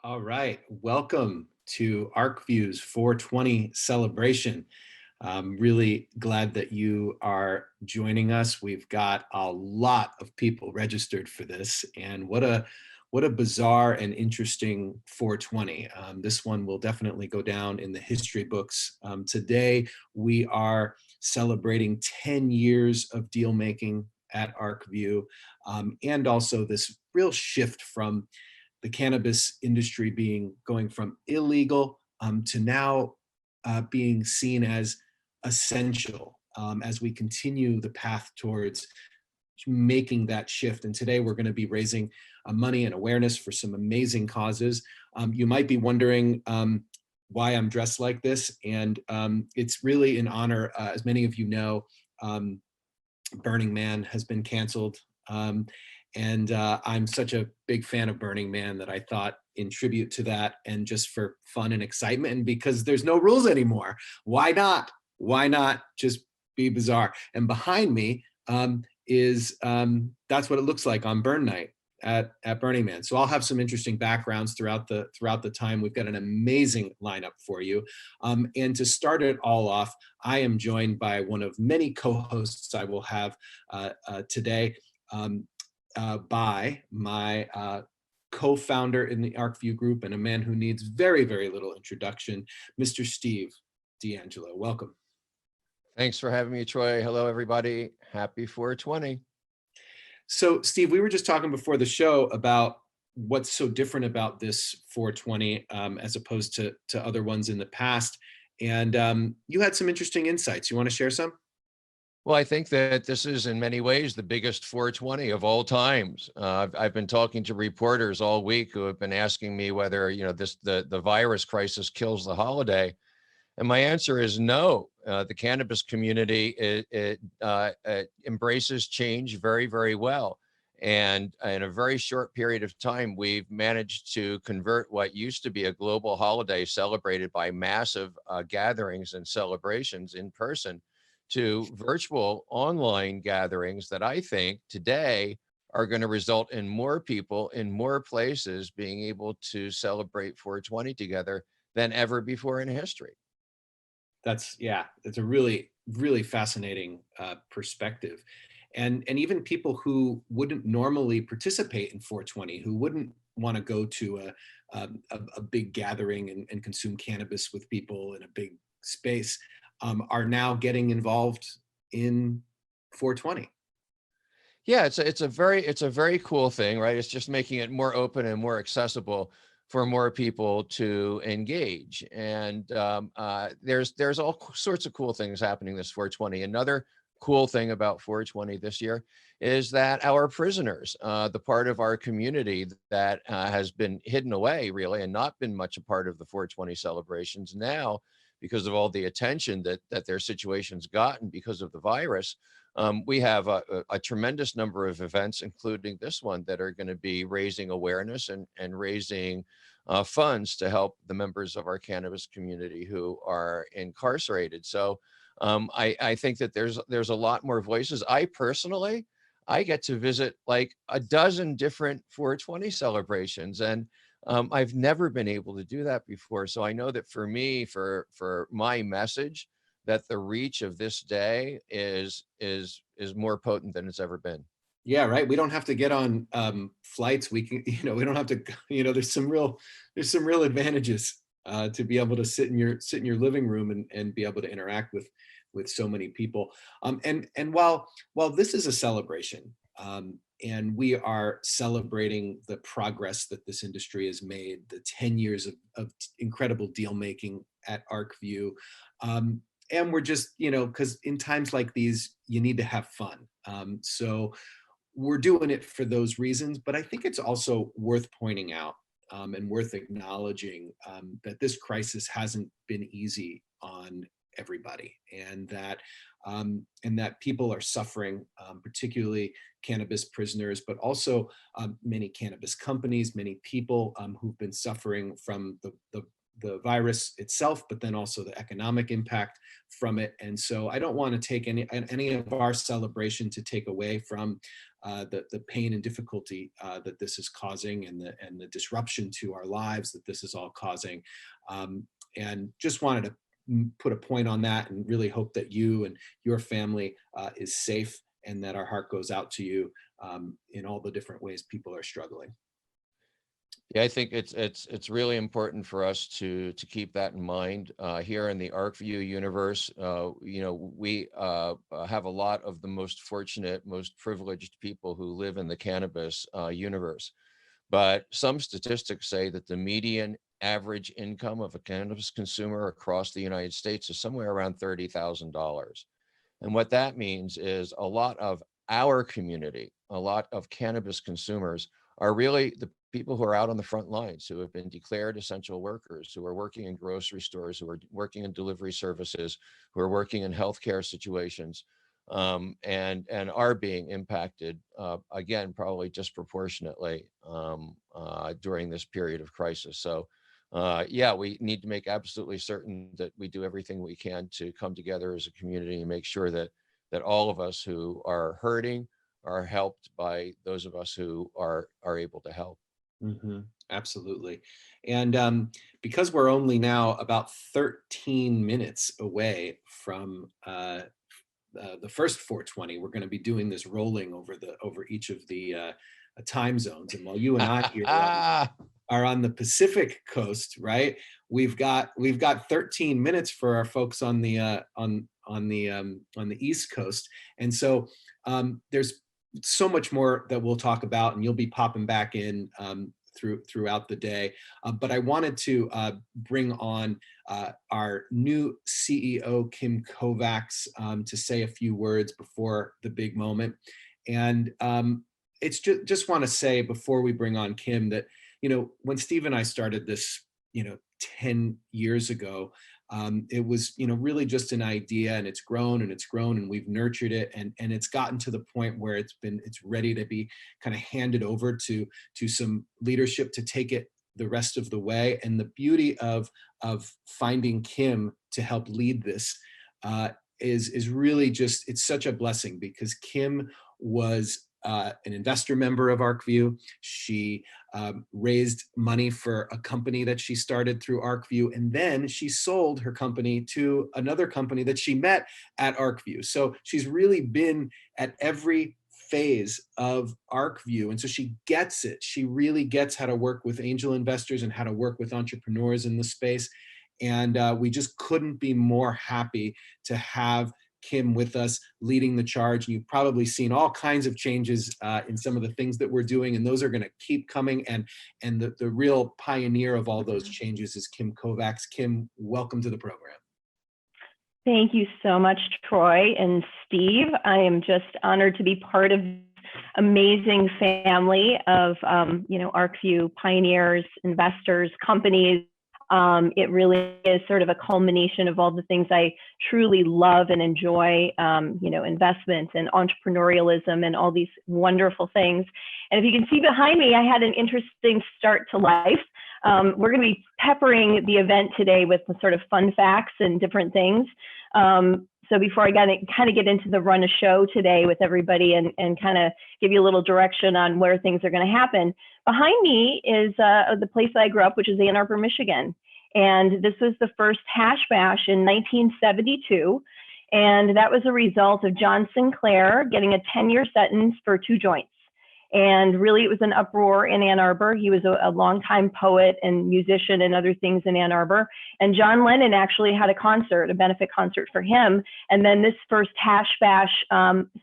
All right, welcome to Arcview's 420 celebration. I'm really glad that you are joining us. We've got a lot of people registered for this, and what a bizarre and interesting 420. This one will definitely go down in the history books. Today, we are celebrating 10 years of deal making at Arcview, and also this real shift from the cannabis industry going from illegal to now being seen as essential as we continue the path towards making that shift. And today we're going to be raising money and awareness for some amazing causes. You might be wondering why I'm dressed like this, and it's really in honor, as many of you know, Burning Man has been canceled. And I'm such a big fan of Burning Man that I thought, in tribute to that and just for fun and excitement, and because there's no rules anymore, why not? Why not just be bizarre? And behind me is that's what it looks like on Burn Night at Burning Man. So I'll have some interesting backgrounds throughout the time. We've got an amazing lineup for you. And to start it all off, I am joined by one of many co-hosts I will have today. By my co-founder in the Arcview Group and a man who needs very, very little introduction, Mr. Steve DeAngelo. Welcome. Thanks for having me, Troy. Hello, everybody. Happy 420. So, Steve, we were just talking before the show about what's so different about this 420 as opposed to other ones in the past. And you had some interesting insights. You want to share some? Well, I think that this is in many ways the biggest 420 of all times. I've been talking to reporters all week who have been asking me whether, the virus crisis kills the holiday. And my answer is no. The cannabis community it embraces change very, very well. And in a very short period of time, we've managed to convert what used to be a global holiday celebrated by massive gatherings and celebrations in person to virtual online gatherings that I think today are going to result in more people in more places being able to celebrate 420 together than ever before in history. It's a really, really fascinating perspective. And even people who wouldn't normally participate in 420, who wouldn't want to go to a big gathering and consume cannabis with people in a big space, are now getting involved in 420. Yeah, it's a very cool thing, right? It's just making it more open and more accessible for more people to engage. And there's all sorts of cool things happening this 420. Another cool thing about 420 this year is that our prisoners, the part of our community that has been hidden away really and not been much a part of the 420 celebrations now, because of all the attention that their situation's gotten because of the virus, we have a tremendous number of events, including this one, that are going to be raising awareness and raising funds to help the members of our cannabis community who are incarcerated. So I think that there's a lot more voices. I get to visit like a dozen different 420 celebrations, and I've never been able to do that before. So I know that for me, for my message, that the reach of this day is more potent than it's ever been. Yeah, right. We don't have to get on flights. We can, we don't have to, there's some real advantages to be able to sit in your living room and be able to interact with so many people. And while this is a celebration, and we are celebrating the progress that this industry has made, the 10 years of incredible deal making at Arcview. And we're just, because in times like these, you need to have fun. So we're doing it for those reasons, but I think it's also worth pointing out and worth acknowledging that this crisis hasn't been easy on everybody, and that people are suffering, particularly cannabis prisoners, but also many cannabis companies, many people who've been suffering from the virus itself, but then also the economic impact from it. And so I don't want to take any of our celebration to take away from the pain and difficulty that this is causing, and the disruption to our lives that this is all causing. And just wanted to put a point on that, and really hope that you and your family is safe, and that our heart goes out to you in all the different ways people are struggling. Yeah, I think it's really important for us to keep that in mind. Here in the Arcview universe, we have a lot of the most fortunate, most privileged people who live in the cannabis universe. But some statistics say that the median average income of a cannabis consumer across the United States is somewhere around $30,000. And what that means is a lot of our community, a lot of cannabis consumers are really the people who are out on the front lines, who have been declared essential workers, who are working in grocery stores, who are working in delivery services, who are working in healthcare situations, and are being impacted, again, probably disproportionately during this period of crisis. So yeah, we need to make absolutely certain that we do everything we can to come together as a community and make sure that all of us who are hurting are helped by those of us who are able to help. Mm-hmm. Absolutely. And because we're only now about 13 minutes away from the first 420, we're going to be doing this rolling over each of the time zones. And while you and I here are on the Pacific coast, right? We've got 13 minutes for our folks on the East Coast, and so there's so much more that we'll talk about, and you'll be popping back in throughout the day. But I wanted to bring on our new CEO, Kim Kovacs, to say a few words before the big moment. And it's just want to say before we bring on Kim that, when Steve and I started this, 10 years ago, it was, really just an idea, and it's grown and it's grown, and we've nurtured it, and it's gotten to the point where it's ready to be kind of handed over to some leadership to take it the rest of the way. And the beauty of finding Kim to help lead this is really just, it's such a blessing, because Kim was an investor member of Arcview. She raised money for a company that she started through Arcview, and then she sold her company to another company that she met at Arcview. So she's really been at every phase of Arcview, and so she gets it. She really gets how to work with angel investors and how to work with entrepreneurs in the space. And we just couldn't be more happy to have Kim with us leading the charge. And you've probably seen all kinds of changes in some of the things that we're doing, and those are going to keep coming. And the real pioneer of all those changes is Kim Kovacs. Kim, welcome to the program. Thank you so much, Troy and Steve. I am just honored to be part of this amazing family of Arcview pioneers, investors, companies. It really is sort of a culmination of all the things I truly love and enjoy, investment and entrepreneurialism and all these wonderful things. And if you can see behind me, I had an interesting start to life. We're going to be peppering the event today with some sort of fun facts and different things. So before I kind of get into the run of show today with everybody and kind of give you a little direction on where things are going to happen, behind me is the place that I grew up, which is Ann Arbor, Michigan. And this was the first hash bash in 1972. And that was a result of John Sinclair getting a 10-year sentence for 2 joints. And really, it was an uproar in Ann Arbor. He was a longtime poet and musician and other things in Ann Arbor. And John Lennon actually had a benefit concert for him. And then this first hash bash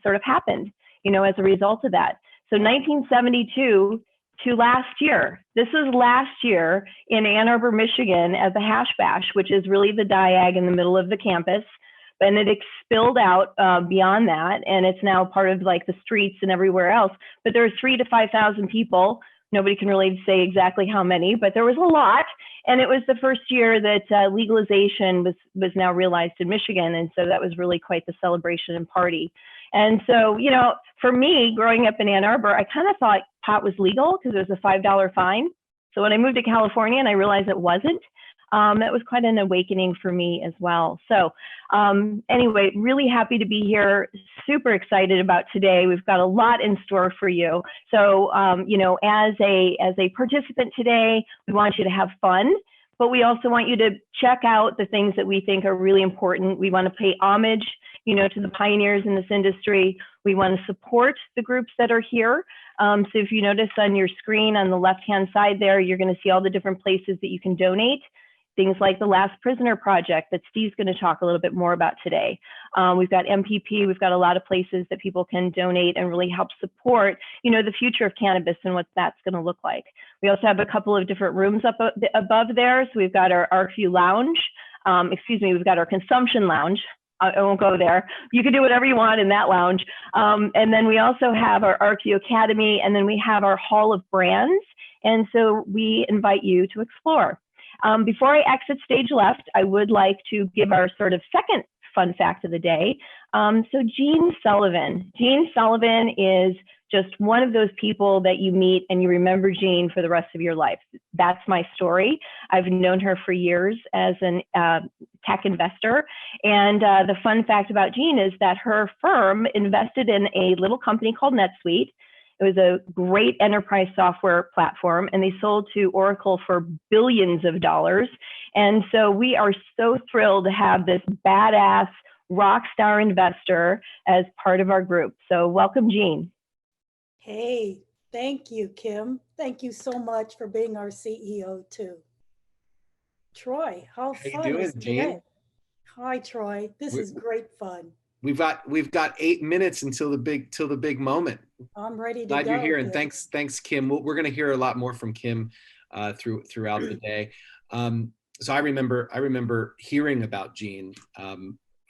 sort of happened, as a result of that. So 1972 to last year. This is last year in Ann Arbor, Michigan, as a hash bash, which is really the diag in the middle of the campus. And it spilled out beyond that, and it's now part of like the streets and everywhere else. But there were 3,000 to 5,000 people. Nobody can really say exactly how many, but there was a lot. And it was the first year that legalization was now realized in Michigan, and so that was really quite the celebration and party. And so, for me, growing up in Ann Arbor, I kind of thought pot was legal because there was a $5 fine. So when I moved to California and I realized it wasn't, That was quite an awakening for me as well. So anyway, really happy to be here. Super excited about today. We've got a lot in store for you. So, you know, as a participant today, we want you to have fun, but we also want you to check out the things that we think are really important. We want to pay homage, you know, to the pioneers in this industry. We want to support the groups that are here. So if you notice on your screen on the left-hand side there, you're going to see all the different places that you can donate. Things like the Last Prisoner Project that Steve's going to talk a little bit more about today. We've got MPP, we've got a lot of places that people can donate and really help support, you know, the future of cannabis and what that's going to look like. We also have a couple of different rooms up above there. So we've got our Arcview Lounge, we've got our Consumption Lounge. I won't go there. You can do whatever you want in that lounge. And then we also have our Arcview Academy, and then we have our Hall of Brands. And so we invite you to explore. Before I exit stage left, I would like to give our sort of second fun fact of the day. So Jean Sullivan. Jean Sullivan is just one of those people that you meet and you remember Jean for the rest of your life. That's my story. I've known her for years as an tech investor. And the fun fact about Jean is that her firm invested in a little company called NetSuite. It was a great enterprise software platform, and they sold to Oracle for billions of dollars. And so we are so thrilled to have this badass rock star investor as part of our group. So welcome, Jean. Hey, thank you, Kim. Thank you so much for being our CEO too. Troy, how fun you doing, is Jean? today? Hi, Troy. This is great fun. We've got 8 minutes until the big moment. I'm ready to Glad go. you're here, and Kim. thanks, Kim. We're going to hear a lot more from Kim throughout the day. So I remember hearing about Jean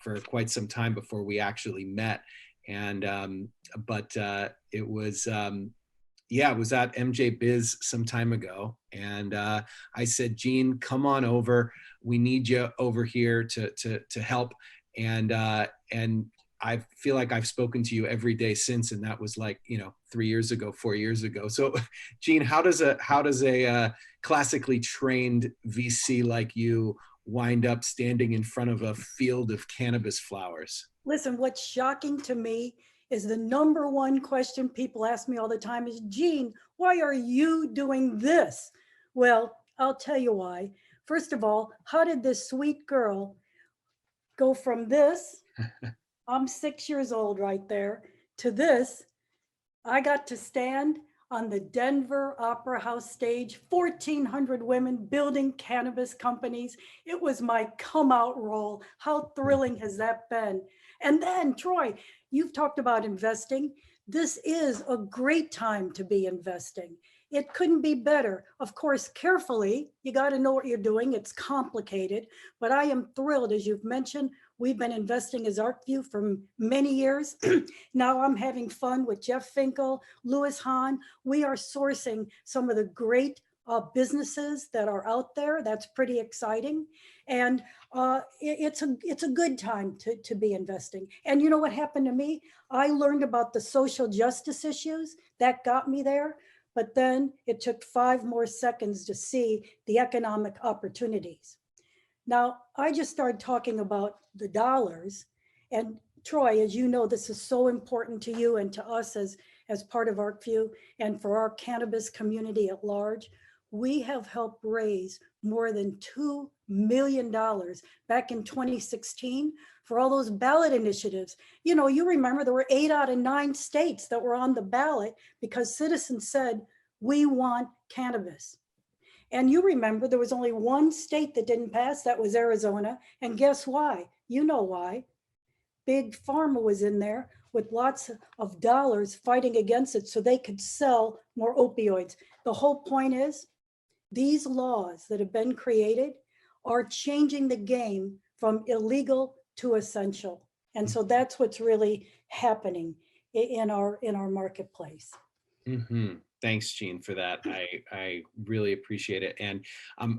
for quite some time before we actually met, and it was it was at MJ Biz some time ago, and I said, Jean, come on over. We need you over here to help, and I feel like I've spoken to you every day since, and that was like, 3 years ago, 4 years ago. So, Jean, how does a classically trained VC like you wind up standing in front of a field of cannabis flowers? Listen, what's shocking to me is the number one question people ask me all the time is, Jean, why are you doing this? Well, I'll tell you why. First of all, how did this sweet girl go from this, I'm 6 years old right there, to this? I got to stand on the Denver Opera House stage, 1,400 women building cannabis companies. It was my come out role. How thrilling has that been? And then, Troy, you've talked about investing. This is a great time to be investing. It couldn't be better. Of course, carefully, you got to know what you're doing. It's complicated, but I am thrilled. As you've mentioned, we've been investing as Arcview for many years. Now I'm having fun with Jeff Finkel, Louis Hahn. We are sourcing some of the great businesses that are out there. That's pretty exciting. And it's a good time to be investing. And you know what happened to me? I learned about the social justice issues that got me there. But then it took 5 more seconds to see the economic opportunities. Now, I just started talking about the dollars. And Troy, as you know, this is so important to you and to us as part of Arcview and for our cannabis community at large. We have helped raise more than $2 million back in 2016 for all those ballot initiatives. You remember there were 8 out of 9 states that were on the ballot because citizens said, we want cannabis. And you remember there was only 1 state that didn't pass, that was Arizona. And guess why? You know why. Big Pharma was in there with lots of dollars fighting against it so they could sell more opioids. The whole point is, these laws that have been created are changing the game from illegal to essential. And so that's what's really happening in our marketplace. Mm-hmm. Thanks, Jean, for that. I really appreciate it. And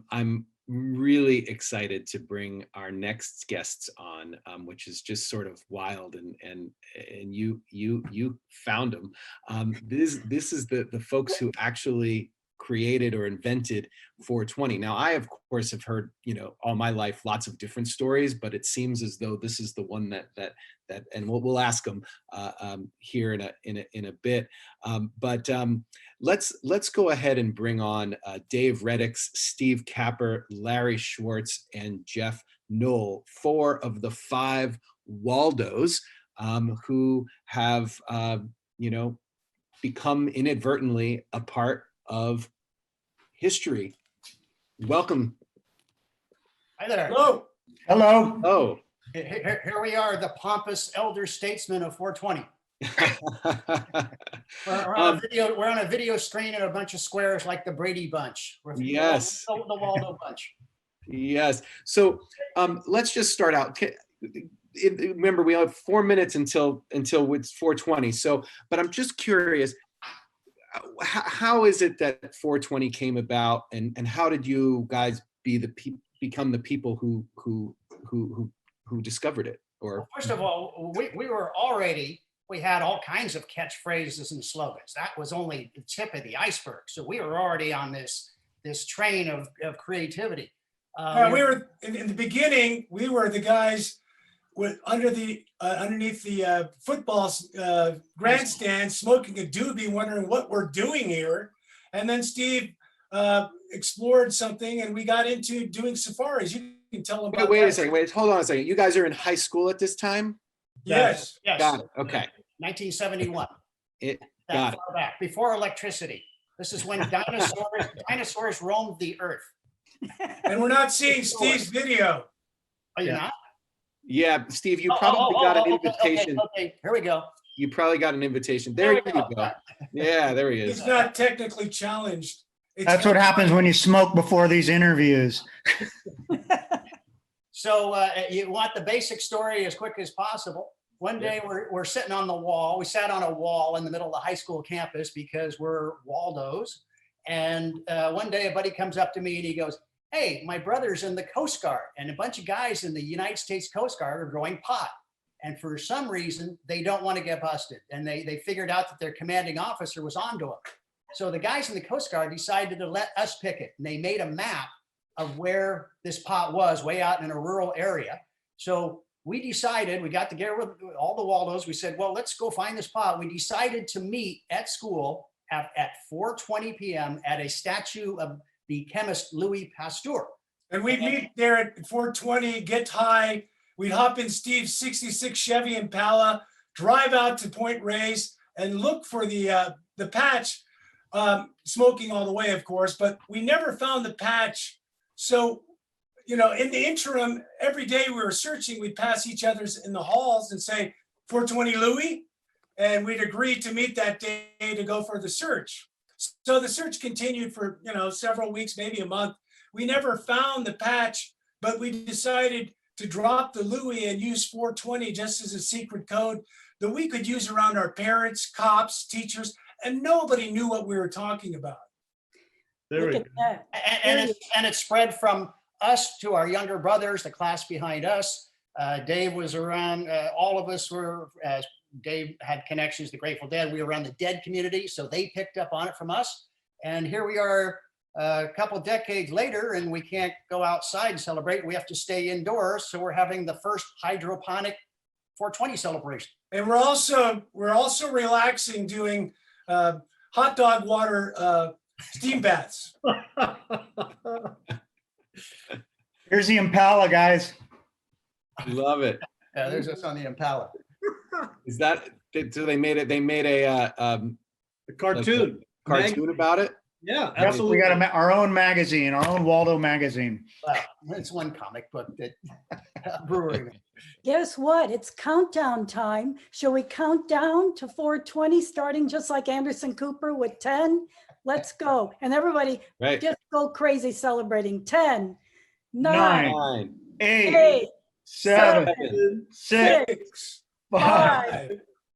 I'm really excited to bring our next guests on, which is just sort of wild, and you found them. This is the folks who actually created or invented 420. Now, I of course have heard, all my life lots of different stories, but it seems as though this is the one that and we'll ask them here in a bit. But let's go ahead and bring on Dave Reddix, Steve Capper, Larry Schwartz, and Jeff Knoll, 4 of the 5 Waldos who have become inadvertently a part of history. Welcome. Hi there. Hello. Hello. Oh. Here we are, the pompous elder statesmen of 420. We're on a video screen in a bunch of squares like the Brady Bunch. Yes. The Waldo Bunch. Yes. So let's just start out. Remember, we have 4 minutes until it's 420. So, but I'm just curious, how is it that 420 came about, and how did you guys become the people who discovered it? Or well, first of all, we had all kinds of catchphrases and slogans. That was only the tip of the iceberg. So we were already on this train of creativity. We were in the beginning. We were the guys underneath the football grandstand, smoking a doobie, wondering what we're doing here. And then Steve explored something, and we got into doing safaris. You can tell them. Wait a second. Hold on a second. You guys are in high school at this time? Yes. Yes. Got it. Okay. 1971. Got it. Far back, before electricity. This is when dinosaurs roamed the earth. And we're not seeing Steve's video. Are you not? Yeah, Steve, you probably got an invitation. Okay, here we go. You probably got an invitation. There you go. Yeah, there he is. He's not technically challenged. That's what happens when you smoke before these interviews. So you want the basic story as quick as possible. One day we're sitting on the wall. We sat on a wall in the middle of the high school campus because we're Waldos. And one day a buddy comes up to me and he goes, "Hey, my brother's in the Coast Guard, and a bunch of guys in the United States Coast Guard are growing pot. And for some reason, they don't want to get busted. And they figured out that their commanding officer was onto them. So the guys in the Coast Guard decided to let us pick it. And they made a map of where this pot was, way out in a rural area. So we decided, we got together with all the Waldos. We said, well, let's go find this pot. We decided to meet at school at 4:20 p.m. at a statue of the chemist Louis Pasteur. And we'd meet there at 4:20, get high. We'd hop in Steve's 66 Chevy Impala, drive out to Point Reyes, and look for the patch, smoking all the way, of course, but we never found the patch. So, in the interim, every day we were searching, we'd pass each other's in the halls and say, 420 Louis, and we'd agree to meet that day to go for the search. So the search continued for, several weeks, maybe a month. We never found the patch, but we decided to drop the Louis and use 420 just as a secret code that we could use around our parents, cops, teachers, and nobody knew what we were talking about. Look at that. And it spread from us to our younger brothers, the class behind us. Dave was around, all of us were, Dave had connections to Grateful Dead. We were around the Dead community, so they picked up on it from us. And here we are a couple of decades later, and we can't go outside and celebrate. We have to stay indoors. So we're having the first hydroponic 420 celebration. And we're also relaxing, doing hot dog water steam baths. Here's the Impala, guys. Love it. Yeah, there's us on the Impala. Is that so? They made a cartoon about it. Yeah, Yep, absolutely. we got our own magazine, our own Waldo magazine. Well, it's one comic book that brewery. Guess what? It's countdown time. Shall we count down to 420, starting just like Anderson Cooper with 10? Let's go. And everybody just go crazy celebrating. 10, 9, 8, 7, 6, 5,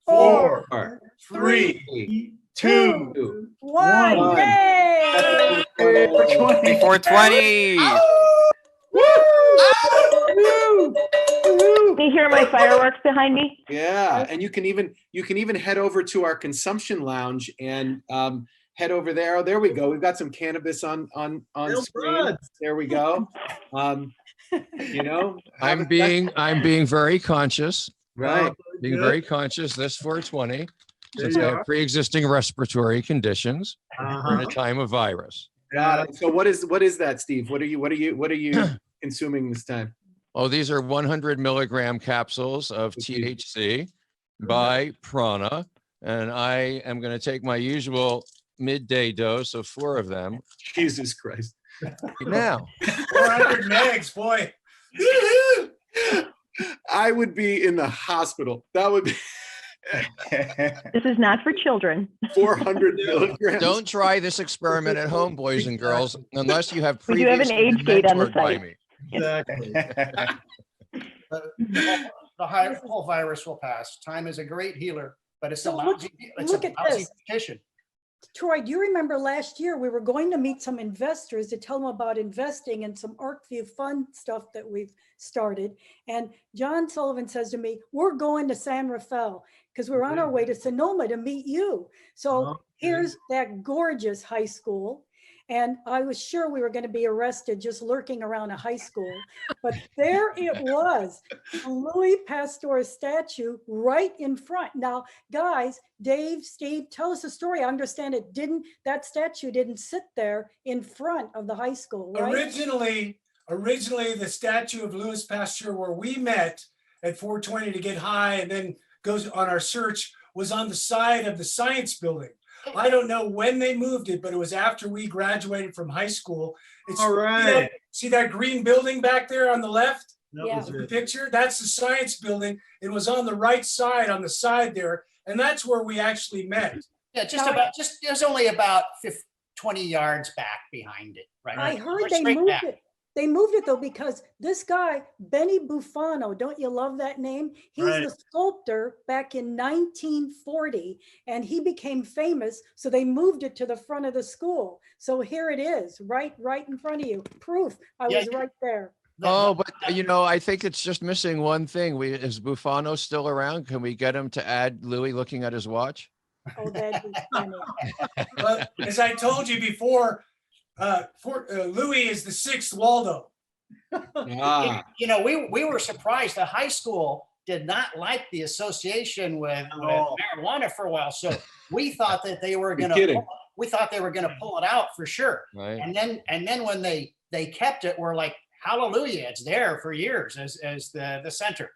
4, 3, 2, 1. Yay! 420. Can you hear my fireworks behind me? Yeah, and you can even head over to our consumption lounge and head over there. Oh, there we go. We've got some cannabis on Real screen. good. There we go. You know, I'm being very conscious, right. being Good. very conscious this 420, There since you I are. have pre-existing respiratory conditions. We're in a Uh-huh. time of virus. Got it. So what is that, Steve? What are you consuming this time? Oh, these are 100 milligram capsules of THC by Prana. And I am going to take my usual midday dose of 4 of them Jesus Christ. now. 400 megs, boy. I would be in the hospital. That would be This is not for children. 400 milligrams. Don't try this experiment at home, boys and girls, unless you have We do have an previously age been gate on the mentored by site. me. Exactly. The whole virus will pass. Time is a great healer, but it's a So lousy, look at this. petition. Troy, do you remember last year we were going to meet some investors to tell them about investing in some Arcview fund stuff that we've started? And John Sullivan says to me, we're going to San Rafael because we're on our way to Sonoma to meet you. So Okay. here's that gorgeous high school. And I was sure we were going to be arrested just lurking around a high school. But there it was, the Louis Pasteur statue right in front. Now, guys, Dave, Steve, tell us a story. I understand that statue didn't sit there in front of the high school, right? Originally, the statue of Louis Pasteur, where we met at 420 to get high and then goes on our search, was on the side of the science building. I don't know when they moved it, but it was after we graduated from high school. All right. See that green building back there on the left? That Yeah. was The it. picture, that's the science building. It was on the right side, on the side there. And that's where we actually met. Yeah, Now, it was only about 20 yards back behind it, right? I We're heard they straight moved back. it. They moved it though, because this guy, Benny Buffano, don't you love that name? He's Right. the sculptor back in 1940 and he became famous. So they moved it to the front of the school. So here it is, right in front of you. Proof I Yeah, was right there. Oh, but I think it's just missing one thing. Is Buffano still around? Can we get him to add Louis looking at his watch? Oh, that'd be funny. But as I told you before, Louis is the 6th Waldo. Ah, we were surprised. The high school did not like the association with Oh. marijuana for a while. So we thought that they were You're going kidding. to, we thought they were going to pull it out for sure. Right. And then when they kept it, we're like, hallelujah, it's there for years as the center.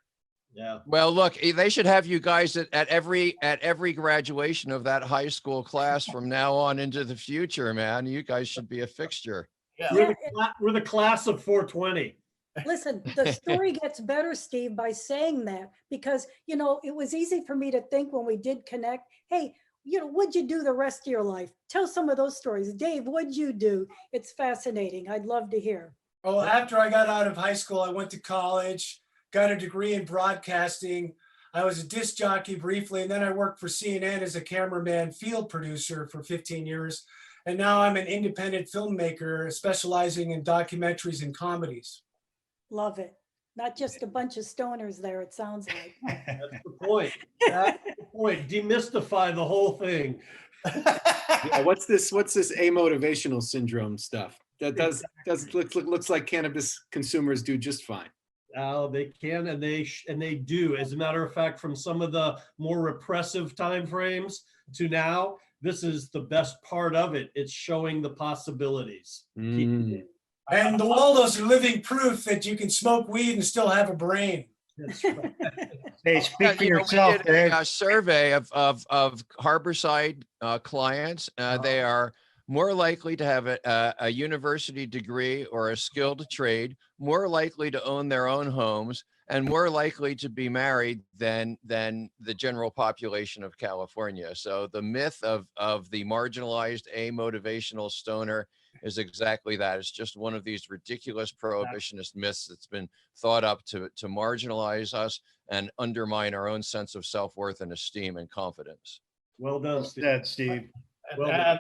Yeah. Well, look, they should have you guys at every graduation of that high school class from now on into the future, man. You guys should be a fixture. Yeah. We're the class of 420. Listen, the story gets better, Steve, by saying that, because, it was easy for me to think when we did connect, hey, what'd you do the rest of your life? Tell some of those stories. Dave, what'd you do? It's fascinating. I'd love to hear. Oh, after I got out of high school, I went to college, got a degree in broadcasting. I was a disc jockey briefly, and then I worked for CNN as a cameraman, field producer for 15 years. And now I'm an independent filmmaker specializing in documentaries and comedies. Love it. Not just a bunch of stoners there, it sounds like. That's the point. That's the point. Demystify the whole thing. yeah, what's this amotivational syndrome stuff? That looks like cannabis consumers do just fine. They can and they do. As a matter of fact, from some of the more repressive timeframes to now, this is the best part of it. It's showing the possibilities. Mm. And the Waldos are living proof that you can smoke weed and still have a brain. That's right. Hey, speak for We yourself, did Dave. a survey of Harborside clients. They are more likely to have a university degree or a skilled trade, more likely to own their own homes, and more likely to be married than the general population of California. So the myth of the marginalized amotivational stoner is exactly that. It's just one of these ridiculous prohibitionist myths that's been thought up to marginalize us and undermine our own sense of self-worth and esteem and confidence. Well done, Steve. That's Steve. Well,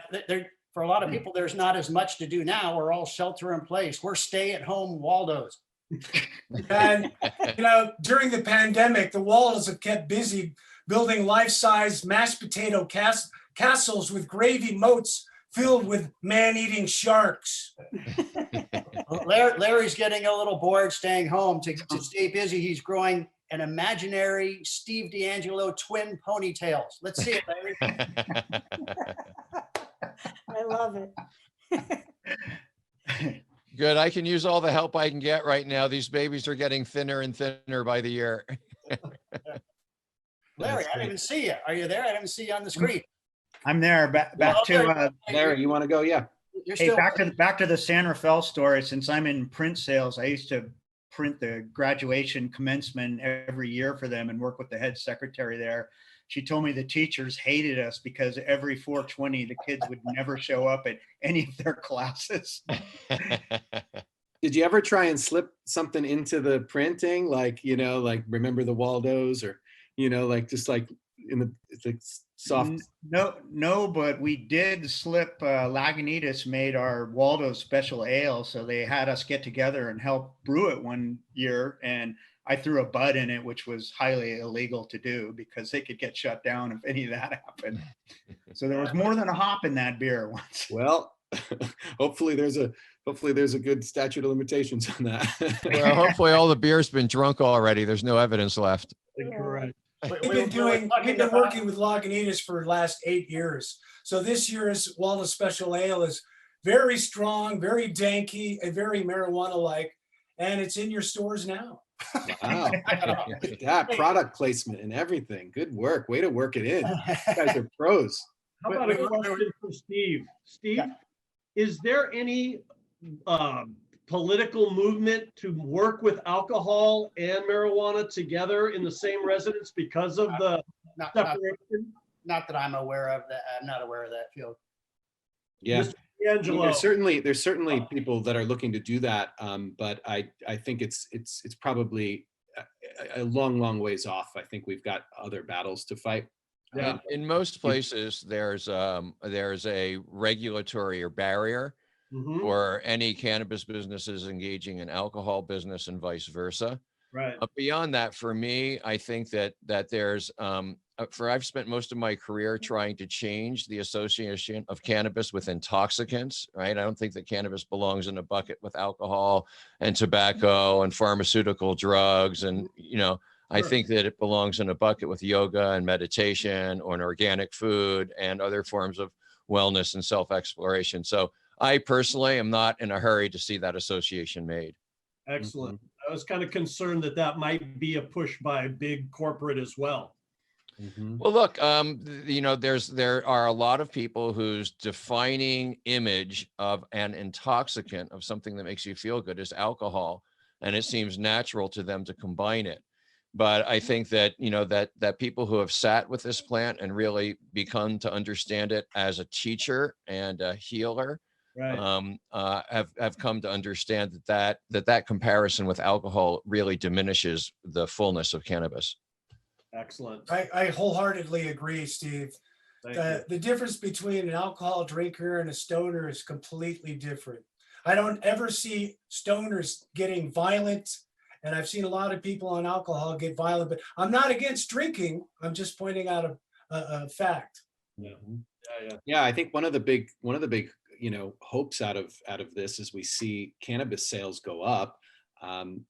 For a lot of people, there's not as much to do now. We're all shelter in place. We're stay-at-home Waldos. And, during the pandemic, the Waldos have kept busy building life-size mashed potato castles with gravy moats filled with man-eating sharks. Larry's getting a little bored staying home. To stay busy, he's growing an imaginary Steve DeAngelo twin ponytails. Let's see it, Larry. I love it. Good. I can use all the help I can get right now. These babies are getting thinner and thinner by the year. Larry, I didn't even see you. Are you there? I didn't see you on the screen. I'm there. Back to Larry, you want to go? Yeah. You're hey, still back to the San Rafael story. Since I'm in print sales, I used to print the graduation commencement every year for them and work with the head secretary there. She told me the teachers hated us because every 420, the kids would never show up at any of their classes. Did you ever try and slip something into the printing? Like, like remember the Waldos or, like just like in the like soft. No, but we did slip. Lagunitas made our Waldo special ale, so they had us get together and help brew it one year, and I threw a bud in it, which was highly illegal to do because they could get shut down if any of that happened. So there was more than a hop in that beer once. Well, hopefully there's a good statute of limitations on that. Well, hopefully all the beer's been drunk already. There's no evidence left. Correct. We've been working with Lagunitas for the last 8 years. So this year's Waldo Special Ale is very strong, very danky, and very marijuana-like, and it's in your stores now. Wow. Look at that product placement and everything. Good work. Way to work it in. You guys are pros. How about a question for Steve? Steve, is there any political movement to work with alcohol and marijuana together in the same residence because of the separation? Not that I'm aware of that. I'm not aware of that field. Yeah. Mr. DeAngelo. There's certainly people that are looking to do that, but I think it's probably a long ways off. I think we've got other battles to fight. Yeah. In most places, there's a regulatory or barrier for any cannabis businesses engaging in alcohol business and vice versa. Right. Beyond that, for me, I think that there's I've spent most of my career trying to change the association of cannabis with intoxicants, right? I don't think that cannabis belongs in a bucket with alcohol and tobacco and pharmaceutical drugs. And, I think that it belongs in a bucket with yoga and meditation or an organic food and other forms of wellness and self-exploration. So I personally am not in a hurry to see that association made. Excellent. I was kind of concerned that might be a push by big corporate as well. Well, look, there are a lot of people whose defining image of an intoxicant, of something that makes you feel good, is alcohol, and it seems natural to them to combine it. But I think that, that people who have sat with this plant and really begun to understand it as a teacher and a healer, right, have come to understand that comparison with alcohol really diminishes the fullness of cannabis. Excellent. I wholeheartedly agree, Steve. The difference between an alcohol drinker and a stoner is completely different. I don't ever see stoners getting violent, and I've seen a lot of people on alcohol get violent, but I'm not against drinking. I'm just pointing out a fact. Yeah. I think one of the big hopes out of this as we see cannabis sales go up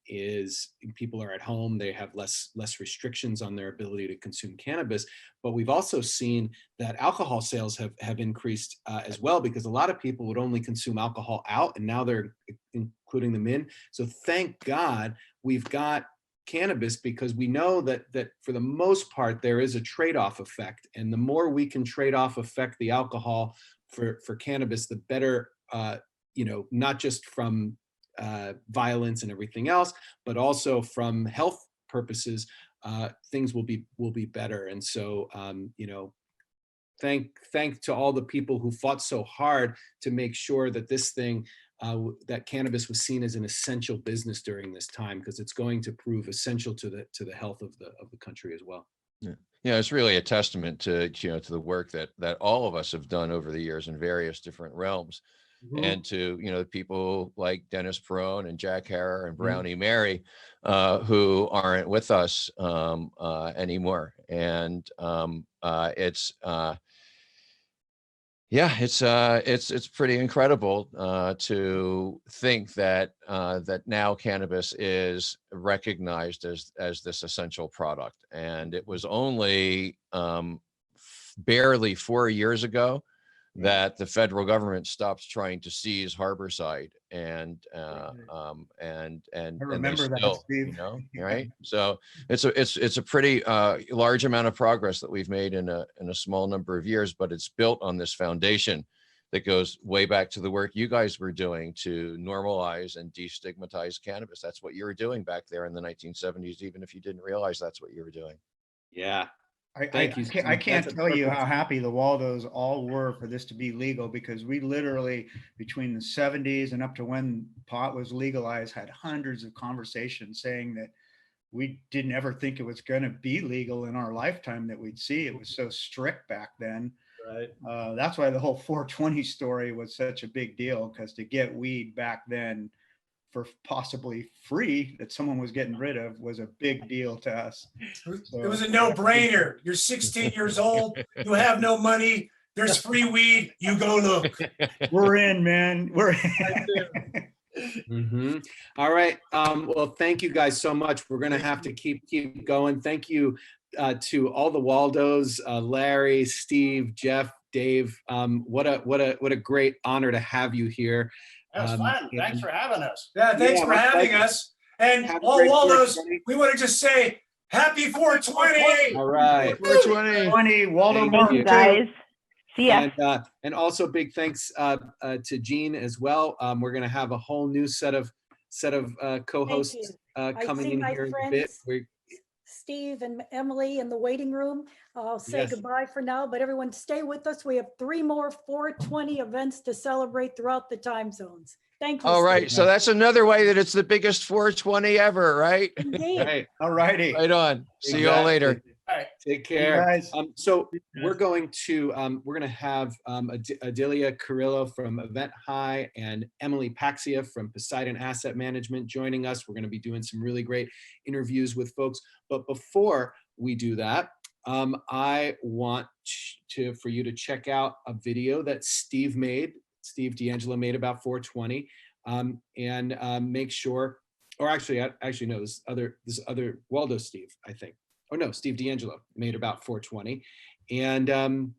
is people are at home, they have less restrictions on their ability to consume cannabis. But we've also seen that alcohol sales have increased as well, because a lot of people would only consume alcohol out, and now they're including them in. So thank God we've got cannabis, because we know that for the most part there is a trade-off effect, and the more we can trade off effect the alcohol for cannabis, the better, not just from violence and everything else, but also from health purposes, things will be better. And so, thank to all the people who fought so hard to make sure that this thing, that cannabis was seen as an essential business during this time, because it's going to prove essential to the health of the country as well. Yeah, it's really a testament to to the work that all of us have done over the years in various different realms. And to the people like Dennis Perone and Jack Harrer and Brownie Mary, who aren't with us anymore. And it's Yeah, it's pretty incredible to think that that now cannabis is recognized as this essential product, and it was only barely 4 years ago that the federal government stopped trying to seize Harborside, and I they remember that, still, Steve. right? So it's a pretty large amount of progress that we've made in a small number of years, but it's built on this foundation that goes way back to the work you guys were doing to normalize and destigmatize cannabis. That's what you were doing back there in the 1970s, even if you didn't realize that's what you were doing. Yeah. I Thank you, Steve. I can't That's a tell you perfect- how happy the Waldos all were for this to be legal, because we literally, between the 70s and up to when pot was legalized, had hundreds of conversations saying that we didn't ever think it was going to be legal in our lifetime that we'd see. It was so strict back then. Right. That's why the whole 420 story was such a big deal, because to get weed back then for possibly free that someone was getting rid of was a big deal to us. It was a no-brainer. You're 16 years old, you have no money, there's free weed, you go look. We're in, man. We're in. Mhm. All right. Well, thank you guys so much. We're going to have to keep going. Thank you to all the Waldos, Larry, Steve, Jeff, Dave. What a great honor to have you here. That was fun. Thanks for having us. Yeah, thanks Yeah, for my having pleasure. us. And Have a all great Waldos, 420. we want to just say happy 420. All right. 420. 20 Waldo Thank Mark Thank you, you. guys. See ya. And also big thanks to Gene as well. We're going to have a whole new set of co-hosts I coming see in my here in a bit. friends, Steve and Emily in the waiting room. I'll say Yes. goodbye for now, but everyone stay with us. We have 3 more 420 events to celebrate throughout the time zones. Thank you. All right, Steve. so that's another way that it's the biggest 420 ever, right? Indeed. Right. All righty. Right on. See you all later. Exactly. All right. Take You care. guys. So we're going to have Adelia Carrillo from Event High and Emily Paxia from Poseidon Asset Management joining us. We're going to be doing some really great interviews with folks. But before we do that, I want for you to check out a video that Steve DeAngelo made about 420, and make sure, or actually no, this other Waldo Steve, I think. Oh no, Steve DeAngelo made about 420, and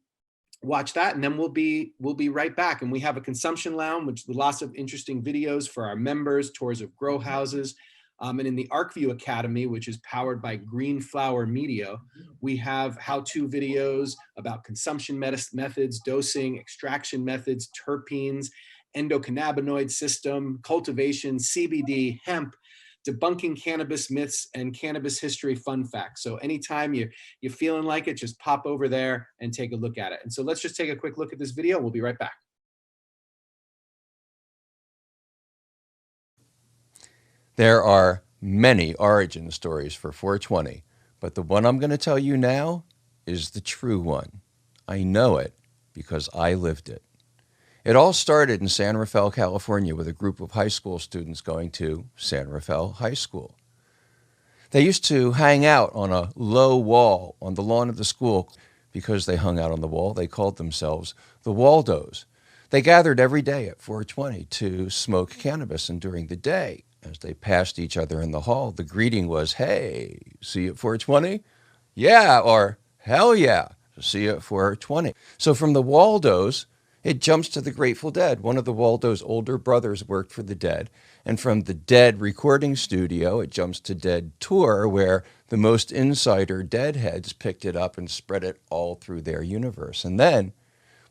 watch that, and then we'll be right back. And we have a consumption lounge, which with lots of interesting videos for our members, tours of grow houses, and in the Arcview Academy, which is powered by Green Flower Media, we have how-to videos about consumption methods, dosing, extraction methods, terpenes, endocannabinoid system, cultivation, CBD, hemp, debunking cannabis myths, and cannabis history fun facts. So anytime you're feeling like it, just pop over there and take a look at it. And so let's just take a quick look at this video. We'll be right back. There are many origin stories for 420, but the one I'm going to tell you now is the true one. I know it because I lived it. It all started in San Rafael, California, with a group of high school students going to San Rafael High School. They used to hang out on a low wall on the lawn of the school. Because they hung out on the wall, they called themselves the Waldos. They gathered every day at 420 to smoke cannabis, and during the day, as they passed each other in the hall, the greeting was, "Hey, see you at 420? Yeah," or "Hell yeah, see you at 420. So from the Waldos, it jumps to the Grateful Dead. One of the Waldo's older brothers worked for the Dead. And from the Dead recording studio, it jumps to Dead Tour, where the most insider Deadheads picked it up and spread it all through their universe. And then,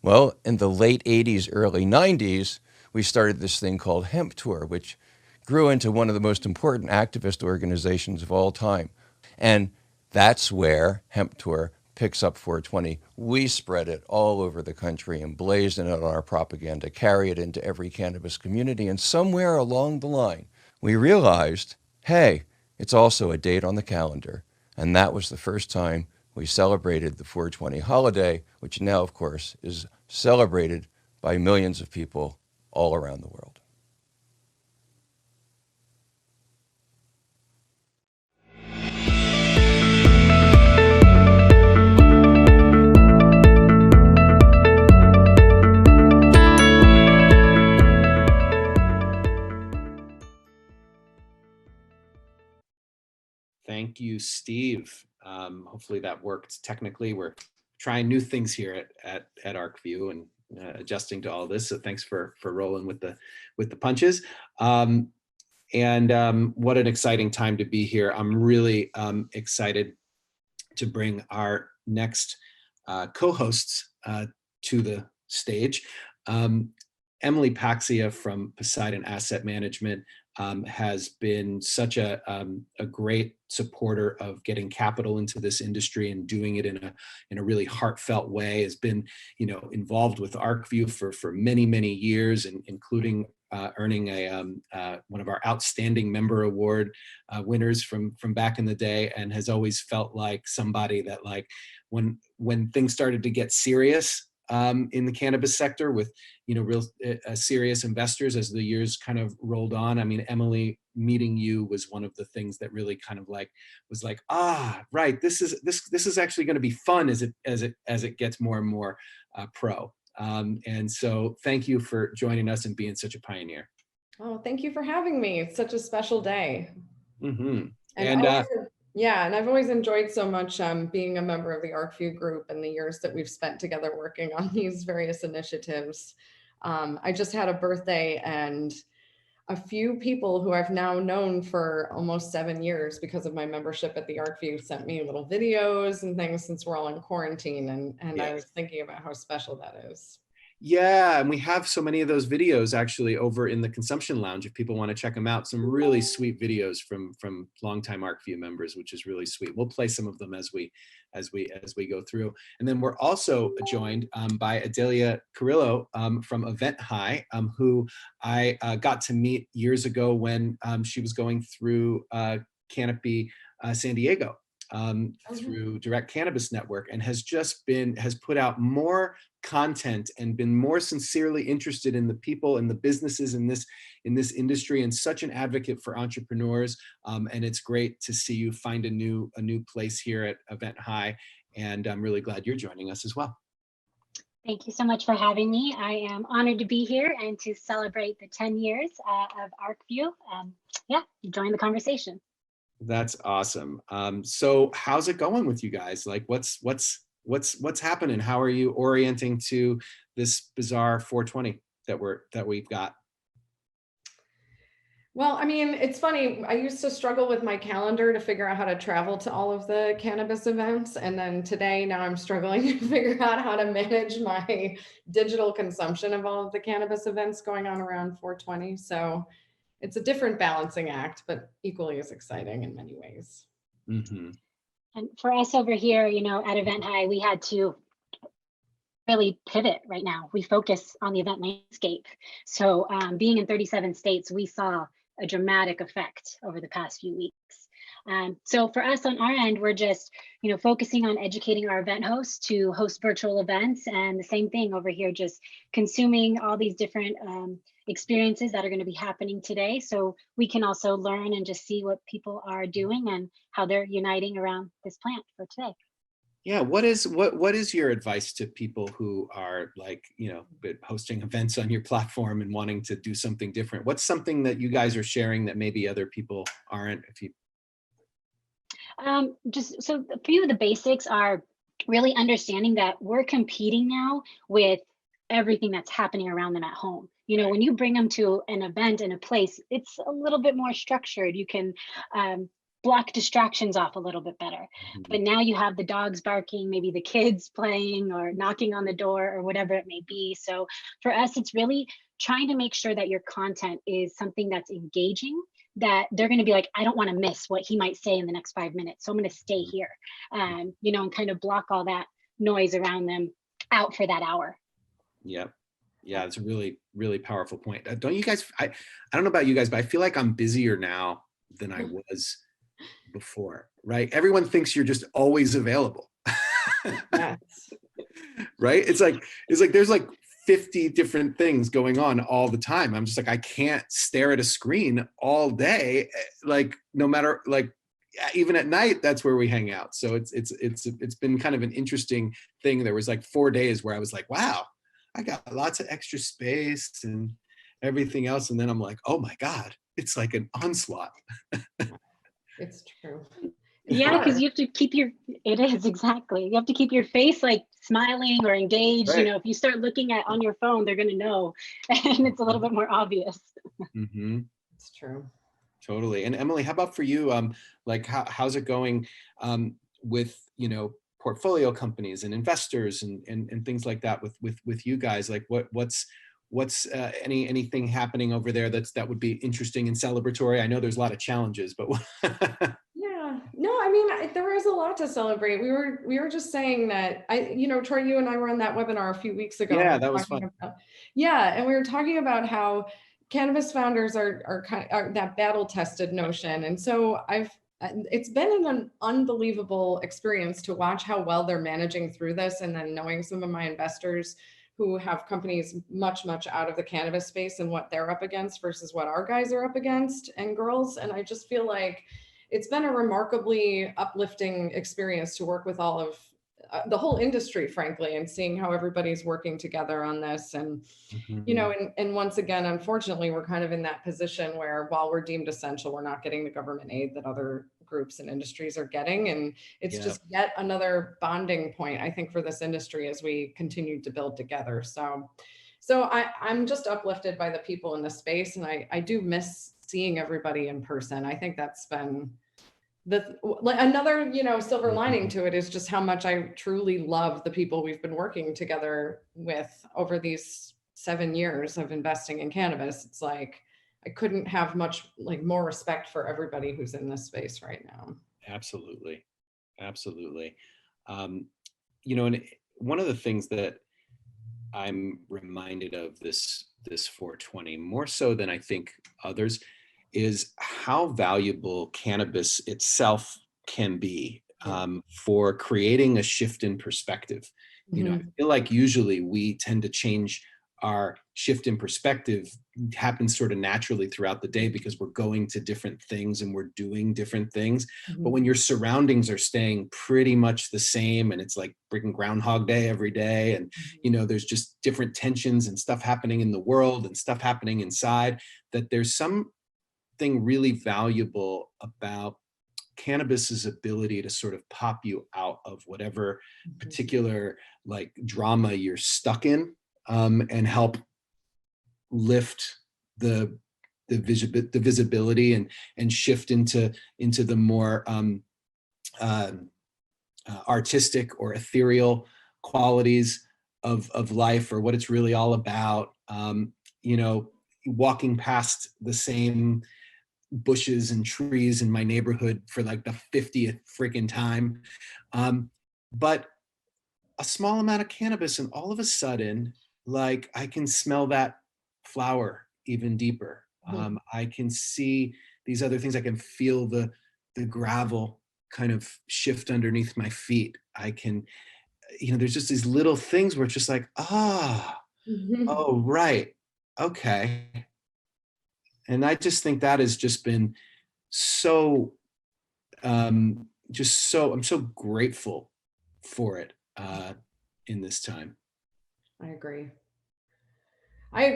well, in the late 80s, early 90s, we started this thing called Hemp Tour, which grew into one of the most important activist organizations of all time. And that's where Hemp Tour picks up 420. We spread it all over the country and blazon it on our propaganda, carry it into every cannabis community. And somewhere along the line, we realized, hey, it's also a date on the calendar. And that was the first time we celebrated the 420 holiday, which now, of course, is celebrated by millions of people all around the world. Thank you, Steve. Hopefully that worked technically. We're trying new things here at Arcview and adjusting to all this. So thanks for rolling with the punches. And what an exciting time to be here. I'm really excited to bring our next co-hosts to the stage. Emily Paxia from Poseidon Asset Management has been such a great supporter of getting capital into this industry and doing it in a really heartfelt way. Has been, involved with Arcview for many years, and including earning one of our outstanding member award winners from back in the day, and has always felt like somebody that, like, when things started to get serious in the cannabis sector with real serious investors as the years kind of rolled on. I mean, Emily, meeting you was one of the things that really kind of like was like, right, this is actually going to be fun as it gets more and more pro. And so thank you for joining us and being such a pioneer. Oh, thank you for having me. It's such a special day. Mm-hmm. And I've always enjoyed so much being a member of the Arcview Group and the years that we've spent together working on these various initiatives. I just had a birthday, and a few people who I've now known for almost 7 years because of my membership at the Arcview sent me little videos and things since we're all in quarantine. And Yes. I was thinking about how special that is. Yeah, and we have so many of those videos actually over in the consumption lounge if people want to check them out. Some really sweet videos from longtime Arcview members, which is really sweet. We'll play some of them as we go through. And then we're also joined by Adelia Carrillo from Event High, who I got to meet years ago when she was going through Canopy San Diego. Through Direct Cannabis Network, and has put out more content and been more sincerely interested in the people and the businesses in this industry, and such an advocate for entrepreneurs. And it's great to see you find a new place here at Event High, and I'm really glad you're joining us as well. Thank you so much for having me. I am honored to be here and to celebrate the 10 years of Arcview. Join the conversation. That's awesome. So how's it going with you guys? Like, what's happening? How are you orienting to this bizarre 420 that we've got? Well, I mean, it's funny. I used to struggle with my calendar to figure out how to travel to all of the cannabis events. And then now I'm struggling to figure out how to manage my digital consumption of all of the cannabis events going on around 420. So it's a different balancing act, but equally as exciting in many ways. Mm-hmm. And for us over here, at Event High, we had to really pivot right now. We focus on the event landscape. So being in 37 states, we saw a dramatic effect over the past few weeks. So for us on our end, we're just, focusing on educating our event hosts to host virtual events, and the same thing over here, just consuming all these different experiences that are going to be happening today. So we can also learn and just see what people are doing and how they're uniting around this plant for today. Yeah, what is your advice to people who are like, hosting events on your platform and wanting to do something different? What's something that you guys are sharing that maybe other people aren't? Just so a few of the basics are really understanding that we're competing now with everything that's happening around them at home. When you bring them to an event in a place, it's a little bit more structured. You can block distractions off a little bit better. Mm-hmm. But now you have the dogs barking, maybe the kids playing or knocking on the door or whatever it may be. So for us, it's really trying to make sure that your content is something that's engaging, that they're going to be like, I don't want to miss what he might say in the next 5 minutes. So I'm going to stay here, and kind of block all that noise around them out for that hour. Yep. Yeah, it's a really, really powerful point. Don't you guys, I don't know about you guys, but I feel like I'm busier now than I was before, right? Everyone thinks you're just always available. Yes. Right? It's like there's like 50 different things going on all the time. I'm just like, I can't stare at a screen all day. Like, no matter, like, even at night, that's where we hang out. So it's been kind of an interesting thing. There was like 4 days where I was like, wow, I got lots of extra space and everything else. And then I'm like, oh my God, it's like an onslaught. It's true. Yeah, because you have to keep it is exactly. You have to keep your face like smiling or engaged. Right. If you start looking at on your phone, they're going to know. And it's a little bit more obvious. Mm-hmm. It's true. Totally. And Emily, how about for you? Like how's it going with, portfolio companies and investors and things like that with you guys? Like what's anything happening over there that would be interesting and celebratory? I know there's a lot of challenges, but Yeah, no, I mean, there is a lot to celebrate. We were just saying that Troy, you and I were on that webinar a few weeks ago. Yeah, and we that were was talking fun. and we were talking about how cannabis founders are kind of that battle tested notion. And so it's been an unbelievable experience to watch how well they're managing through this. And then knowing some of my investors who have companies much, much out of the cannabis space and what they're up against versus what our guys are up against and girls. And I just feel like it's been a remarkably uplifting experience to work with all of the whole industry, frankly, and seeing how everybody's working together on this. And, and once again, unfortunately, we're kind of in that position where while we're deemed essential, we're not getting the government aid that other groups and industries are getting. And it's just yet another bonding point, I think, for this industry as we continue to build together. So I'm just uplifted by the people in the space. And I do miss seeing everybody in person. I think that's been another, silver lining to it is just how much I truly love the people we've been working together with over these 7 years of investing in cannabis. It's like, I couldn't have much more respect for everybody who's in this space right now. Absolutely. Absolutely. And one of the things that I'm reminded of this 420 more so than I think others is how valuable cannabis itself can be for creating a shift in perspective. I feel like usually we tend to change our shift in perspective happens sort of naturally throughout the day because we're going to different things and we're doing different things. But when your surroundings are staying pretty much the same and it's like freaking Groundhog Day every day, and there's just different tensions and stuff happening in the world and stuff happening inside, that there's something really valuable about cannabis's ability to sort of pop you out of whatever particular drama you're stuck in, and help lift the visibility and shift into the more artistic or ethereal qualities of life, or what it's really all about. Walking past the same bushes and trees in my neighborhood for like the 50th freaking time. But a small amount of cannabis and all of a sudden, I can smell that flower even deeper. I can see these other things. I can feel the gravel kind of shift underneath my feet. I can, there's just these little things where it's just like, oh, right. Okay. And I just think that has just been so, I'm so grateful for it in this time. I agree. I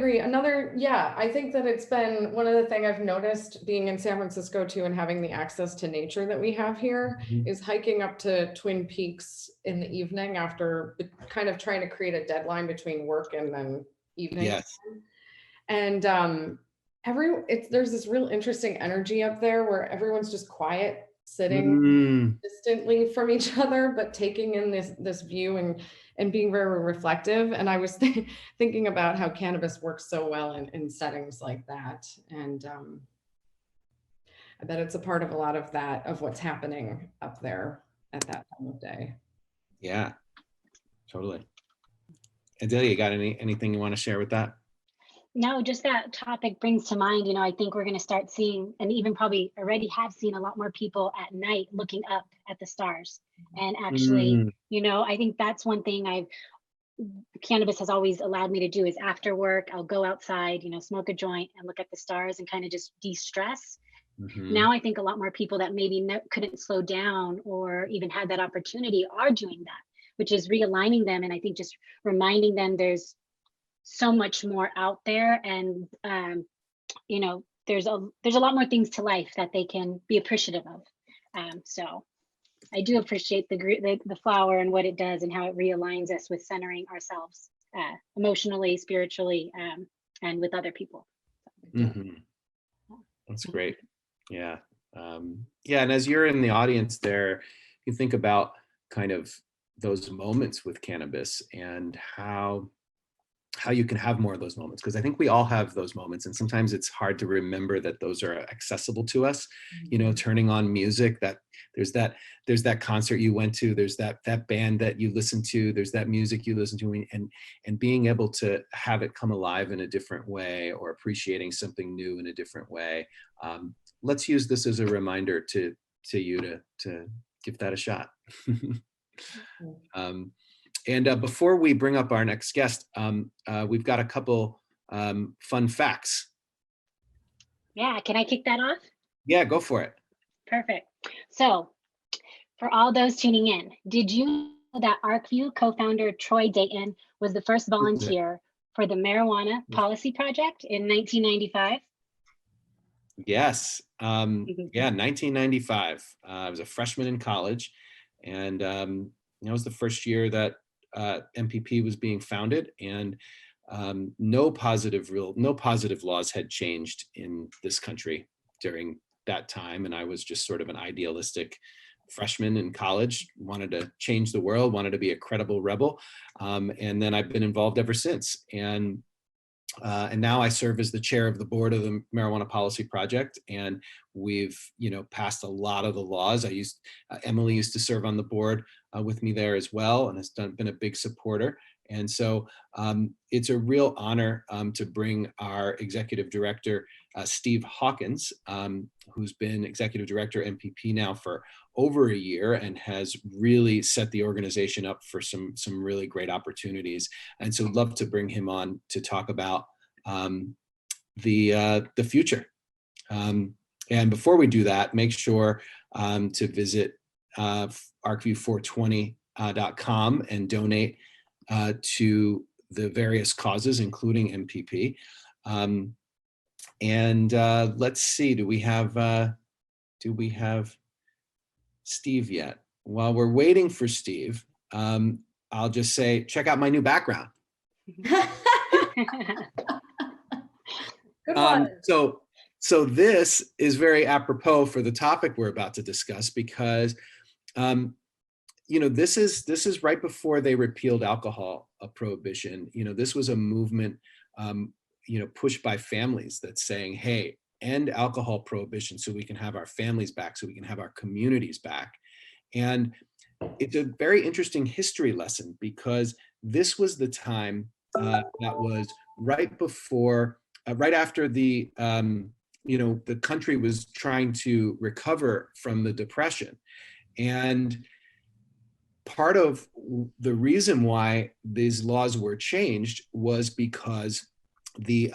think that it's been one of the things I've noticed being in San Francisco too, and having the access to nature that we have here, is hiking up to Twin Peaks in the evening after kind of trying to create a deadline between work and then evening. Yes. And there's this real interesting energy up there where everyone's just quiet, sitting distantly from each other, but taking in this view and being very reflective. And I was thinking about how cannabis works so well in settings like that. And I bet it's a part of a lot of that, of what's happening up there at that time of day. Yeah, totally. Adelia, you got anything you want to share with that? No, just that topic brings to mind, I think we're going to start seeing, and even probably already have seen, a lot more people at night looking up at the stars. And actually, I think that's one thing cannabis has always allowed me to do is after work, I'll go outside, smoke a joint and look at the stars and kind of just de-stress. Now I think a lot more people that maybe couldn't slow down or even had that opportunity are doing that, which is realigning them. And I think just reminding them there's so much more out there, and there's a lot more things to life that they can be appreciative of. So I do appreciate the flower and what it does and how it realigns us with centering ourselves emotionally, spiritually, and with other people. Mhm. That's great. Yeah. Yeah. And as you're in the audience there, you think about kind of those moments with cannabis and how you can have more of those moments, because I think we all have those moments, and sometimes it's hard to remember that those are accessible to us. You know, turning on music, that there's that concert you went to, there's that band that you listen to, there's that music you listen to, and being able to have it come alive in a different way, or appreciating something new in a different way. Let's use this as a reminder to you to give that a shot. And before we bring up our next guest, we've got a couple fun facts. Yeah, can I kick that off? Yeah, go for it. Perfect. So for all those tuning in, did you know that Arcview co-founder Troy Dayton was the first volunteer for the Marijuana Policy Project in 1995? Yes. Yeah, 1995. I was a freshman in college, and that was the first year that MPP was being founded, and no positive laws had changed in this country during that time. And I was just sort of an idealistic freshman in college, wanted to change the world, wanted to be a credible rebel. And then I've been involved ever since. And now I serve as the chair of the board of the Marijuana Policy Project, and we've passed a lot of the laws. Emily used to serve on the board with me there as well, and has been a big supporter. And so it's a real honor to bring our executive director, Steve Hawkins, who's been executive director MPP now for over a year and has really set the organization up for some really great opportunities. And so love to bring him on to talk about the future. And before we do that, make sure to visit arcview420.com and donate to the various causes, including MPP. And let's see, do we have Steve yet? While we're waiting for Steve, I'll just say, check out my new background. Good one. So this is very apropos for the topic we're about to discuss, because this is right before they repealed alcohol prohibition. This was a movement pushed by families that's saying, hey, end alcohol prohibition so we can have our families back, so we can have our communities back. And it's a very interesting history lesson, because this was the time that was right before, right after the country was trying to recover from the Depression. And part of the reason why these laws were changed was because they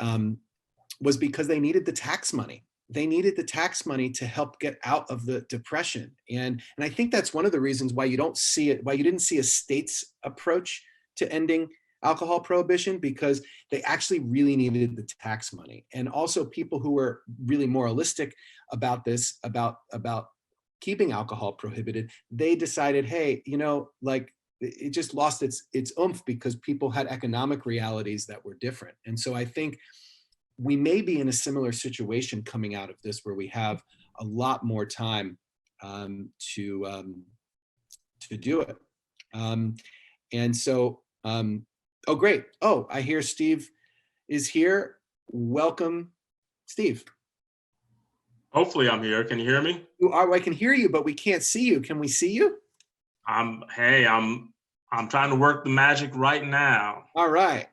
needed the tax money. They needed the tax money to help get out of the Depression. And I think that's one of the reasons why you didn't see a state's approach to ending alcohol prohibition, because they actually really needed the tax money. And also people who were really moralistic about this, about keeping alcohol prohibited, they decided, hey, it just lost its oomph because people had economic realities that were different. And so I think we may be in a similar situation coming out of this, where we have a lot more time to do it. And so, oh, great. Oh, I hear Steve is here. Welcome, Steve. Hopefully I'm here. Can you hear me? You are. I can hear you, but we can't see you. Can we see you? I'm trying to work the magic right now. All right.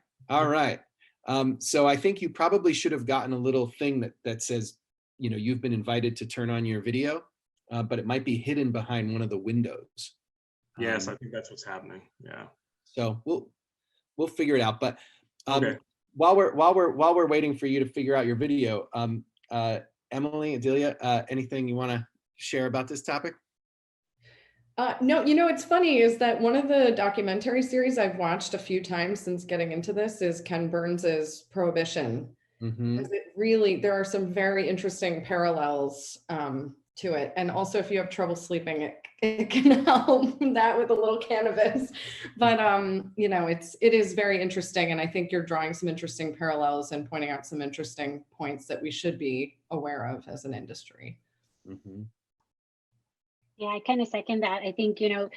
So I think you probably should have gotten a little thing that says, you've been invited to turn on your video, but it might be hidden behind one of the windows. Yes, I think that's what's happening. Yeah. So we'll figure it out. But okay. While we're waiting for you to figure out your video, Emily, Adelia, anything you want to share about this topic? No, it's funny is that one of the documentary series I've watched a few times since getting into this is Ken Burns's Prohibition. Mm-hmm. There are some very interesting parallels to it. And also if you have trouble sleeping, it can help that with a little cannabis. But you know, it is very interesting. And I think you're drawing some interesting parallels and pointing out some interesting points that we should be aware of as an industry. Mm-hmm. Yeah, I kind of second that. I think, you know,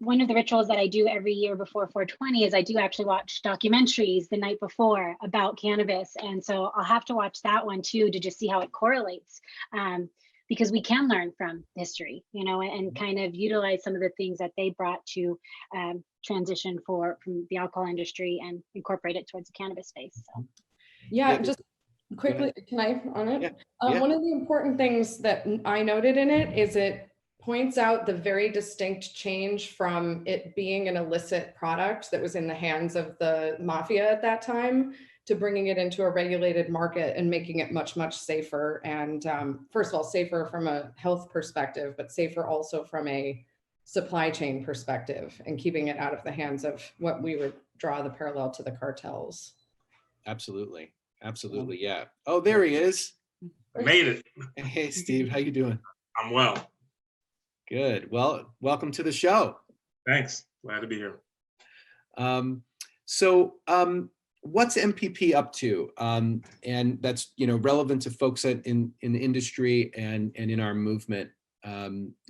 one of the rituals that I do every year before 420 is I do actually watch documentaries the night before about cannabis. And so I'll have to watch that one too, to just see how it correlates. Because we can learn from history, you know, and kind of utilize some of the things that they brought to transition from the alcohol industry and incorporate it towards the cannabis space. So. Yeah, just quickly, can I on it? Yeah. One of the important things that I noted in it is it points out the very distinct change from it being an illicit product that was in the hands of the mafia at that time to bringing it into a regulated market and making it much, much safer. And first of all, safer from a health perspective, but safer also from a supply chain perspective and keeping it out of the hands of what we would draw the parallel to the cartels. Absolutely. Absolutely. Yeah. Oh, there he is. I made it. Hey, Steve, how you doing? I'm well. Good. Well, welcome to the show. Thanks. Glad to be here. What's MPP up to? And that's, you know, relevant to folks in the industry and in our movement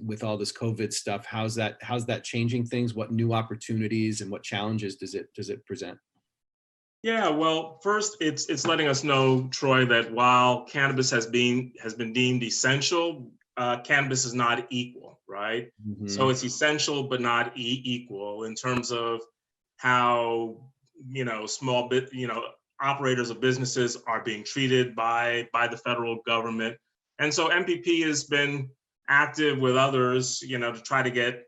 with all this COVID stuff. How's that changing things? What new opportunities and what challenges does it present? Yeah, well, first it's letting us know, Troy, that while cannabis has been deemed essential, cannabis is not equal, right? Mm-hmm. So it's essential but not equal in terms of how, you know, operators of businesses are being treated by the federal government. And so MPP has been active with others, you know, to try to get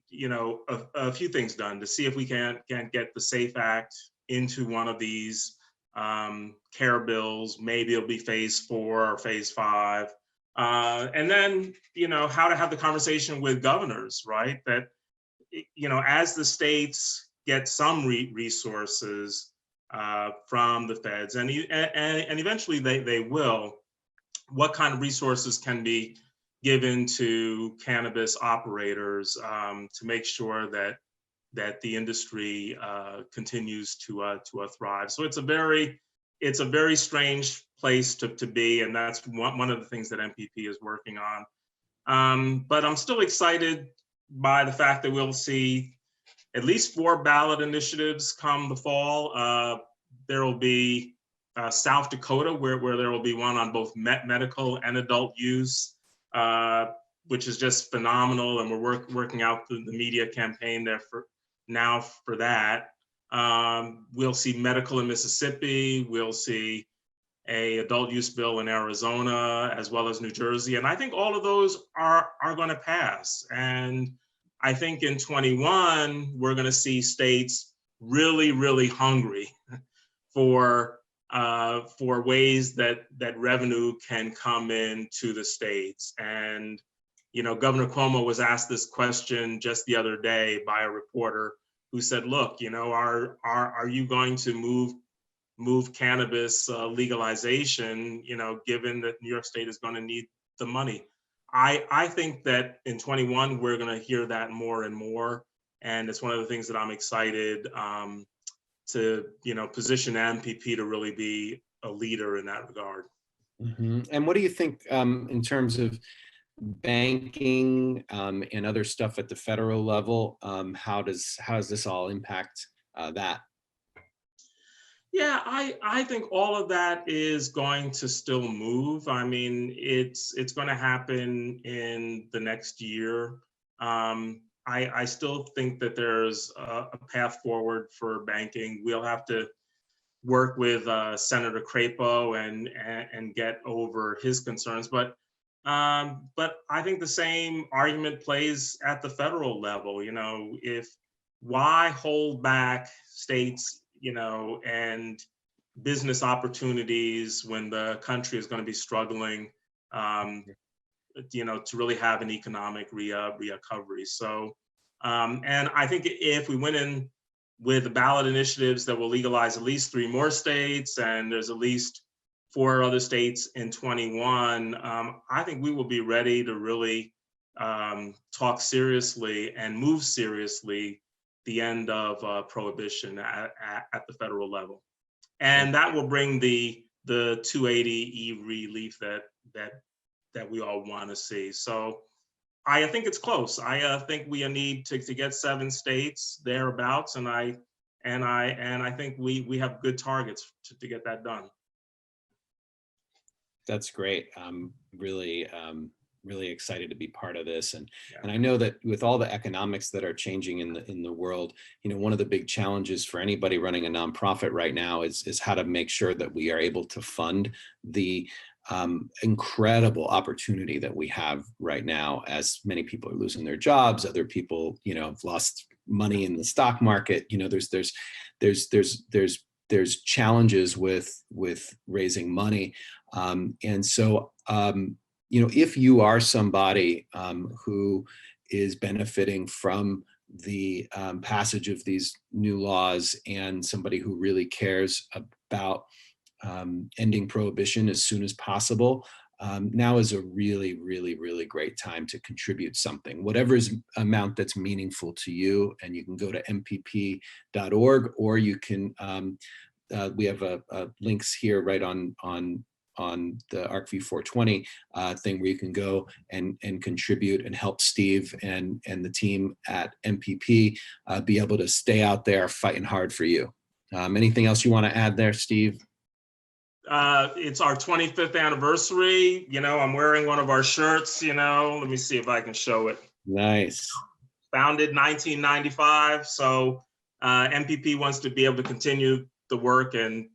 you know, a few things done to see if we can get the SAFE Act into one of these CARE bills. Maybe it'll be phase 4 or phase 5. And then, you know, how to have the conversation with governors, right? That, you know, as the states get some resources from the feds, and eventually they will, what kind of resources can be given to cannabis operators to make sure that the industry continues to thrive. So it's a very strange place to be, and that's one of the things that MPP is working on. But I'm still excited by the fact that we'll see at least 4 ballot initiatives come the fall. There will be South Dakota, where there will be one on both medical and adult use. Which is just phenomenal, and we're working out the media campaign there for that. We'll see medical in Mississippi. We'll see a adult use bill in Arizona, as well as New Jersey, and I think all of those are going to pass. And I think in 21 we're going to see states really hungry for ways that revenue can come into the states. And, you know, Governor Cuomo was asked this question just the other day by a reporter who said, look, you know, are you going to move cannabis legalization, you know, given that New York State is going to need the money? I think that in 21, we're going to hear that more and more. And it's one of the things that I'm excited to, you know, position MPP to really be a leader in that regard. Mm-hmm. And what do you think in terms of banking and other stuff at the federal level? How does this all impact that? Yeah, I think all of that is going to still move. I mean, it's going to happen in the next year. I still think that there's a path forward for banking. We'll have to work with Senator Crapo and get over his concerns. But I think the same argument plays at the federal level. You know, why hold back states, you know, and business opportunities when the country is going to be struggling, you know, to really have an economic recovery. So, and I think if we went in with the ballot initiatives that will legalize at least 3 more states, and there's at least 4 other states in 21, I think we will be ready to really talk seriously and move seriously the end of prohibition at the federal level. And that will bring the 280E relief that we all want to see. So I think it's close. I think we need to get 7 states thereabouts, and I think we have good targets to get that done. That's great. Really excited to be part of this, and I know that with all the economics that are changing in the world, one of the big challenges for anybody running a nonprofit right now is how to make sure that we are able to fund the incredible opportunity that we have right now, as many people are losing their jobs, other people have lost money in the stock market. There's challenges with raising money, and so if you are somebody who is benefiting from the passage of these new laws, and somebody who really cares about ending prohibition as soon as possible, now is a really, really, really great time to contribute something, whatever amount that's meaningful to you. And you can go to mpp.org, or you can, we have links here right on the Arcview 420 thing, where you can go and contribute and help Steve and the team at MPP be able to stay out there fighting hard for you. Anything else you want to add there, Steve? It's our 25th anniversary. I'm wearing one of our shirts, let me see if I can show it. Nice. Founded 1995. So MPP wants to be able to continue the work, and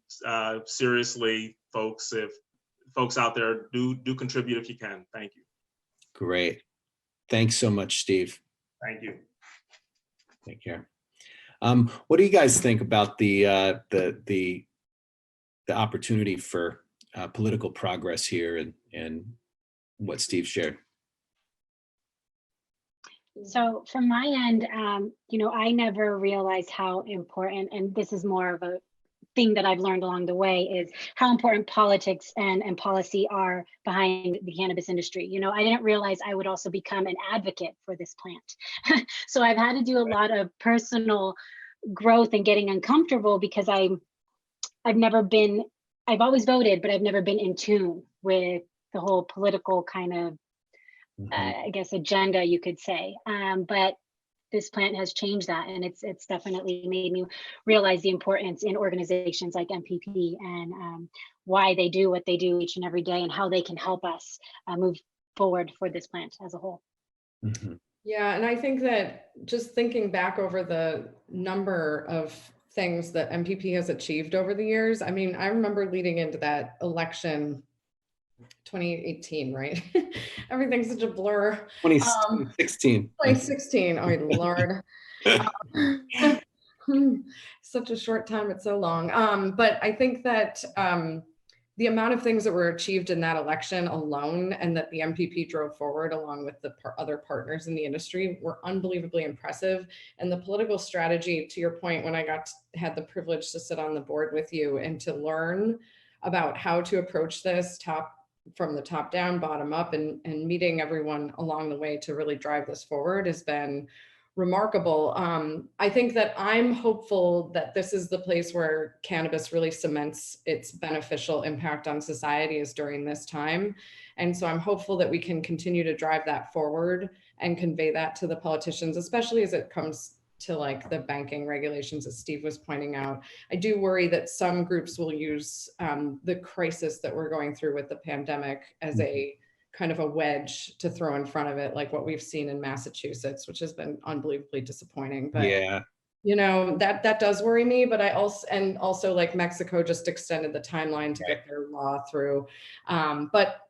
seriously, folks, if folks out there, do contribute if you can. Thank you. Great. Thanks so much, Steve. Thank you. Take care. What do you guys think about the opportunity for political progress here, and what Steve shared? So from my end, I never realized how important, and this is more of a thing that I've learned along the way, is how important politics and policy are behind the cannabis industry. I didn't realize I would also become an advocate for this plant. So I've had to do a lot of personal growth and getting uncomfortable, because I've always voted, but I've never been in tune with the whole political kind of, I guess, agenda, you could say. But this plant has changed that, and it's definitely made me realize the importance in organizations like MPP, and why they do what they do each and every day, and how they can help us move forward for this plant as a whole. Mm-hmm. Yeah, and I think that just thinking back over the number of things that MPP has achieved over the years, I mean, I remember leading into that election 2018, right? Everything's such a blur. 2016. 2016. Oh, Lord. Such a short time. It's so long. But I think that the amount of things that were achieved in that election alone, and that the MPP drove forward along with the other partners in the industry, were unbelievably impressive. And the political strategy, to your point, when I had the privilege to sit on the board with you and to learn about how to approach this from the top down, bottom up, and meeting everyone along the way to really drive this forward, has been remarkable. I think that I'm hopeful that this is the place where cannabis really cements its beneficial impact on society, is during this time. And so I'm hopeful that we can continue to drive that forward and convey that to the politicians, especially as it comes to like the banking regulations that Steve was pointing out. I do worry that some groups will use the crisis that we're going through with the pandemic as a kind of a wedge to throw in front of it, like what we've seen in Massachusetts, which has been unbelievably disappointing. But yeah, that does worry me. But also like Mexico just extended the timeline to get their law through. But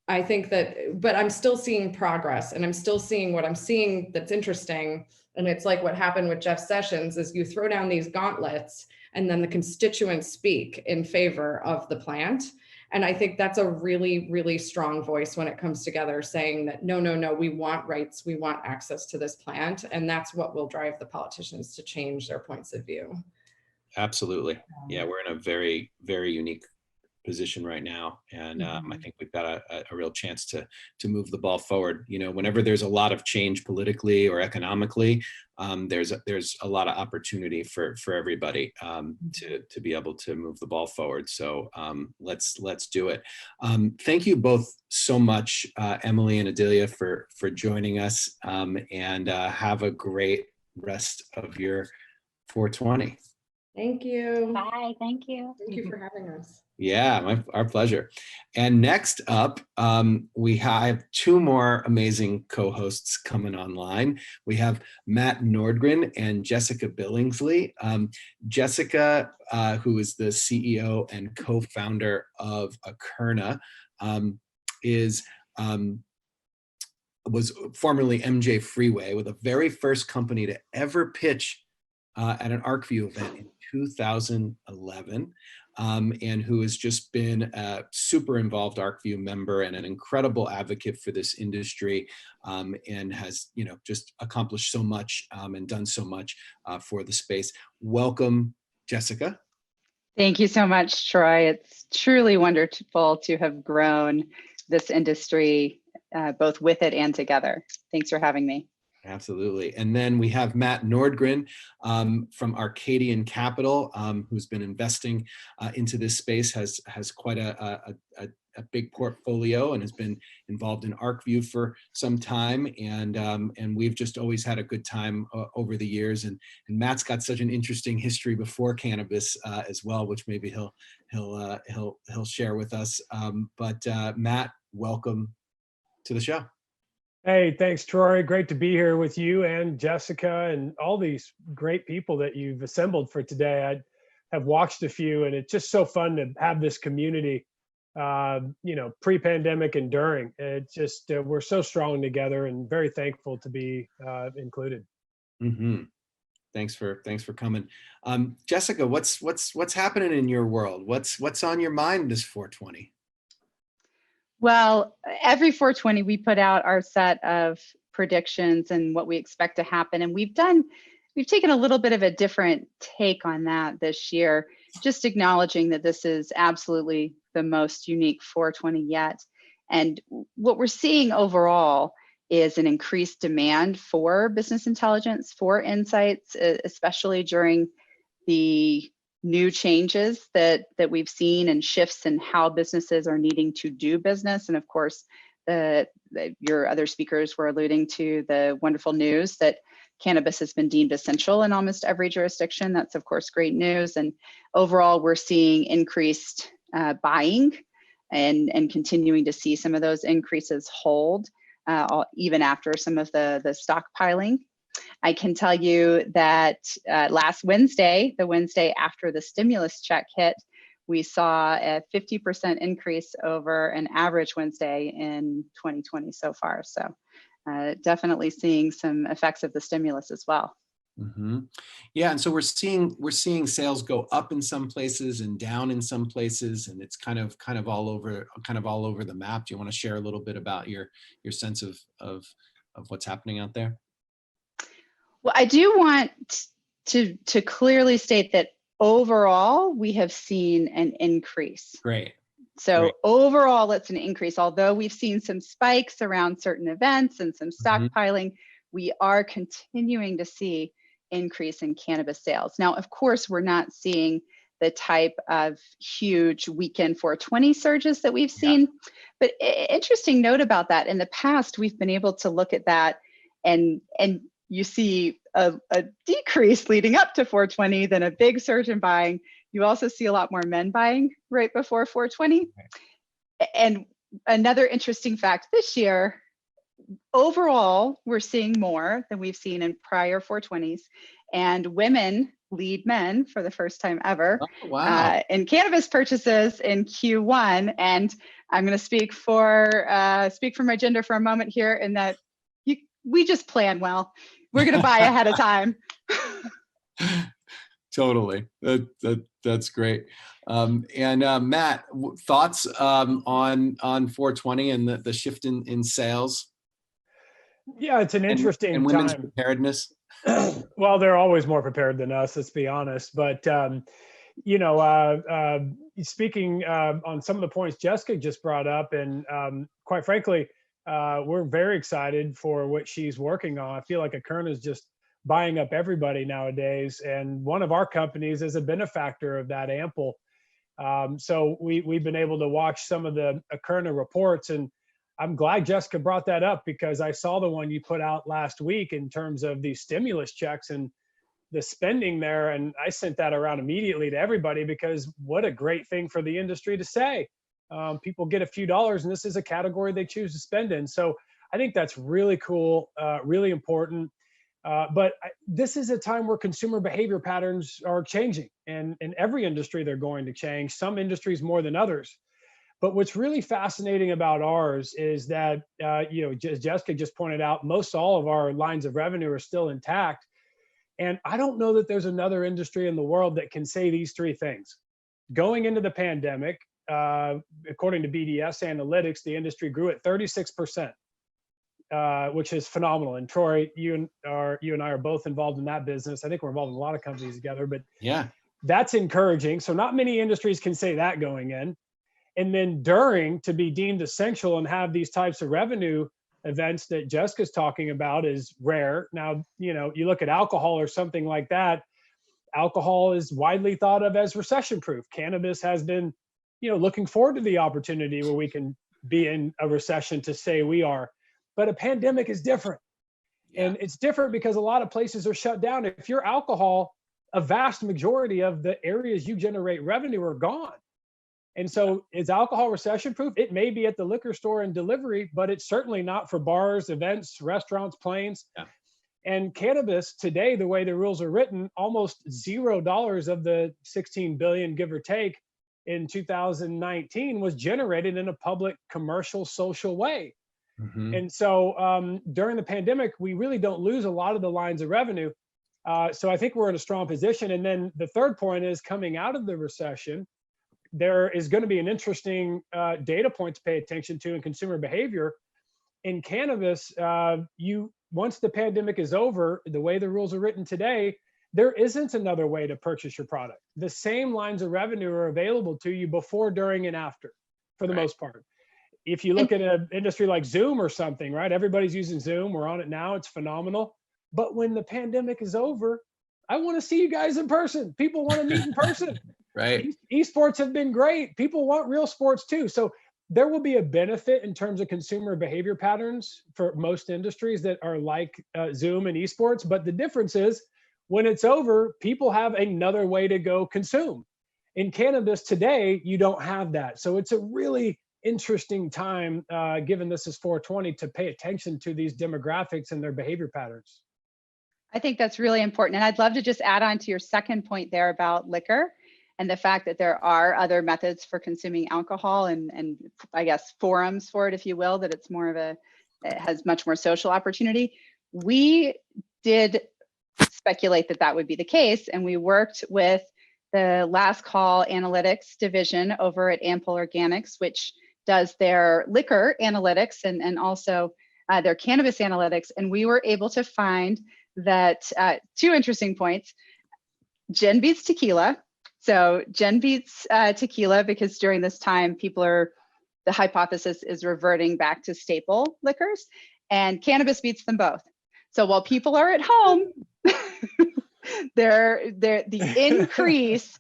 I think but I'm still seeing progress, and I'm still seeing what I'm seeing that's interesting. And it's like what happened with Jeff Sessions, is you throw down these gauntlets, and then the constituents speak in favor of the plant. And I think that's a really, really strong voice when it comes together, saying that, no, we want rights, we want access to this plant. And that's what will drive the politicians to change their points of view. Absolutely. Yeah, we're in a very, very unique position right now, and I think we've got a real chance to move the ball forward. You know, whenever there's a lot of change politically or economically, there's a lot of opportunity for everybody to be able to move the ball forward. So let's do it. Thank you both so much, Emily and Adelia, for joining us, and have a great rest of your 420. Thank you. Bye. Thank you. Thank you for having us. Yeah, our pleasure. And next up, we have two more amazing co-hosts coming online. We have Matt Nordgren and Jessica Billingsley. Jessica, who is the CEO and co-founder of Akerna, was formerly MJ Freeway, with the very first company to ever pitch at an Arcview event in 2011, and who has just been a super involved Arcview member and an incredible advocate for this industry, and has, you know, just accomplished so much and done so much for the space. Welcome, Jessica. Thank you so much, Troy. It's truly wonderful to have grown this industry, both with it and together. Thanks for having me. Absolutely. And then we have Matt Nordgren from Arcadian Capital, who's been investing into this space, has quite a big portfolio, and has been involved in Arcview for some time. And we've just always had a good time over the years. And Matt's got such an interesting history before cannabis as well, which maybe he'll share with us. But Matt, welcome to the show. Hey, thanks, Troy. Great to be here with you and Jessica and all these great people that you've assembled for today. I have watched a few, and it's just so fun to have this community, you know, pre-pandemic and during. It's just, we're so strong together, and very thankful to be included. Mm-hmm. Thanks for coming. Jessica, what's happening in your world? What's on your mind this 420? Well, every 420, we put out our set of predictions and what we expect to happen. And we've taken a little bit of a different take on that this year, just acknowledging that this is absolutely the most unique 420 yet. And what we're seeing overall is an increased demand for business intelligence, for insights, especially during the new changes that we've seen and shifts in how businesses are needing to do business. And of course, your other speakers were alluding to the wonderful news that cannabis has been deemed essential in almost every jurisdiction. That's of course great news. And overall, we're seeing increased buying and continuing to see some of those increases hold even after some of the stockpiling. I can tell you that last Wednesday, the Wednesday after the stimulus check hit, we saw a 50% increase over an average Wednesday in 2020 so far. So definitely seeing some effects of the stimulus as well. Mm-hmm. Yeah, and so we're seeing sales go up in some places and down in some places, and it's kind of all over the map. Do you want to share a little bit about your sense of what's happening out there? Well, I do want to clearly state that overall, we have seen an increase. Great. So Great. Overall, it's an increase. Although we've seen some spikes around certain events and some stockpiling, we are continuing to see increase in cannabis sales. Now, of course, we're not seeing the type of huge weekend 420 surges that we've seen. But interesting note about that, in the past, we've been able to look at that and you see a decrease leading up to 420, then a big surge in buying. You also see a lot more men buying right before 420. And another interesting fact this year, overall, we're seeing more than we've seen in prior 420s, and women lead men for the first time ever in cannabis purchases in Q1. And I'm going to speak for my gender for a moment here, in that we just plan well. We're going to buy ahead of time. Totally. That's great. And Matt, thoughts on 420 and the shift in sales? Yeah, it's an interesting and women's time. preparedness. Well, they're always more prepared than us, let's be honest. But speaking on some of the points Jessica just brought up, and quite frankly, we're very excited for what she's working on. I feel like Akerna is just buying up everybody nowadays, and one of our companies is a benefactor of that Ample. So we've been able to watch some of the Akerna reports, and I'm glad Jessica brought that up, because I saw the one you put out last week in terms of these stimulus checks and the spending there. And I sent that around immediately to everybody, because what a great thing for the industry to say. People get a few dollars and this is a category they choose to spend in. So I think that's really cool, really important. But this is a time where consumer behavior patterns are changing, and in every industry they're going to change, some industries more than others. But what's really fascinating about ours is that, as Jessica just pointed out, most all of our lines of revenue are still intact. And I don't know that there's another industry in the world that can say these three things. Going into the pandemic, according to BDS Analytics, the industry grew at 36%, which is phenomenal. And Troy, you and I are both involved in that business. I think we're involved in a lot of companies together, but yeah, that's encouraging. So not many industries can say that going in. And then during, to be deemed essential and have these types of revenue events that Jessica's talking about is rare. Now, you look at alcohol or something like that. Alcohol is widely thought of as recession proof. Cannabis has been, looking forward to the opportunity where we can be in a recession to say we are. But a pandemic is different. Yeah. And it's different because a lot of places are shut down. If you're alcohol, a vast majority of the areas you generate revenue are gone. And so is alcohol recession proof? It may be at the liquor store and delivery, but it's certainly not for bars, events, restaurants, planes. Yeah. And cannabis today, the way the rules are written, almost $0 of the 16 billion, give or take, in 2019 was generated in a public, commercial, social way. Mm-hmm. And so during the pandemic, we really don't lose a lot of the lines of revenue. So I think we're in a strong position. And then the third point is, coming out of the recession, there is going to be an interesting data point to pay attention to in consumer behavior. In cannabis, once the pandemic is over, the way the rules are written today, there isn't another way to purchase your product. The same lines of revenue are available to you before, during, and after, for the most part. If you look at an industry like Zoom or something, right? Everybody's using Zoom. We're on it now. It's phenomenal. But when the pandemic is over, I want to see you guys in person. People want to meet in person. Right. Esports have been great. People want real sports too. So there will be a benefit in terms of consumer behavior patterns for most industries that are like Zoom and esports. But the difference is, when it's over, people have another way to go consume. In cannabis today, you don't have that. So it's a really interesting time, given this is 420, to pay attention to these demographics and their behavior patterns. I think that's really important. And I'd love to just add on to your second point there about liquor and the fact that there are other methods for consuming alcohol and I guess forums for it, if you will, that it's more of it has much more social opportunity. We did speculate that that would be the case. And we worked with the Last Call Analytics division over at Ample Organics, which does their liquor analytics and also their cannabis analytics. And we were able to find that two interesting points. Gin beats tequila. So gin beats tequila because during this time, the hypothesis is reverting back to staple liquors, and cannabis beats them both. So while people are at home, the increase,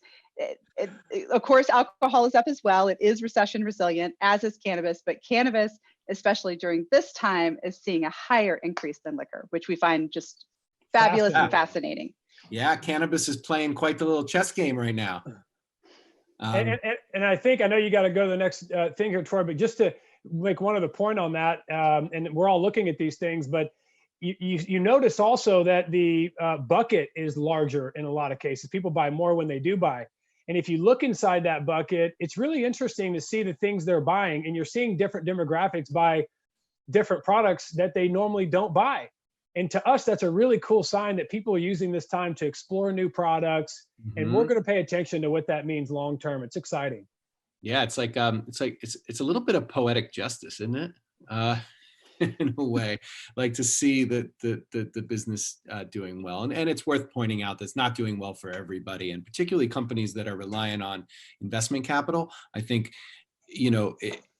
of course, alcohol is up as well. It is recession resilient, as is cannabis, but cannabis, especially during this time, is seeing a higher increase than liquor, which we find just fabulous and fascinating. Yeah, cannabis is playing quite the little chess game right now. And I know you got to go to the next thing here, Troy, but just to make one other point on that, and we're all looking at these things, but you notice also that the bucket is larger in a lot of cases. People buy more when they do buy. And if you look inside that bucket, it's really interesting to see the things they're buying, and you're seeing different demographics buy different products that they normally don't buy. And to us, that's a really cool sign that people are using this time to explore new products. Mm-hmm. And we're going to pay attention to what that means long term. It's exciting. Yeah, it's a little bit of poetic justice, isn't it? in a way, like to see the business doing well. And it's worth pointing out that's not doing well for everybody, and particularly companies that are relying on investment capital. I think,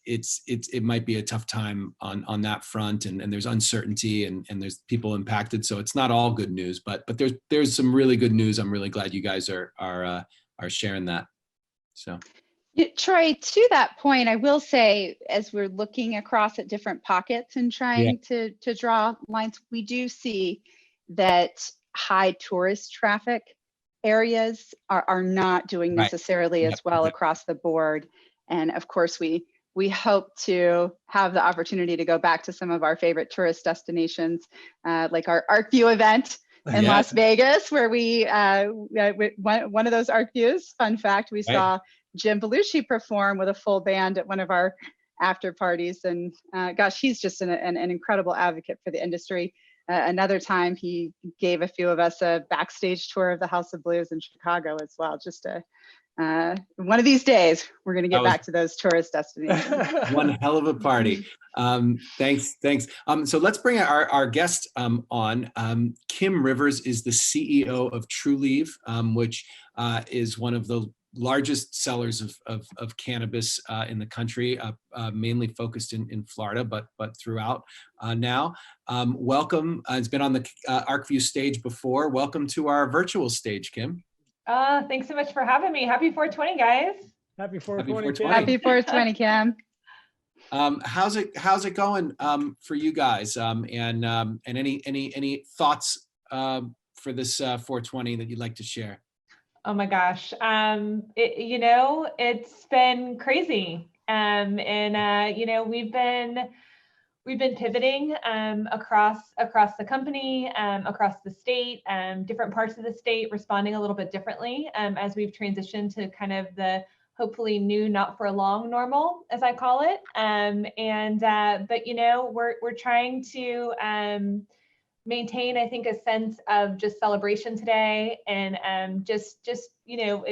it might be a tough time on that front, and there's uncertainty and there's people impacted. So it's not all good news, but there's some really good news. I'm really glad you guys are sharing that. So. Yeah, Troy, to that point, I will say, as we're looking across at different pockets and trying to draw lines, we do see that high tourist traffic areas are not doing necessarily as well across the board. And of course, we hope to have the opportunity to go back to some of our favorite tourist destinations, like our Arcview event in Las Vegas, where we one of those Arcviews, fun fact, we saw Jim Belushi perform with a full band at one of our after parties. And gosh, he's just an incredible advocate for the industry. Another time he gave a few of us a backstage tour of the House of Blues in Chicago as well. Just one of these days, we're going to get back to those tourist destinations. One hell of a party. Thanks. So let's bring our guest on. Kim Rivers is the CEO of TruLeave, which is one of the largest sellers of cannabis in the country, mainly focused in Florida, but throughout now. Welcome. It's been on the Arcview stage before. Welcome to our virtual stage, Kim. Thanks so much for having me. Happy 420, guys. Happy 420, Kim. Happy 420, Kim. How's it going for you guys? And any thoughts for this 420 that you'd like to share? Oh my gosh. It's been crazy. We've been pivoting across the company, across the state, different parts of the state, responding a little bit differently as we've transitioned to kind of the hopefully new, not for long normal, as I call it. But we're trying to maintain, I think, a sense of just celebration today, and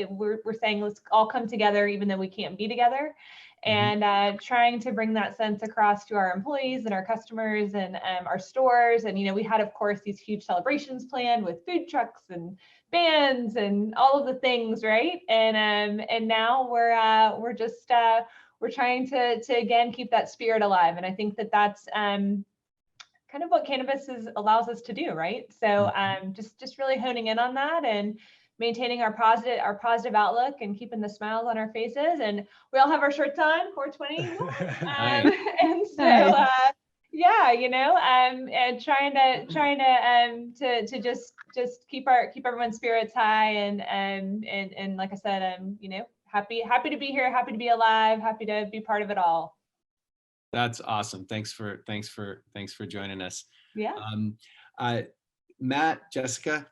we're saying let's all come together even though we can't be together, and trying to bring that sense across to our employees and our customers and our stores. And we had, of course, these huge celebrations planned with food trucks and bands and all of the things, right? And now we're trying to again keep that spirit alive, and I think that's kind of what cannabis allows us to do, right? So just really honing in on that and maintaining our positive outlook and keeping the smiles on our faces. And we all have our shirts on, 420. And so and trying to just keep everyone's spirits high, and like I said, happy to be here, happy to be alive, happy to be part of it all. That's awesome. Thanks for joining us. Yeah. Matt, Jessica,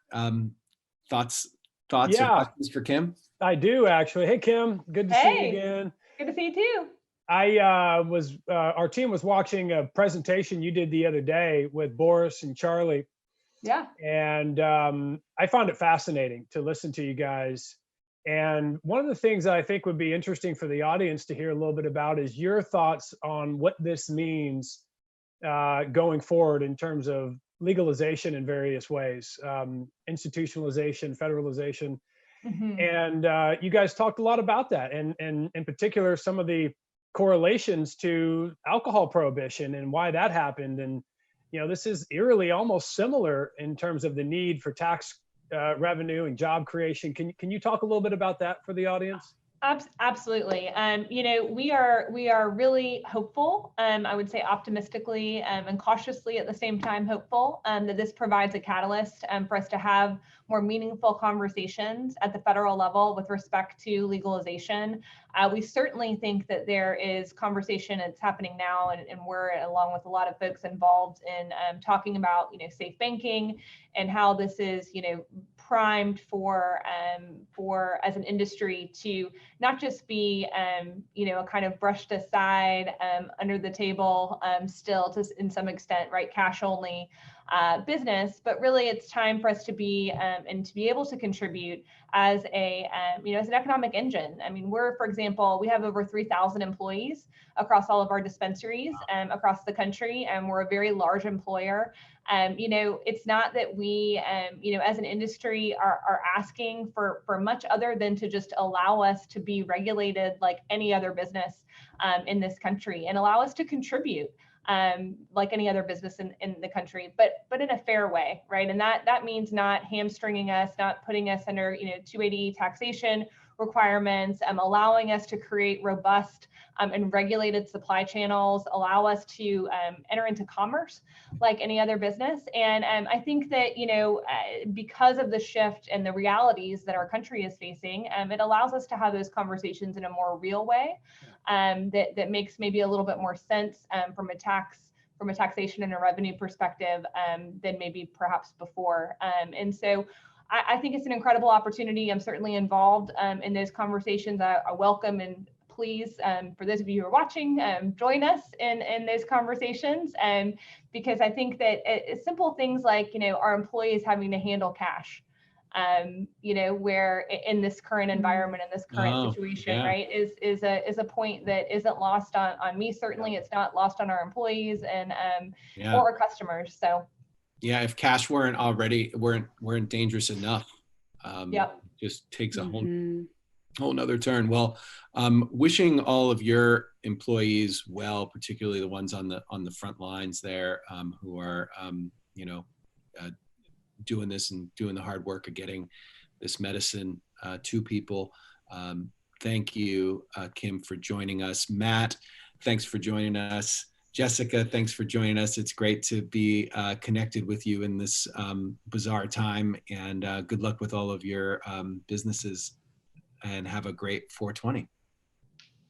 thoughts or questions for Kim? I do, actually. Hey, Kim, good to see you again. Good to see you too. Our team was watching a presentation you did the other day with Boris and Charlie. Yeah. And I found it fascinating to listen to you guys. And one of the things that I think would be interesting for the audience to hear a little bit about is your thoughts on what this means going forward in terms of legalization in various ways, institutionalization, federalization. And you guys talked a lot about that, and in particular, some of the correlations to alcohol prohibition and why that happened. And, this is eerily almost similar in terms of the need for tax revenue and job creation. Can you talk a little bit about that for the audience? Absolutely. We are really hopeful, I would say optimistically and cautiously at the same time hopeful that this provides a catalyst for us to have more meaningful conversations at the federal level with respect to legalization. We certainly think that there is conversation that's happening now, and we're, along with a lot of folks involved in talking about, safe banking and how this is, primed for as an industry to not just be a kind of brushed aside under the table still to in some extent, right, cash only business, but really it's time for us to be and to be able to contribute as a as an economic engine. I mean, for example, we have over 3,000 employees across all of our dispensaries across the country, and we're a very large employer. It's not that we, as an industry are asking for much other than to just allow us to be regulated like any other business in this country and allow us to contribute like any other business in the country, but in a fair way, right? And that means not hamstringing us, not putting us under 280E taxation requirements, allowing us to create robust and regulated supply channels, allow us to enter into commerce like any other business. And I think that, because of the shift and the realities that our country is facing, it allows us to have those conversations in a more real way that makes maybe a little bit more sense from a taxation and a revenue perspective than maybe perhaps before. And so I think it's an incredible opportunity. I'm certainly involved in those conversations. I welcome and please, for those of you who are watching, join us in those conversations. Because I think that simple things like, our employees having to handle cash, where in this current environment, in this current situation, right, is a point that isn't lost on me. Certainly, it's not lost on our employees and or our customers. So. Yeah, if cash weren't dangerous enough, just takes a whole nother turn. Well, wishing all of your employees well, particularly the ones on the front lines there, who are doing this and doing the hard work of getting this medicine to people. Thank you, Kim, for joining us. Matt, thanks for joining us. Jessica, thanks for joining us. It's great to be connected with you in this bizarre time, and good luck with all of your businesses, and have a great 420.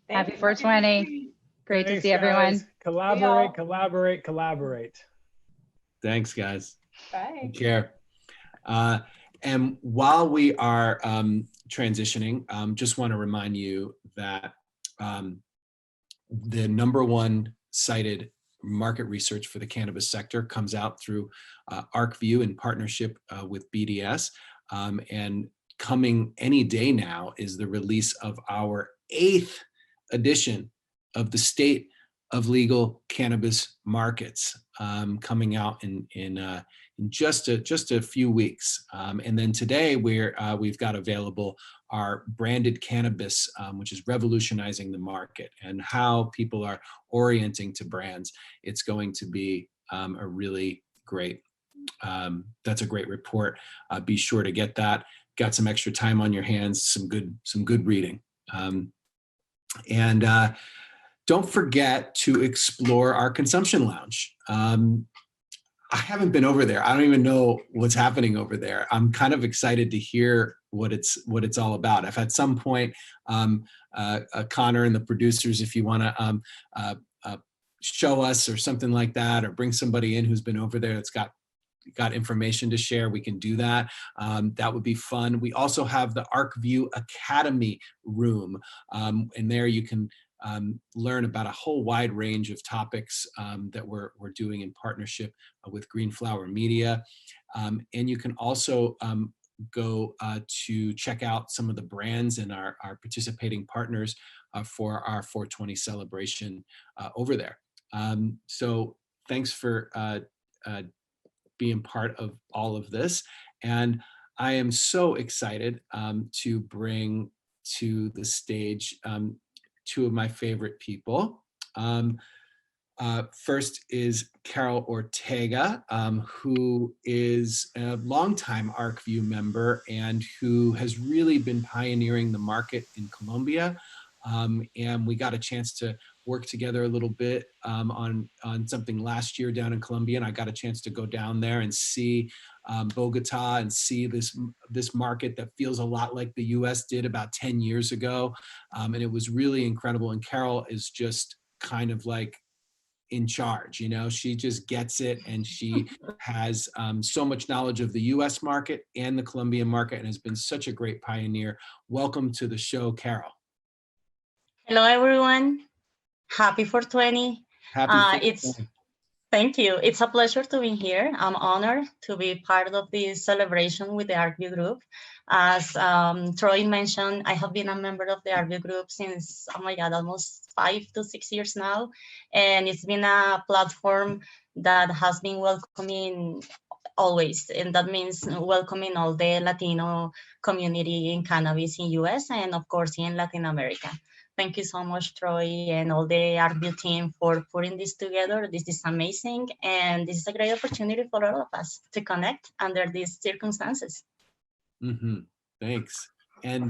Happy 420. Great to see everyone. Collaborate, collaborate, collaborate. Thanks, guys. Bye. Take care. And while we are transitioning, just want to remind you that the #1 cited market research for the cannabis sector comes out through Arcview in partnership with BDS. And coming any day now is the release of our 8th edition of the State of Legal Cannabis Markets, coming out in just a few weeks. And then today we've got available our branded cannabis, which is revolutionizing the market and how people are orienting to brands. It's going to be a really great, that's a great report. Be sure to get that. Got some extra time on your hands, some good reading. And don't forget to explore our consumption lounge. I haven't been over there. I don't even know what's happening over there. I'm kind of excited to hear what it's all about. If at some point, Connor and the producers, if you want to show us or something like that, or bring somebody in who's been over there that's got information to share, we can do that. That would be fun. We also have the Arcview Academy room, and there you can learn about a whole wide range of topics that we're doing in partnership with Green Flower Media. And you can also go to check out some of the brands and our participating partners for our 420 celebration over there. So thanks for being part of all of this. And I am so excited to bring to the stage two of my favorite people. First is Carol Ortega, who is a longtime Arcview member and who has really been pioneering the market in Colombia. And we got a chance to work together a little bit on something last year down in Colombia, and I got a chance to go down there and see Bogota and see this market that feels a lot like the US did about 10 years ago. And it was really incredible. And Carol is just kind of like in charge, she just gets it, and she has so much knowledge of the US market and the Colombian market, and has been such a great pioneer. Welcome to the show, Carol. Hello, everyone. Happy 420. Happy 420. Thank you. It's a pleasure to be here. I'm honored to be part of this celebration with the Arcview Group. As Troy mentioned, I have been a member of the Arcview Group since, oh my God, almost 5 to 6 years now. And it's been a platform that has been welcoming always. And that means welcoming all the Latino community in cannabis in US and of course in Latin America. Thank you so much, Troy, and all the Arcview team for putting this together. This is amazing, and this is a great opportunity for all of us to connect under these circumstances. Mm-hmm. Thanks. And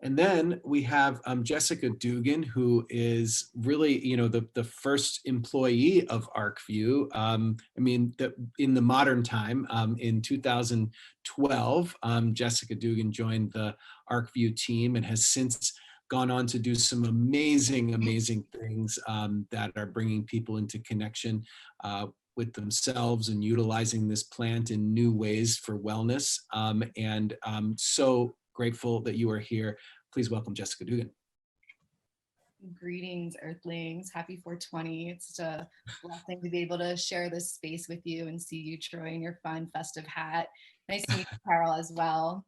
then we have Jessica Dugan, who is really, you know, the first employee of Arcview. I mean, in the modern time, in 2012, Jessica Dugan joined the Arcview team and has since gone on to do some amazing, amazing things that are bringing people into connection with themselves and utilizing this plant in new ways for wellness. And I'm so grateful that you are here. Please welcome Jessica Dugan. Greetings, Earthlings. Happy 420. It's such a blessing to be able to share this space with you and see you, Troy, in your fun festive hat. Nice to meet you, Carol, as well.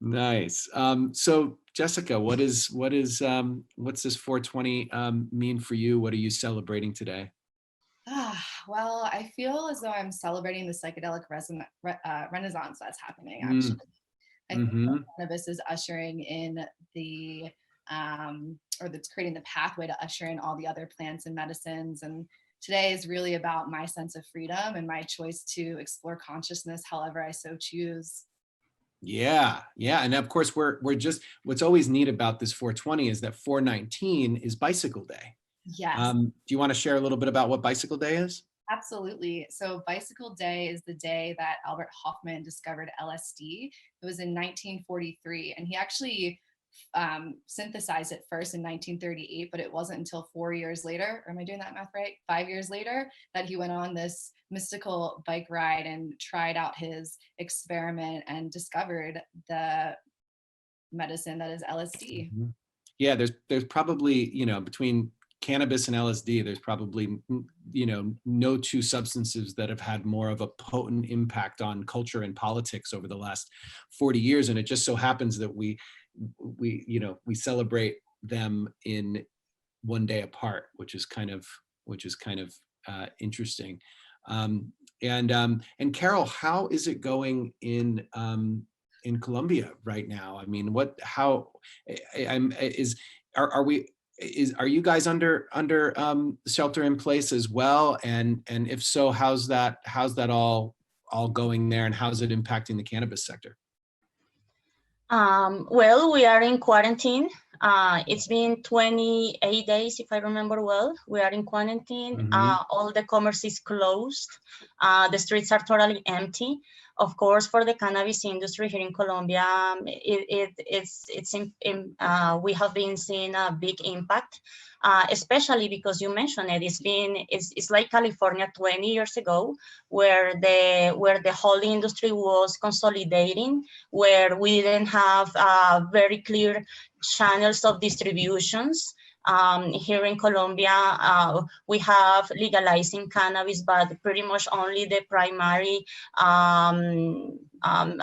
Nice. So Jessica, what's this 420 mean for you? What are you celebrating today? Well, I feel as though I'm celebrating the psychedelic renaissance that's happening, actually. I think that cannabis is ushering in the, or that's creating the pathway to usher in all the other plants and medicines. And today is really about my sense of freedom and my choice to explore consciousness however I so choose. Yeah. And of course, we're just, what's always neat about this 420 is that 419 is Bicycle Day. Yes. Do you want to share a little bit about what Bicycle Day is? Absolutely. So Bicycle Day is the day that Albert Hofmann discovered LSD. It was in 1943, and he actually synthesized it first in 1938, but it wasn't until 4 years later, or am I doing that math right? 5 years later, that he went on this mystical bike ride and tried out his experiment and discovered the medicine that is LSD. Mm-hmm. Yeah, there's probably, you know, between cannabis and LSD, there's probably, you know, no two substances that have had more of a potent impact on culture and politics over the last 40 years. And it just so happens that we celebrate them in one day apart, which is kind of interesting. And Carol, how is it going in Colombia right now? I mean, are you guys under shelter in place as well? And if so, how's that all going there, and how's it impacting the cannabis sector? Well, we are in quarantine. It's been 28 days, if I remember well. We are in quarantine. Mm-hmm. All the commerce is closed. The streets are totally empty. Of course, for the cannabis industry here in Colombia, we have been seeing a big impact, especially because you mentioned it. It's like California 20 years ago, where the whole industry was consolidating, where we didn't have very clear channels of distributions. Here in Colombia, we have legalizing cannabis, but pretty much only the primary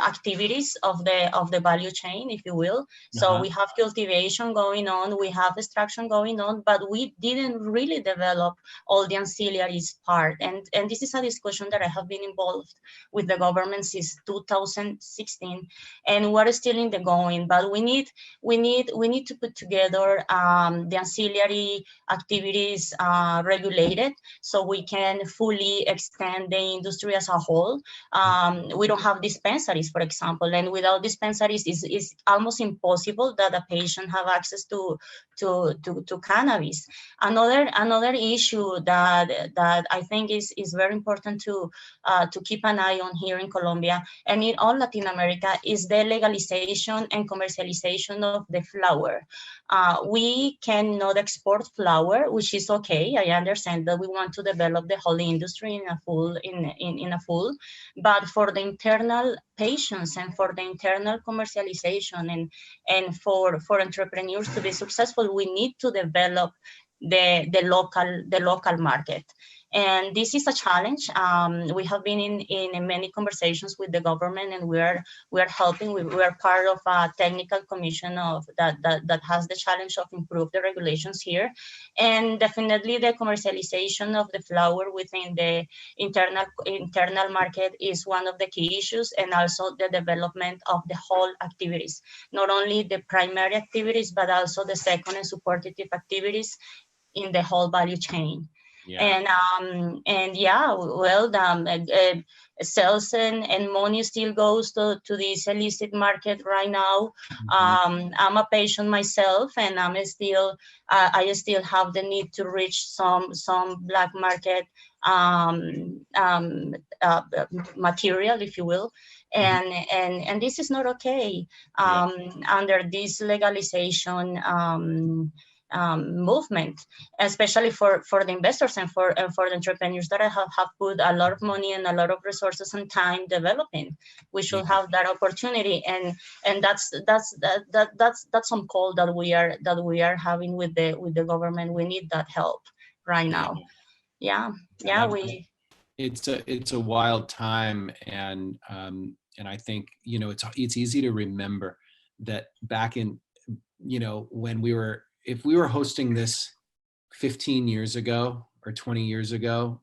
activities of the value chain, if you will. So we have cultivation going on, we have extraction going on, but we didn't really develop all the ancillaries part. And this is a discussion that I have been involved with the government since 2016, and we're still in the going. But we need to put together the ancillary activities regulated, so we can fully extend the industry as a whole. We don't have dispensaries, for example, and without dispensaries, it's almost impossible that a patient have access to cannabis. Another issue that I think is very important to keep an eye on here in Colombia and in all Latin America is the legalization and commercialization of the flower. We cannot export flower, which is okay. I understand that we want to develop the whole industry in a full, but for the internal patients and for the internal commercialization and for entrepreneurs to be successful, we need to develop the local market. And this is a challenge. We have been in many conversations with the government, and we are helping. We are part of a technical commission of that has the challenge of improve the regulations here, and definitely the commercialization of the flower within the internal market is one of the key issues, and also the development of the whole activities, not only the primary activities, but also the second and supportive activities in the whole value chain. Yeah. And yeah, well, sales and money still goes to this illicit market right now. I'm a patient myself, and I still have the need to reach some black market material, if you will. And this is not okay under this legalization movement, especially for the investors and for the entrepreneurs that have put a lot of money and a lot of resources and time developing. We should have that opportunity, and that's some call that we are having with the government. We need that help right now. It's a wild time, and I think it's easy to remember that back in when if we were hosting this 15 years ago or 20 years ago,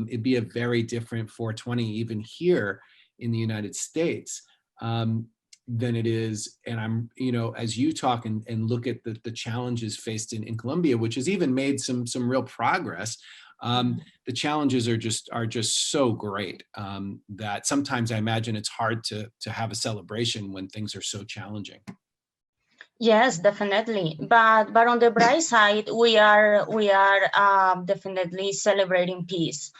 it'd be a very different 420 even here in the United States than it is. And I'm, as you talk and look at the challenges faced in Colombia, which has even made some real progress, the challenges are just so great that sometimes I imagine it's hard to have a celebration when things are so challenging. Yes, definitely. But on the bright side, we are definitely celebrating peace.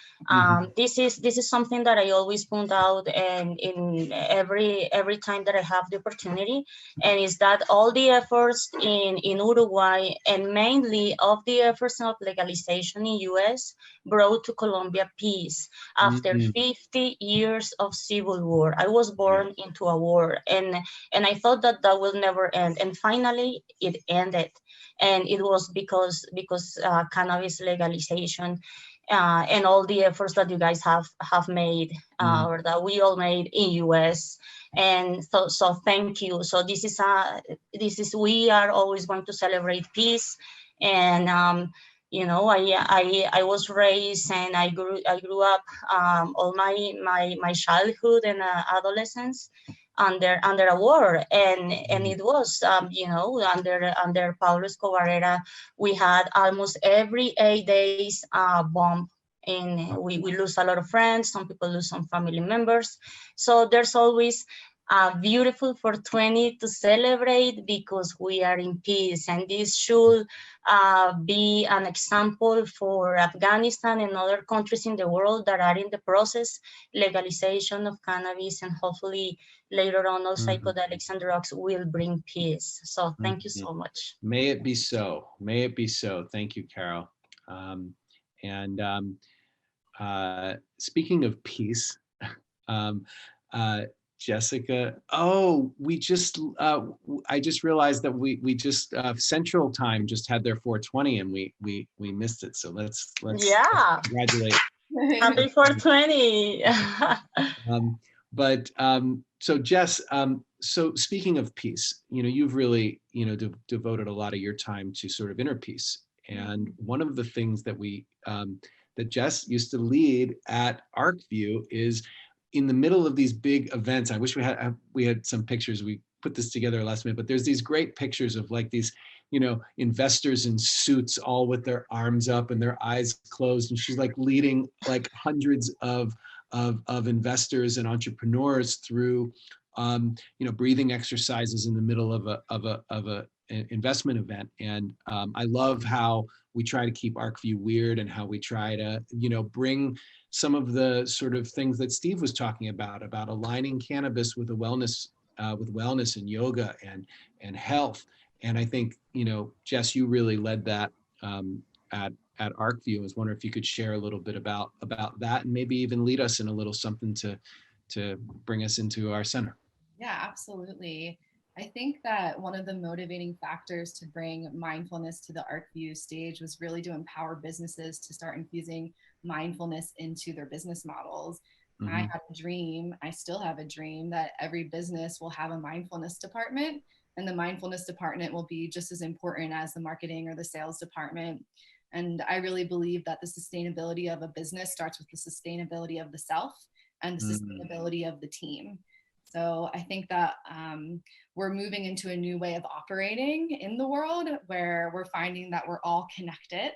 This is something that I always point out, and in every time that I have the opportunity, and is that all the efforts in Uruguay, and mainly of the efforts of legalization in US, brought to Colombia peace after 50 years of civil war. I was born into a war, and I thought that will never end. And finally, it ended, and it was because cannabis legalization and all the efforts that you guys have made, or that we all made in US. And so thank you. So this is we are always going to celebrate peace. And I was raised, and I grew up all my childhood and adolescence under a war, and it was under Pablo Escobar era, we had almost every 8 days bomb, and we lose a lot of friends. Some people lose some family members. So there's always a beautiful 420 to celebrate, because we are in peace, and this should be an example for Afghanistan and other countries in the world that are in the process legalization of cannabis, and hopefully later on all psychedelics and drugs will bring peace. So thank you so much. May it be so. May it be so. Thank you, Carol. Speaking of peace, Jessica, I just realized that we just Central Time just had their 420, and we missed it. So let's congratulate. Happy 420. So Jess, so speaking of peace, you've really devoted a lot of your time to sort of inner peace, and one of the things that that Jess used to lead at Arcview is, in the middle of these big events, I wish we had some pictures. We put this together last minute, but there's these great pictures of like these, investors in suits, all with their arms up and their eyes closed, and she's like leading like hundreds of investors and entrepreneurs through, breathing exercises in the middle of an investment event. And I love how we try to keep Arcview weird, and how we try to, bring some of the sort of things that Steve was talking about aligning cannabis with wellness and yoga and health. And I think, Jess, you really led that at Arcview. I was wondering if you could share a little bit about that, and maybe even lead us in a little something to bring us into our center. Yeah, absolutely. I think that one of the motivating factors to bring mindfulness to the Arcview stage was really to empower businesses to start infusing mindfulness into their business models. Mm-hmm. I had a dream, I still have a dream, that every business will have a mindfulness department, and the mindfulness department will be just as important as the marketing or the sales department. And I really believe that the sustainability of a business starts with the sustainability of the self and the sustainability of the team. So I think that we're moving into a new way of operating in the world, where we're finding that we're all connected,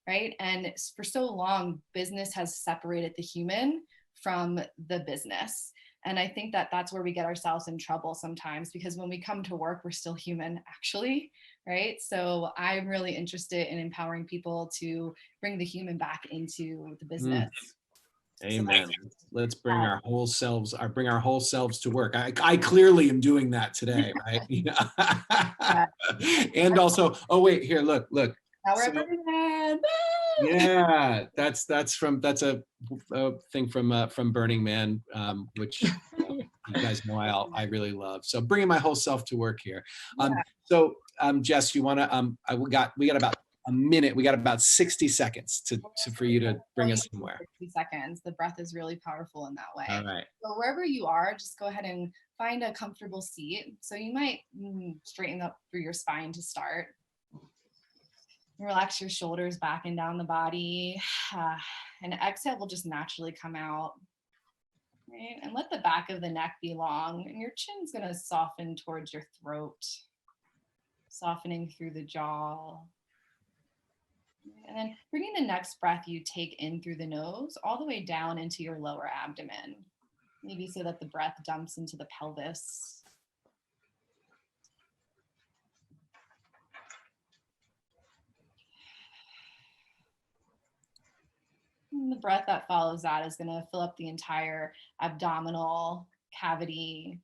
right? And for so long, business has separated the human from the business. And I think that that's where we get ourselves in trouble sometimes, because when we come to work, we're still human, actually, right? So I'm really interested in empowering people to bring the human back into the business. Amen. Let's bring our whole selves, bring our whole selves to work. I clearly am doing that today, right? And also, oh wait, here, look. Now we're Burning Man. Yeah, that's a thing from Burning Man, which you guys know I really love. So bringing my whole self to work here. So Jess, you want to? We got about a minute. We got about 60 seconds for you to bring us somewhere. 60 seconds. The breath is really powerful in that way. All right. So wherever you are, just go ahead and find a comfortable seat. So you might straighten up through your spine to start. Relax your shoulders back and down the body. And exhale will just naturally come out. Right? And let the back of the neck be long, and your chin's going to soften towards your throat, softening through the jaw. And then bringing the next breath you take in through the nose all the way down into your lower abdomen, maybe so that the breath dumps into the pelvis. And the breath that follows that is going to fill up the entire abdominal cavity,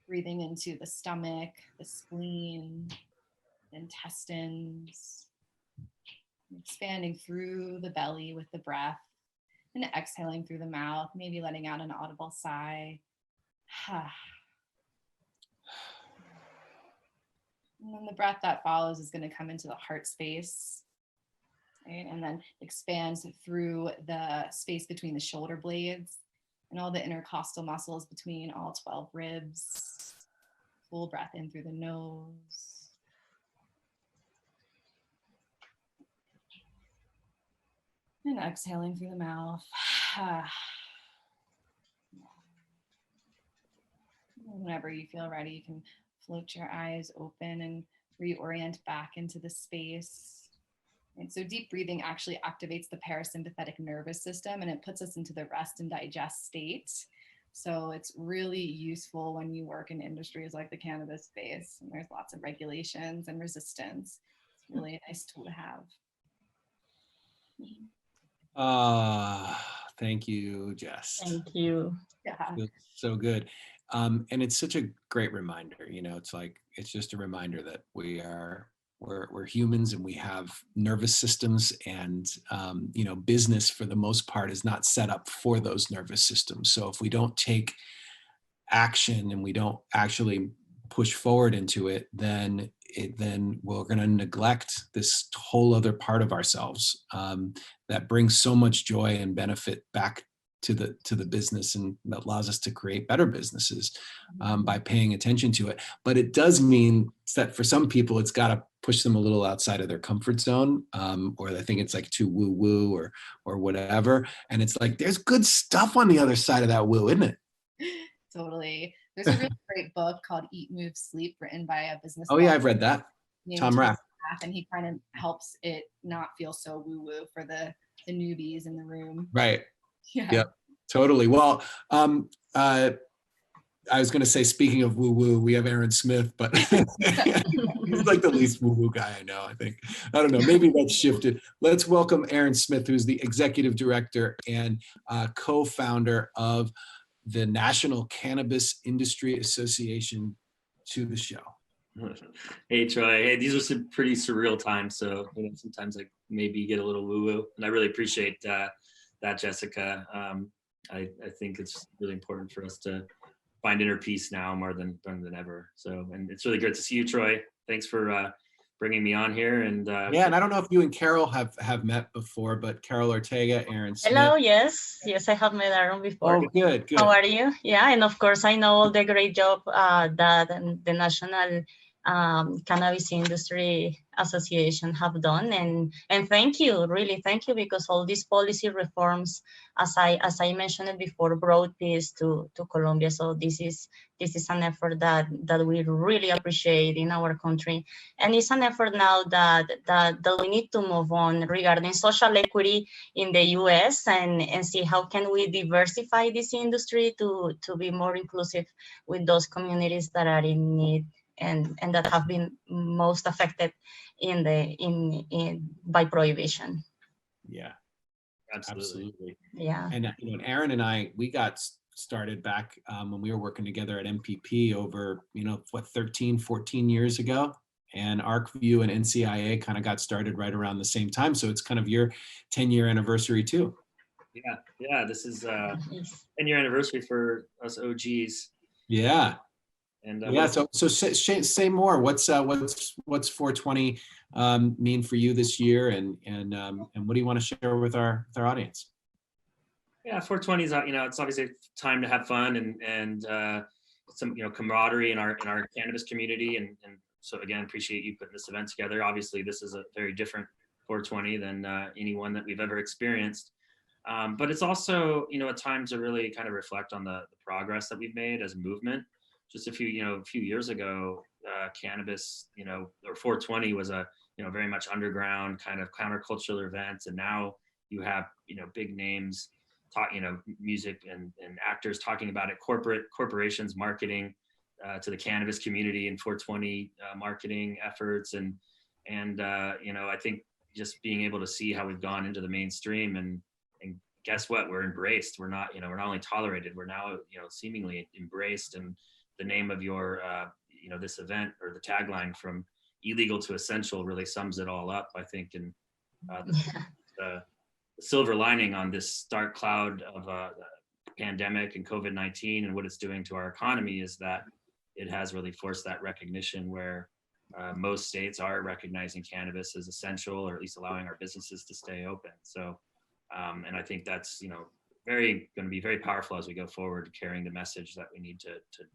breathing into the stomach, the spleen, the intestines. Expanding through the belly with the breath, and exhaling through the mouth, maybe letting out an audible sigh. And then the breath that follows is going to come into the heart space, right? And then expands through the space between the shoulder blades and all the intercostal muscles between all 12 ribs. Full breath in through the nose. And exhaling through the mouth. Whenever you feel ready, you can float your eyes open and reorient back into the space. And so deep breathing actually activates the parasympathetic nervous system, and it puts us into the rest and digest state. So it's really useful when you work in industries like the cannabis space, and there's lots of regulations and resistance. It's really a nice tool to have. Thank you, Jess. Thank you. Yeah. So good. And it's such a great reminder, it's just a reminder that we're humans, and we have nervous systems, and business for the most part is not set up for those nervous systems. So if we don't take action and we don't actually push forward into it, then we're going to neglect this whole other part of ourselves that brings so much joy and benefit back to the business, and that allows us to create better businesses by paying attention to it. But it does mean that for some people, it's got to push them a little outside of their comfort zone, or they think it's like too woo woo or whatever. And it's like, there's good stuff on the other side of that woo, isn't it? Totally. There's a really great book called Eat, Move, Sleep, written by a business. Oh yeah, I've read that. Tom Rath. And he kind of helps it not feel so woo woo for the newbies in the room. Right. Yeah. Yep. Totally. Well, I was going to say, speaking of woo woo, we have Aaron Smith, but he's like the least woo woo guy I know, I think. I don't know. Maybe that's shifted. Let's welcome Aaron Smith, who's the executive director and co-founder of the National Cannabis Industry Association, to the show. Hey, Troy. Hey, these are some pretty surreal times. So sometimes I maybe get a little woo-woo, and I really appreciate that, Jessica. I think it's really important for us to find inner peace now more than ever. So, and it's really good to see you, Troy. Thanks for bringing me on here. And yeah, and I don't know if you and Carol have met before, but Carol Ortega, Aaron Smith. Hello, yes, I have met Aaron before. Oh, good. How are you? Yeah, and of course I know all the great job that the National Cannabis Industry Association have done, and thank you, really thank you, because all these policy reforms, as I mentioned it before, brought peace to Colombia. So this is an effort that we really appreciate in our country, and it's an effort now that we need to move on regarding social equity in the U.S. and see how can we diversify this industry to be more inclusive with those communities that are in need and that have been most affected by prohibition. Yeah, absolutely. Yeah. And Aaron and I, we got started back when we were working together at MPP over 13, 14 years ago, and Arcview and NCIA kind of got started right around the same time. So it's kind of your 10-year anniversary too. Yeah. This is 10-year anniversary for us OGs. Yeah. And yeah, so say more. What's 420 mean for you this year, and what do you want to share with our audience? Yeah, 420 is it's obviously a time to have fun and some camaraderie in our cannabis community, and so again, appreciate you putting this event together. Obviously, this is a very different 420 than any one that we've ever experienced, but it's also a time to really kind of reflect on the progress that we've made as a movement. Just a few years ago, cannabis, or 420 was a, very much underground kind of countercultural event. And now you have, big names, music and actors talking about it, corporations marketing to the cannabis community and 420 marketing efforts. And I think just being able to see how we've gone into the mainstream and guess what, we're embraced. We're not only tolerated, we're now, seemingly embraced. And the name of your, this event, or the tagline from illegal to essential, really sums it all up, I think. And the silver lining on this dark cloud of pandemic and COVID-19 and what it's doing to our economy is that it has really forced that recognition where most states are recognizing cannabis as essential, or at least allowing our businesses to stay open. So, and I think that's, going to be very powerful as we go forward, carrying the message that we need to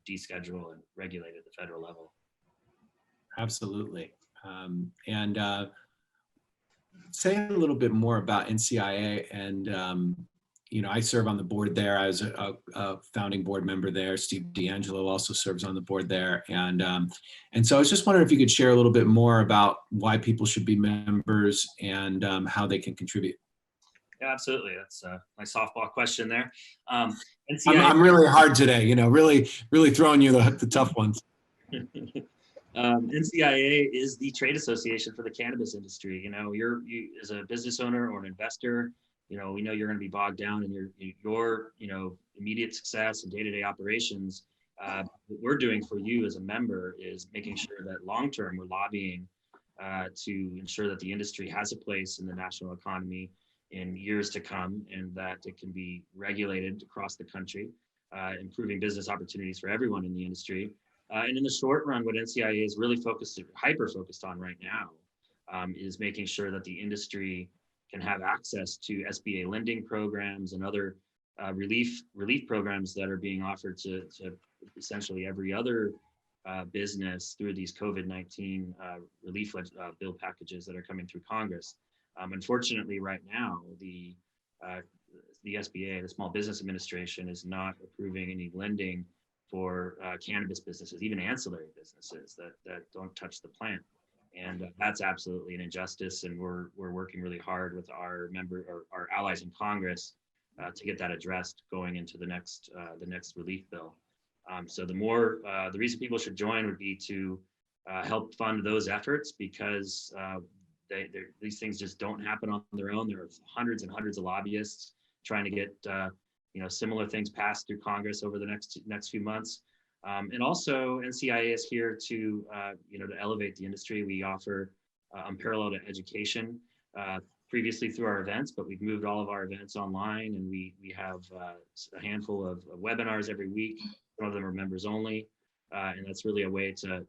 deschedule and regulate at the federal level. Absolutely. And say a little bit more about NCIA. And, I serve on the board there. I was a founding board member there. Steve DeAngelo also serves on the board there. And so I was just wondering if you could share a little bit more about why people should be members and how they can contribute. Yeah, absolutely. That's a nice softball question there. NCIA, I'm really hard today, really throwing you the tough ones. NCIA is the trade association for the cannabis industry. You as a business owner or an investor, we know you're going to be bogged down in your immediate success and day-to-day operations. What we're doing for you as a member is making sure that long-term we're lobbying to ensure that the industry has a place in the national economy in years to come, and that it can be regulated across the country, improving business opportunities for everyone in the industry. And in the short run, what NCIA is really hyper-focused on right now is making sure that the industry can have access to SBA lending programs and other relief programs that are being offered to essentially every other business through these COVID-19 relief bill packages that are coming through Congress. Unfortunately, right now, the SBA, the Small Business Administration, is not approving any lending for cannabis businesses, even ancillary businesses that don't touch the plant. And that's absolutely an injustice. And we're working really hard with our allies in Congress to get that addressed going into the next relief bill. So the reason people should join would be to help fund those efforts, because these things just don't happen on their own. There are hundreds and hundreds of lobbyists trying to get similar things passed through Congress over the next few months. And also, NCIA is here to elevate the industry. We offer unparalleled education previously through our events, but we've moved all of our events online, and we have a handful of webinars every week. Some of them are members only, and that's really a way to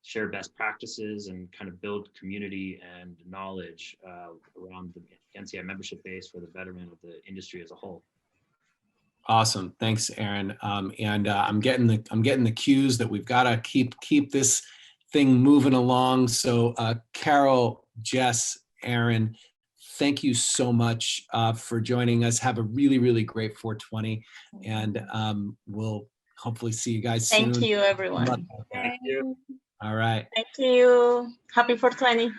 share best practices and kind of build community and knowledge around the NCI membership base for the betterment of the industry as a whole. Awesome, thanks, Aaron. And I'm getting the cues that we've got to keep this thing moving along. So Carol, Jess, Aaron, thank you so much for joining us. Have a really, really great 420, and we'll hopefully see you guys soon. Thank you, everyone. Thank you. All right. Thank you. Happy 420.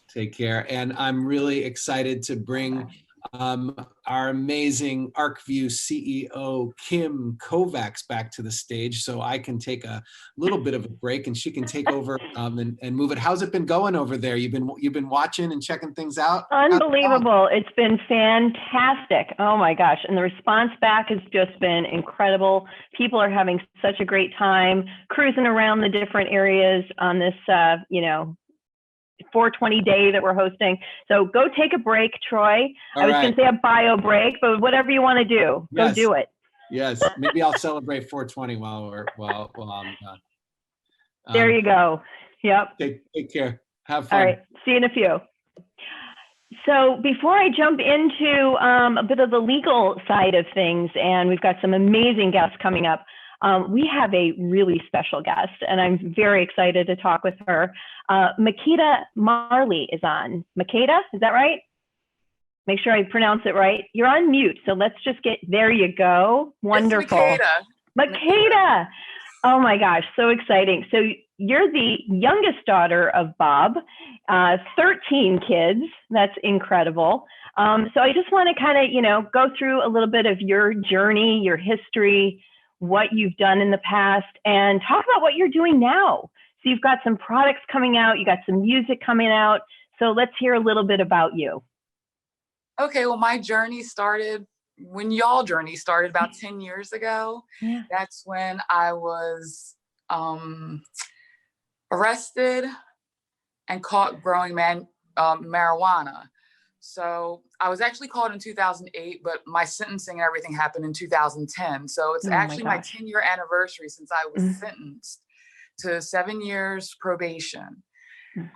Take care. And I'm really excited to bring our amazing Arcview CEO, Kim Kovacs, back to the stage so I can take a little bit of a break and she can take over and move it. How's it been going over there? You've been watching and checking things out? Unbelievable. It's been fantastic. Oh my gosh. And the response back has just been incredible. People are having such a great time cruising around the different areas on this, 420 day that we're hosting. So go take a break, Troy. I was going to say a bio break, but whatever you want to do, go do it. Yes. Maybe I'll celebrate 420 while I'm done. There you go. Yep. Take care. Have fun. All right. See you in a few. So before I jump into a bit of the legal side of things, and we've got some amazing guests coming up, we have a really special guest, and I'm very excited to talk with her. Makeda Marley is on. Makeda, is that right? Make sure I pronounce it right. You're on mute, so let's just there you go. Wonderful. It's Makeda. Oh my gosh, so exciting. So you're the youngest daughter of Bob, 13 kids. That's incredible. So I just want to kind of, go through a little bit of your journey, your history, what you've done in the past, and talk about what you're doing now. So you've got some products coming out, you got some music coming out. So let's hear a little bit about you. Okay, well, my journey started when y'all journey started about 10 years ago. Yeah. That's when I was arrested and caught growing marijuana. So I was actually caught in 2008, but my sentencing and everything happened in 2010. So it's actually my 10-year anniversary since I was sentenced to 7 years probation.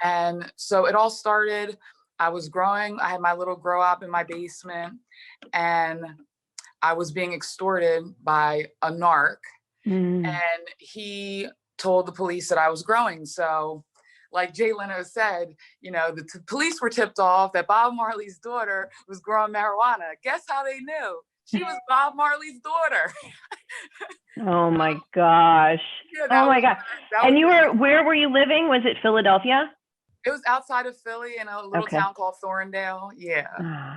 And so it all started, I was growing, I had my little grow up in my basement, and I was being extorted by a narc. And he told the police that I was growing. So like Jay Leno said, the police were tipped off that Bob Marley's daughter was growing marijuana. Guess how they knew? She was Bob Marley's daughter. Oh my gosh. Yeah, oh my gosh. And where were you living? Was it Philadelphia? It was outside of Philly in a little town called Thorndale. Yeah. Oh,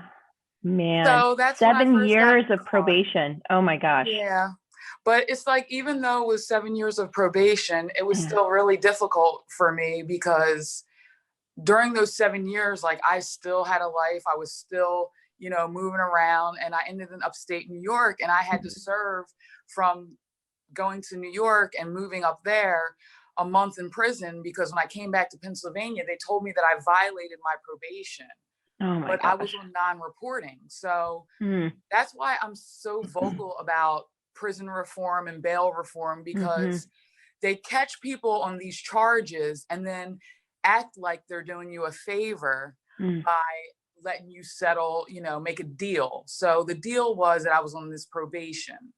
man. So that's 7 years of probation. Oh my gosh. Yeah. But it's like, even though it was 7 years of probation, it was still really difficult for me because during those 7 years, like I still had a life. I was still, moving around, and I ended in upstate New York, and I had to serve from going to New York and moving up there a month in prison because when I came back to Pennsylvania, they told me that I violated my probation. Oh my but gosh. I was on non-reporting. So that's why I'm so vocal about prison reform and bail reform, because they catch people on these charges and then act like they're doing you a favor by letting you settle, make a deal. So the deal was that I was on this probation,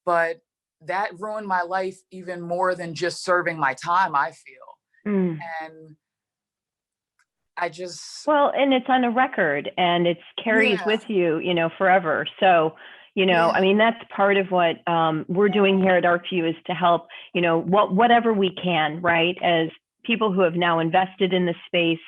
but that ruined my life even more than just serving my time, I feel. And I just... Well, and it's on a record and it's carries with you, forever. So, I mean, that's part of what we're doing here at Arcview, is to help, whatever we can, right? As people who have now invested in the space,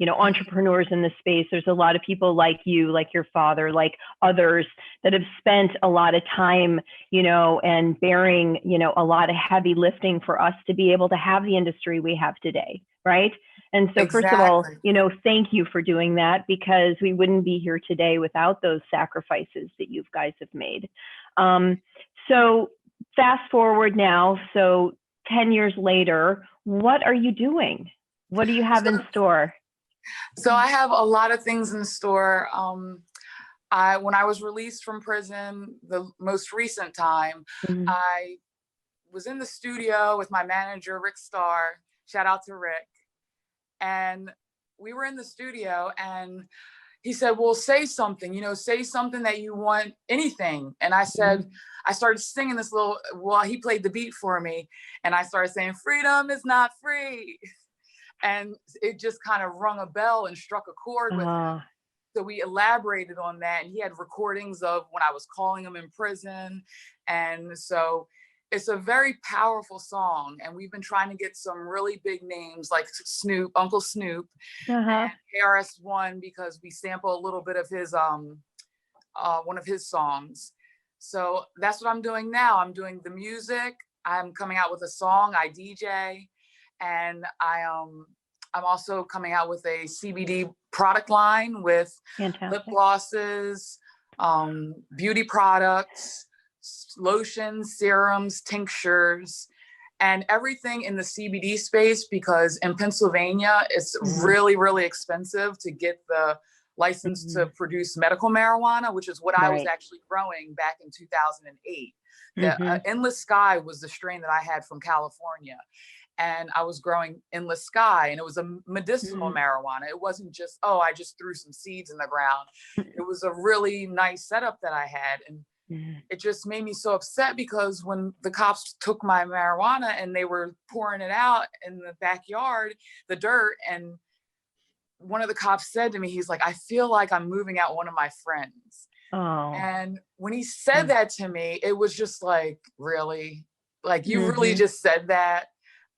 entrepreneurs in the space. There's a lot of people like you, like your father, like others that have spent a lot of time, and bearing, a lot of heavy lifting for us to be able to have the industry we have today, right? And so first of all, thank you for doing that, because we wouldn't be here today without those sacrifices that you guys have made. So fast forward now, so 10 years later, what are you doing? What do you have in store? So I have a lot of things in store. When I was released from prison, the most recent time, I was in the studio with my manager, Rick Starr. Shout out to Rick. And we were in the studio and he said, well, say something, say something that you want, anything. And I said, I started singing this he played the beat for me. And I started saying, freedom is not free. And it just kind of rung a bell and struck a chord with him. So we elaborated on that. And he had recordings of when I was calling him in prison. And so it's a very powerful song. And we've been trying to get some really big names like Snoop, Uncle Snoop, and KRS-One, because we sample a little bit of his, one of his songs. So that's what I'm doing now. I'm doing the music. I'm coming out with a song. I DJ, and I'm also coming out with a CBD product line with lip glosses, beauty products, lotions, serums, tinctures, and everything in the CBD space, because in Pennsylvania, it's really, really expensive to get the license to produce medical marijuana, which is what I was actually growing back in 2008. The Endless Sky was the strain that I had from California. And I was growing Endless Sky, and it was a medicinal marijuana. It wasn't just, I just threw some seeds in the ground. It was a really nice setup that I had. And it just made me so upset, because when the cops took my marijuana and they were pouring it out in the backyard, the dirt, and one of the cops said to me, he's like, I feel like I'm moving out one of my friends. And when he said that to me, it was just like, really? Like, you really just said that?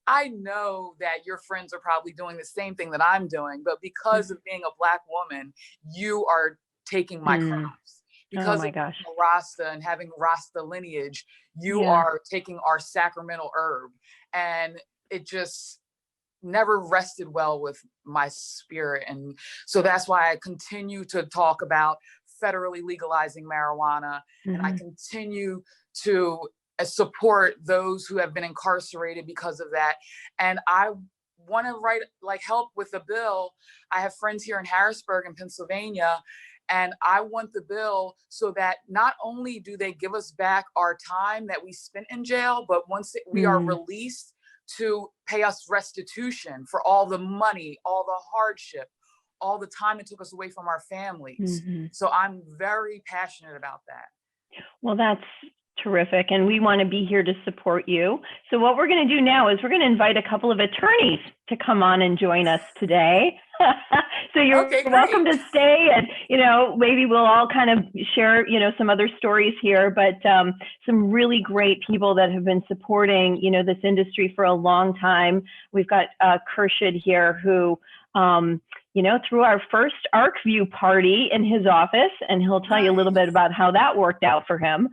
I know that your friends are probably doing the same thing that I'm doing, but because of being a Black woman, you are taking my crops. Because of being a Rasta and having Rasta lineage, you are taking our sacramental herb. And it just never rested well with my spirit. And so that's why I continue to talk about federally legalizing marijuana. And I continue to support those who have been incarcerated because of that. And I want to help with the bill. I have friends here in Harrisburg in Pennsylvania, and I want the bill so that not only do they give us back our time that we spent in jail, but once we are released, to pay us restitution for all the money, all the hardship, all the time it took us away from our families. So I'm very passionate about that. Well, that's terrific. And we want to be here to support you. So what we're going to do now is we're going to invite a couple of attorneys to come on and join us today. So you're welcome to stay, and, maybe we'll all kind of share, some other stories here, but some really great people that have been supporting, this industry for a long time. We've got Kershid here who, threw our first Arcview party in his office, and he'll tell you a little bit about how that worked out for him.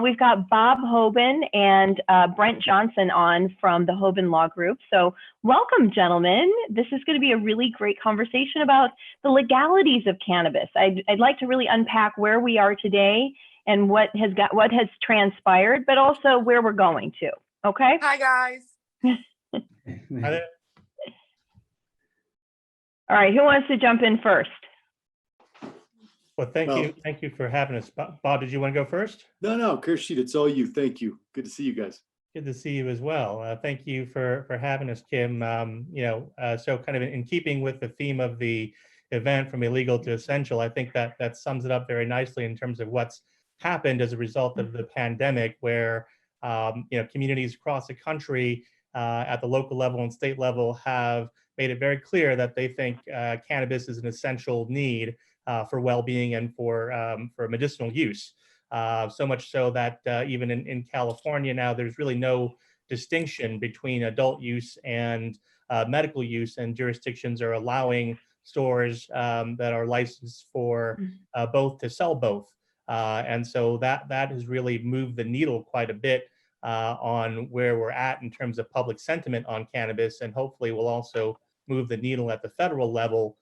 We've got Bob Hoban and Brent Johnson on from the Hoban Law Group. So welcome, gentlemen. This is going to be a really great conversation about the legalities of cannabis. I'd like to really unpack where we are today and what has transpired, but also where we're going to. Okay. Hi, guys. Hi there. All right, who wants to jump in first? Well, thank you. Thank you for having us. Bob, did you want to go first? No, Kershid, it's all you. Thank you. Good to see you guys. Good to see you as well. Thank you for having us, Kim. So kind of in keeping with the theme of the event, from illegal to essential, I think that sums it up very nicely in terms of what's happened as a result of the pandemic, where communities across the country at the local level and state level have made it very clear that they think cannabis is an essential need for well-being and for medicinal use. So much so that even in California now, there's really no distinction between adult use and medical use, and jurisdictions are allowing stores that are licensed for both to sell both. And so that has really moved the needle quite a bit on where we're at in terms of public sentiment on cannabis, and hopefully will also move the needle at the federal level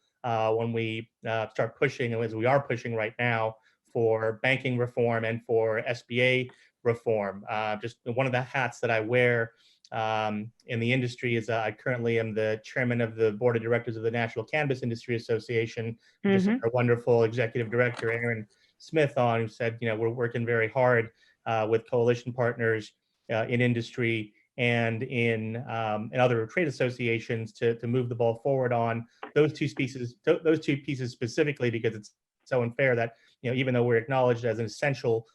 when we start pushing, and as we are pushing right now, for banking reform and for SBA reform. Just one of the hats that I wear in the industry. Is I currently am the chairman of the board of directors of the National Cannabis Industry Association. Just our wonderful executive director, Aaron Smith, on, who said, we're working very hard with coalition partners in industry and in other trade associations to move the ball forward on those two pieces specifically, because it's so unfair that even though we're acknowledged as an essential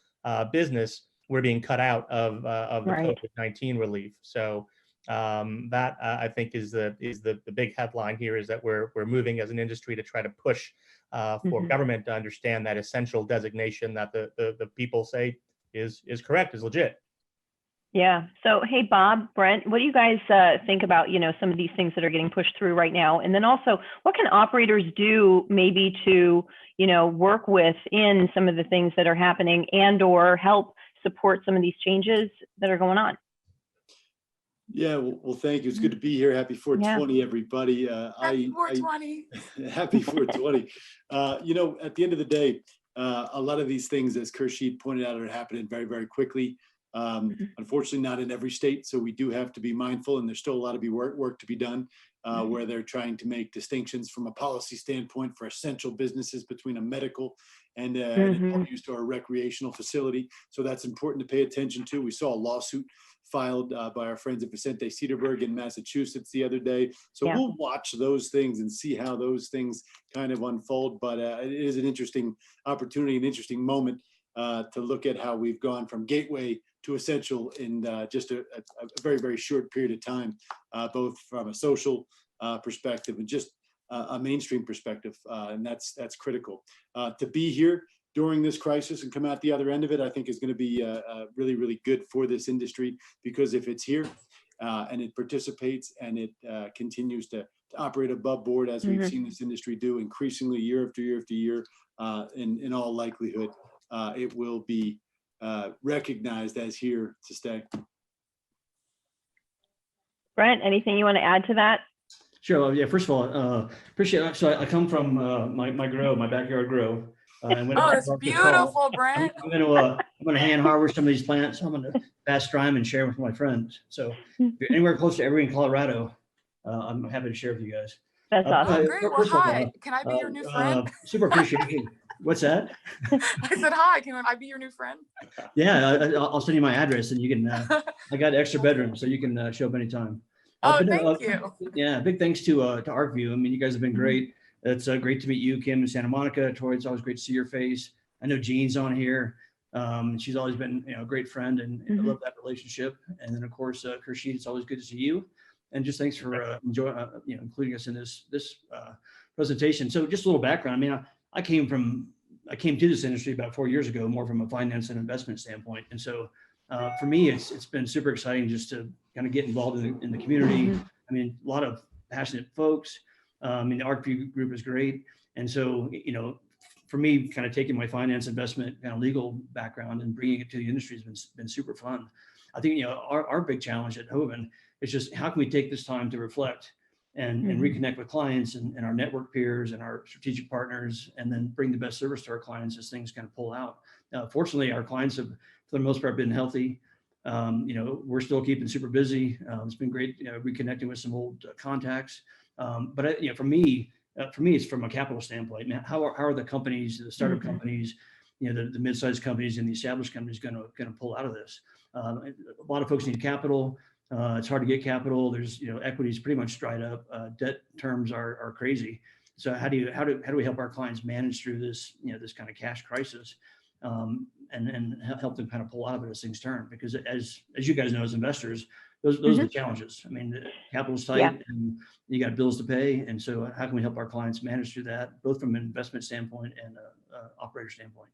business, we're being cut out of the COVID-19 relief. So that I think is the big headline here, is that we're moving as an industry to try to push for government to understand that essential designation that the people say is correct, is legit. Yeah. So, hey, Bob, Brent, what do you guys think about, some of these things that are getting pushed through right now? And then also, what can operators do maybe to, work with in some of the things that are happening and or help support some of these changes that are going on? Yeah, well, thank you. It's good to be here. Happy 420, everybody. Happy 420. Happy 420. At the end of the day, a lot of these things, as Khurshid pointed out, are happening very, very quickly. Unfortunately, not in every state, so we do have to be mindful, and there's still a lot of work to be done, where they're trying to make distinctions from a policy standpoint for essential businesses between a medical and adult use or a recreational facility. So that's important to pay attention to. We saw a lawsuit filed by our friends at Vicente Cederberg in Massachusetts the other day. So we'll watch those things and see how those things kind of unfold. But it is an interesting opportunity, an interesting moment to look at how we've gone from gateway to essential in just a very, very short period of time, both from a social perspective and just a mainstream perspective. And that's critical. To be here during this crisis and come out the other end of it, I think is going to be really, really good for this industry, because if it's here and it participates and it continues to operate above board, as we've seen this industry do increasingly year after year after year, in all likelihood, it will be recognized as here to stay. Brent, anything you want to add to that? Sure. Yeah. First of all, appreciate it. So I come from my backyard grow. And oh, that's beautiful, Brent. I'm going to hand harvest some of these plants. I'm going to pass dry and share with my friends. So if you're anywhere close to Evergreen, Colorado, I'm happy to share with you guys. That's awesome. Great. Well, hi. Can I be your new friend? Super appreciate you. What's that? I said, hi, can I be your new friend? Yeah, I'll send you my address and you can, I got an extra bedroom, so you can show up anytime. Thank you. Yeah, big thanks to Arcview. I mean, you guys have been great. It's great to meet you, Kim, in Santa Monica. Tori, it's always great to see your face. I know Jean's on here. She's always been a great friend, and I love that relationship. And then, of course, Khurshid, it's always good to see you. And just thanks for including us in this presentation. So just a little background. I mean, I came to this industry about 4 years ago, more from a finance and investment standpoint. And so for me, it's been super exciting just to kind of get involved in the community. I mean, a lot of passionate folks. I mean, the Arcview Group is great. And so, for me, kind of taking my finance, investment, kind of legal background and bringing it to the industry has been super fun. I think, our big challenge at Hovind is just how can we take this time to reflect and reconnect with clients and our network peers and our strategic partners, and then bring the best service to our clients as things kind of pull out. Fortunately, our clients have, for the most part, been healthy. We're still keeping super busy. It's been great, reconnecting with some old contacts. But for me, it's from a capital standpoint. Man, how are the companies, the startup companies, the mid-sized companies and the established companies going to pull out of this? A lot of folks need capital. It's hard to get capital. There's, equity's pretty much dried up. Debt terms are crazy. So how do we help our clients manage through this, this kind of cash crisis, and help them kind of pull out of it as things turn? Because as you guys know, as investors, those are the challenges. I mean, the capital's tight and you got bills to pay. And so how can we help our clients manage through that, both from an investment standpoint and operator standpoint?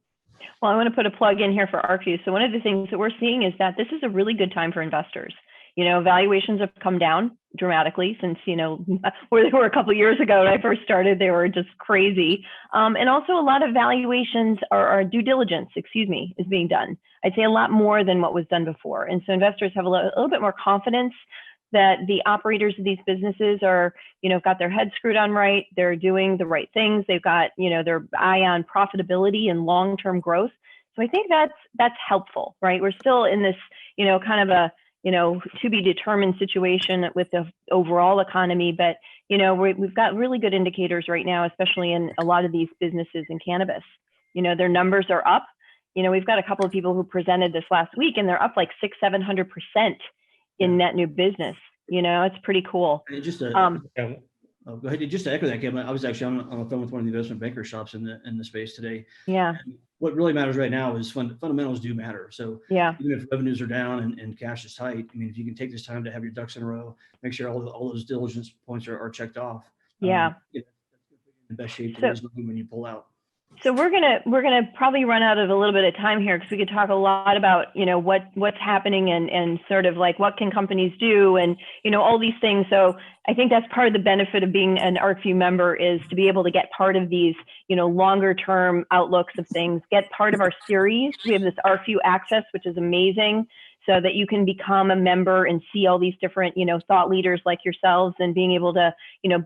Well, I want to put a plug in here for Arcview. So one of the things that we're seeing is that this is a really good time for investors. Valuations have come down dramatically since, where they were a couple of years ago when I first started, they were just crazy. And also a lot of valuations or due diligence, is being done. I'd say a lot more than what was done before. And so investors have a little bit more confidence that the operators of these businesses are, got their heads screwed on right. They're doing the right things. They've got, their eye on profitability and long-term growth. So I think that's helpful, right? We're still in this, kind of a, to be determined situation with the overall economy. But, we've got really good indicators right now, especially in a lot of these businesses in cannabis. Their numbers are up. We've got a couple of people who presented this last week, and they're up like 600-700% in net new business. It's pretty cool. And just to, go ahead. Just to echo that, Kim, I was actually on the phone with one of the investment banker shops in the space today. Yeah. And what really matters right now is fundamentals do matter. So yeah, even if revenues are down and cash is tight, I mean, if you can take this time to have your ducks in a row, make sure all those diligence points are checked off. Yeah. That's in the best shape to raise money when you pull out. So we're gonna probably run out of a little bit of time here, because we could talk a lot about what's happening and sort of like what can companies do and all these things. So I think that's part of the benefit of being an Arcview member, is to be able to get part of these longer term outlooks of things, get part of our series. We have this Arcview Access, which is amazing, so that you can become a member and see all these different thought leaders like yourselves, and being able to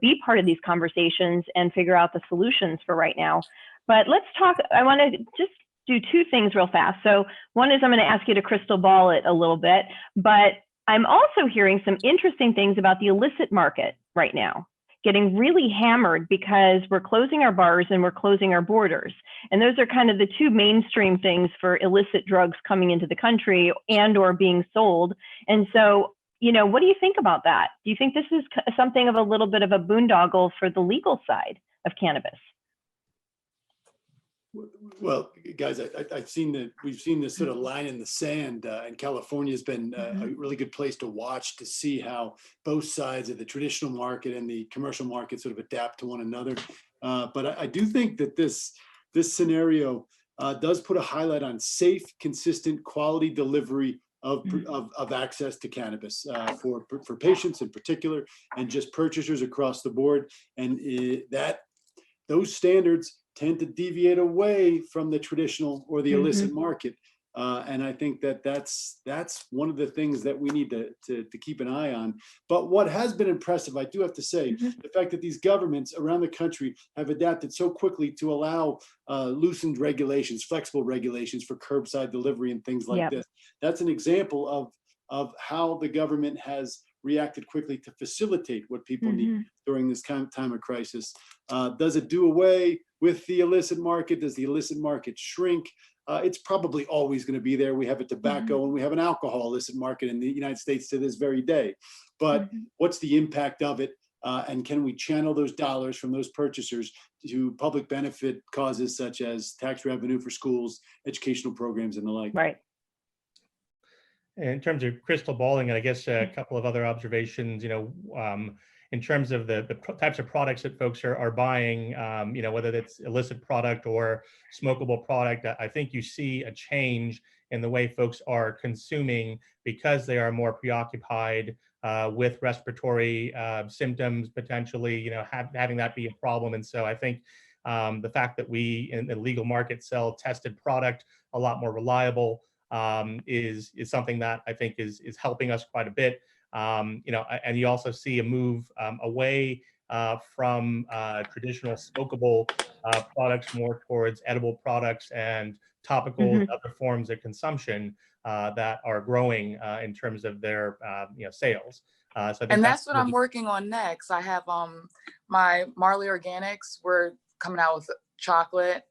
be part of these conversations and figure out the solutions for right now. But let's talk, I want to just do two things real fast. So one is I'm going to ask you to crystal ball it a little bit, but I'm also hearing some interesting things about the illicit market right now, getting really hammered because we're closing our bars and we're closing our borders. And those are kind of the two mainstream things for illicit drugs coming into the country and or being sold. And so, what do you think about that? Do you think this is something of a little bit of a boondoggle for the legal side of cannabis? Well, guys, we've seen this sort of line in the sand, and California has been a really good place to watch, to see how both sides of the traditional market and the commercial market sort of adapt to one another. But I do think that this scenario does put a highlight on safe, consistent, quality delivery of access to cannabis for patients in particular, and just purchasers across the board. And those standards tend to deviate away from the traditional or the illicit market. And I think that's one of the things that we need to keep an eye on. But what has been impressive, I do have to say, the fact that these governments around the country have adapted so quickly to allow loosened regulations, flexible regulations for curbside delivery and things like this. That's an example of how the government has reacted quickly to facilitate what people need during this time of crisis. Does it do away with the illicit market? Does the illicit market shrink? It's probably always going to be there. We have a tobacco and we have an alcohol illicit market in the United States to this very day. But what's the impact of it? And can we channel those dollars from those purchasers to public benefit causes such as tax revenue for schools, educational programs, and the like? Right. In terms of crystal balling, I guess a couple of other observations, in terms of the types of products that folks are buying, whether that's illicit product or smokable product, I think you see a change in the way folks are consuming, because they are more preoccupied with respiratory symptoms, potentially, having that be a problem. And so I think the fact that we in the legal market sell tested product, a lot more reliable, is something that I think is helping us quite a bit. And you also see a move away from traditional smokable products, more towards edible products and topical and other forms of consumption that are growing in terms of their sales. So I think that's what I'm working on next. I have my Marley Organics. We're coming out with chocolate.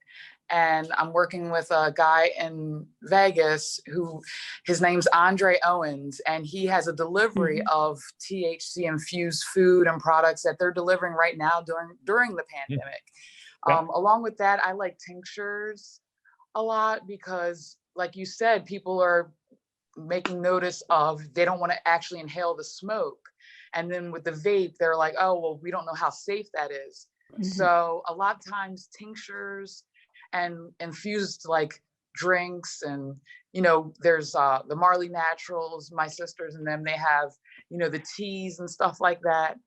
And I'm working with a guy in Vegas who, his name's Andre Owens, and he has a delivery of THC infused food and products that they're delivering right now during the pandemic. Along with that, I like tinctures a lot because, like you said, people are making notice of they don't want to actually inhale the smoke. And then with the vape, they're like, oh, well, we don't know how safe that is. So a lot of times tinctures and infused like drinks, and there's the Marley Naturals, my sisters and them, they have the teas and stuff like that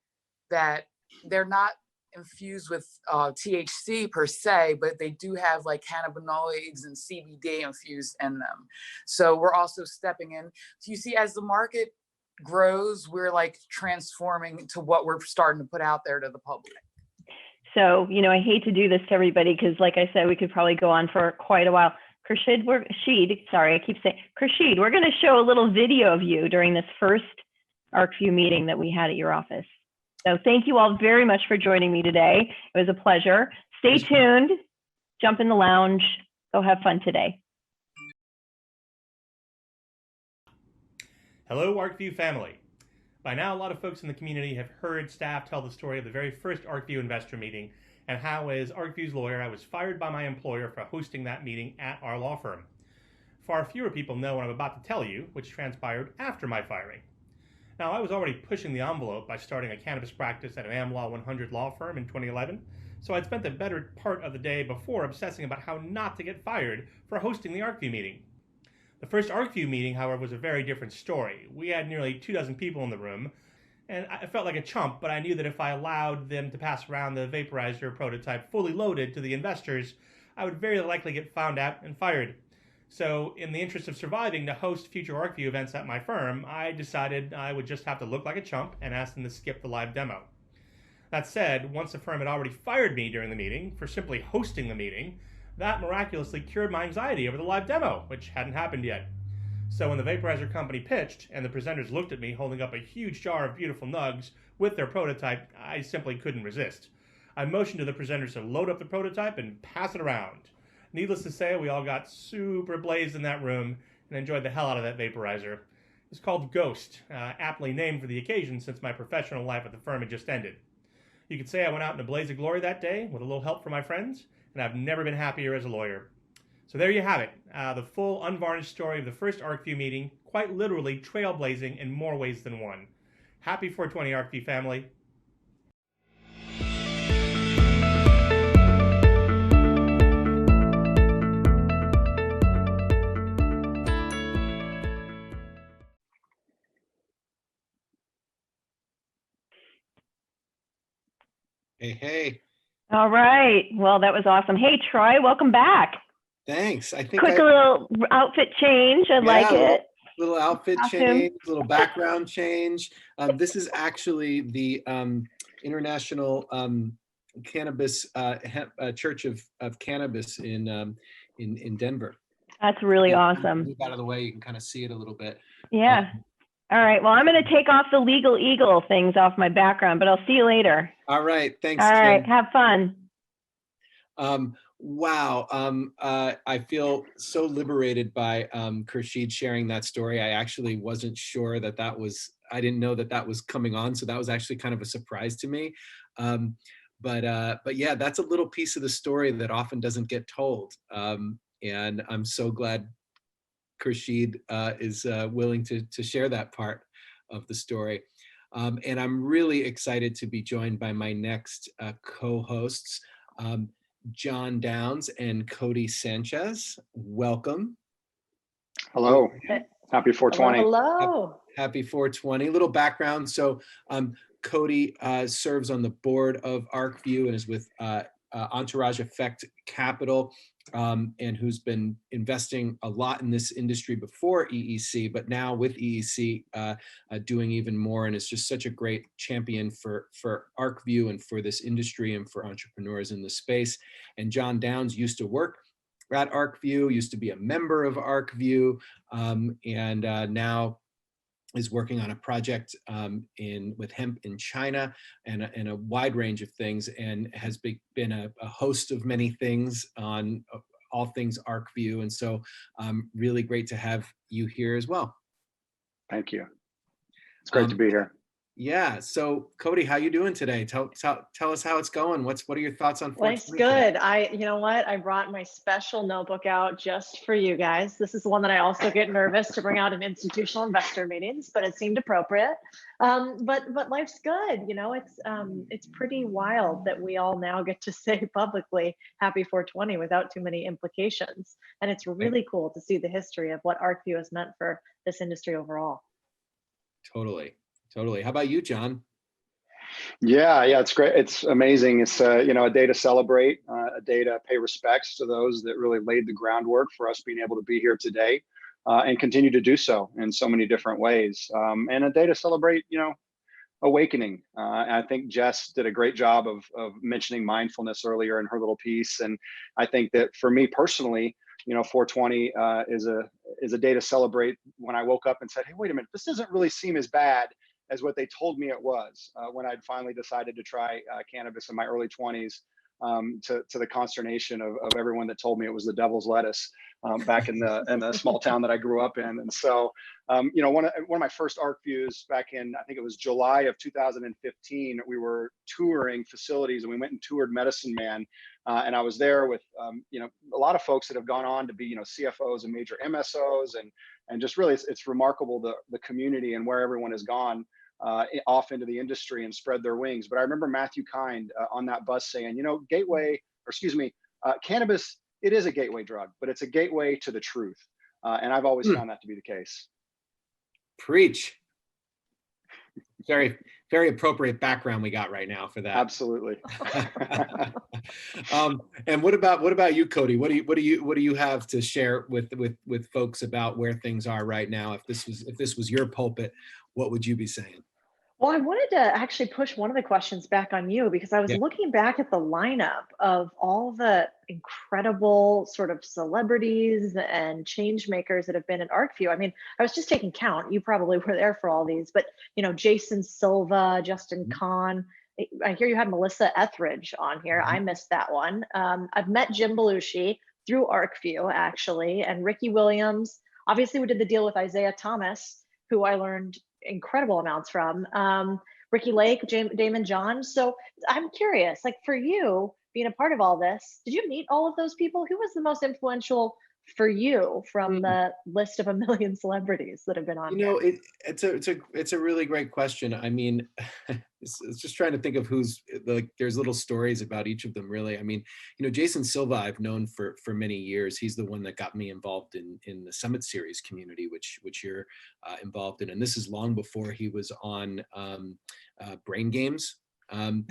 they're not infused with THC per se, but they do have like cannabinoids and CBD infused in them. So we're also stepping in. So you see, as the market grows, we're like transforming to what we're starting to put out there to the public. So, I hate to do this to everybody because, like I said, we could probably go on for quite a while. sorry, I keep saying, Khurshid, we're going to show a little video of you during this first Arcview meeting that we had at your office. So thank you all very much for joining me today. It was a pleasure. Stay tuned, jump in the lounge, go have fun today. Hello, Arcview family. By now, a lot of folks in the community have heard staff tell the story of the very first Arcview investor meeting and how, as Arcview's lawyer, I was fired by my employer for hosting that meeting at our law firm. Far fewer people know what I'm about to tell you, which transpired after my firing. Now, I was already pushing the envelope by starting a cannabis practice at an AmLaw 100 law firm in 2011, so I'd spent the better part of the day before obsessing about how not to get fired for hosting the Arcview meeting. The first Arcview meeting, however, was a very different story. We had nearly 24 people in the room, and I felt like a chump, but I knew that if I allowed them to pass around the vaporizer prototype fully loaded to the investors, I would very likely get found out and fired. So, in the interest of surviving to host future Arcview events at my firm, I decided I would just have to look like a chump and ask them to skip the live demo. That said, once the firm had already fired me during the meeting for simply hosting the meeting, that miraculously cured my anxiety over the live demo, which hadn't happened yet. So when the vaporizer company pitched and the presenters looked at me holding up a huge jar of beautiful nugs with their prototype, I simply couldn't resist. I motioned to the presenters to load up the prototype and pass it around. Needless to say, we all got super blazed in that room and enjoyed the hell out of that vaporizer. It's called Ghost, aptly named for the occasion since my professional life at the firm had just ended. You could say I went out in a blaze of glory that day with a little help from my friends, and I've never been happier as a lawyer. So there you have it, the full unvarnished story of the first Arcview meeting, quite literally trailblazing in more ways than one. Happy 420 Arcview family. Hey. All right. Well, that was awesome. Hey, Troy, welcome back. Thanks. I think Quick little outfit change. I like it. Little outfit change, little background change. This is actually the International Cannabis Church of Cannabis in Denver. That's really awesome. Move out of the way, you can kind of see it a little bit. Yeah. All right. Well, I'm going to take off the legal eagle things off my background, but I'll see you later. All right. Thanks. All right. Kim. Have fun. Wow. I feel so liberated by Khurshid sharing that story. I actually wasn't sure I didn't know that was coming on. So that was actually kind of a surprise to me. But yeah, that's a little piece of the story that often doesn't get told. And I'm so glad Khurshid is willing to share that part of the story. And I'm really excited to be joined by my next co-hosts, John Downs and Cody Sanchez. Welcome. Hello. Happy 420. Hello. Happy 420. A little background. So Cody serves on the board of Arcview and is with Entourage Effect Capital, and who's been investing a lot in this industry before EEC, but now with EEC doing even more, and is just such a great champion for Arcview and for this industry and for entrepreneurs in the space. And John Downs used to work at Arcview, used to be a member of Arcview, and now is working on a project with hemp in China and a wide range of things, and has been a host of many things on all things Arcview. And so really great to have you here as well. Thank you. It's great to be here. Yeah. So Cody, how you doing today? Tell us how it's going. What are your thoughts on 420? Life's good. You know what? I brought my special notebook out just for you guys. This is the one that I also get nervous to bring out in institutional investor meetings, but it seemed appropriate. But life's good. You know, it's pretty wild that we all now get to say publicly happy 420 without too many implications. And it's really cool to see the history of what Arcview has meant for this industry overall. Totally. How about you, John? Yeah, it's great. It's amazing. It's a day to celebrate, a day to pay respects to those that really laid the groundwork for us being able to be here today and continue to do so in so many different ways. And a day to celebrate, awakening. I think Jess did a great job of mentioning mindfulness earlier in her little piece. And I think that for me personally, 420 is a day to celebrate. When I woke up and said, hey, wait a minute, this doesn't really seem as bad as what they told me it was when I'd finally decided to try cannabis in my early 20s, to the consternation of everyone that told me it was the devil's lettuce back in the small town that I grew up in. And so, one of my first Arcviews back in, I think it was July of 2015, we were touring facilities and we went and toured Medicine Man. And I was there with, a lot of folks that have gone on to be, CFOs and major MSOs, and just really, it's remarkable the community and where everyone has gone off into the industry and spread their wings. But I remember Matthew Kind on that bus saying, cannabis, it is a gateway drug, but it's a gateway to the truth. And I've always found that to be the case. Preach. Very, very appropriate background we got right now for that. Absolutely. And what about you, Cody? What do you have to share with folks about where things are right now? If this was your pulpit, what would you be saying? Well, I wanted to actually push one of the questions back on you, because I was looking back at the lineup of all the incredible sort of celebrities and change makers that have been at Arcview. I mean, I was just taking count. You probably were there for all these, but Jason Silva, Justin Kahn. I hear you had Melissa Etheridge on here. I missed that one. I've met Jim Belushi through Arcview, actually, and Ricky Williams. Obviously, we did the deal with Isaiah Thomas, who I learned incredible amounts from. Ricky Lake, Damon John. So I'm curious, like, for you being a part of all this, did you meet all of those people? Who was the most influential for you from the list of 1 million celebrities that have been on? It's a really great question. I mean, it's just trying to think of who's like, there's little stories about each of them, really. I mean, Jason Silva I've known for many years. He's the one that got me involved in the Summit Series community, which you're involved in, and this is long before he was on Brain Games, and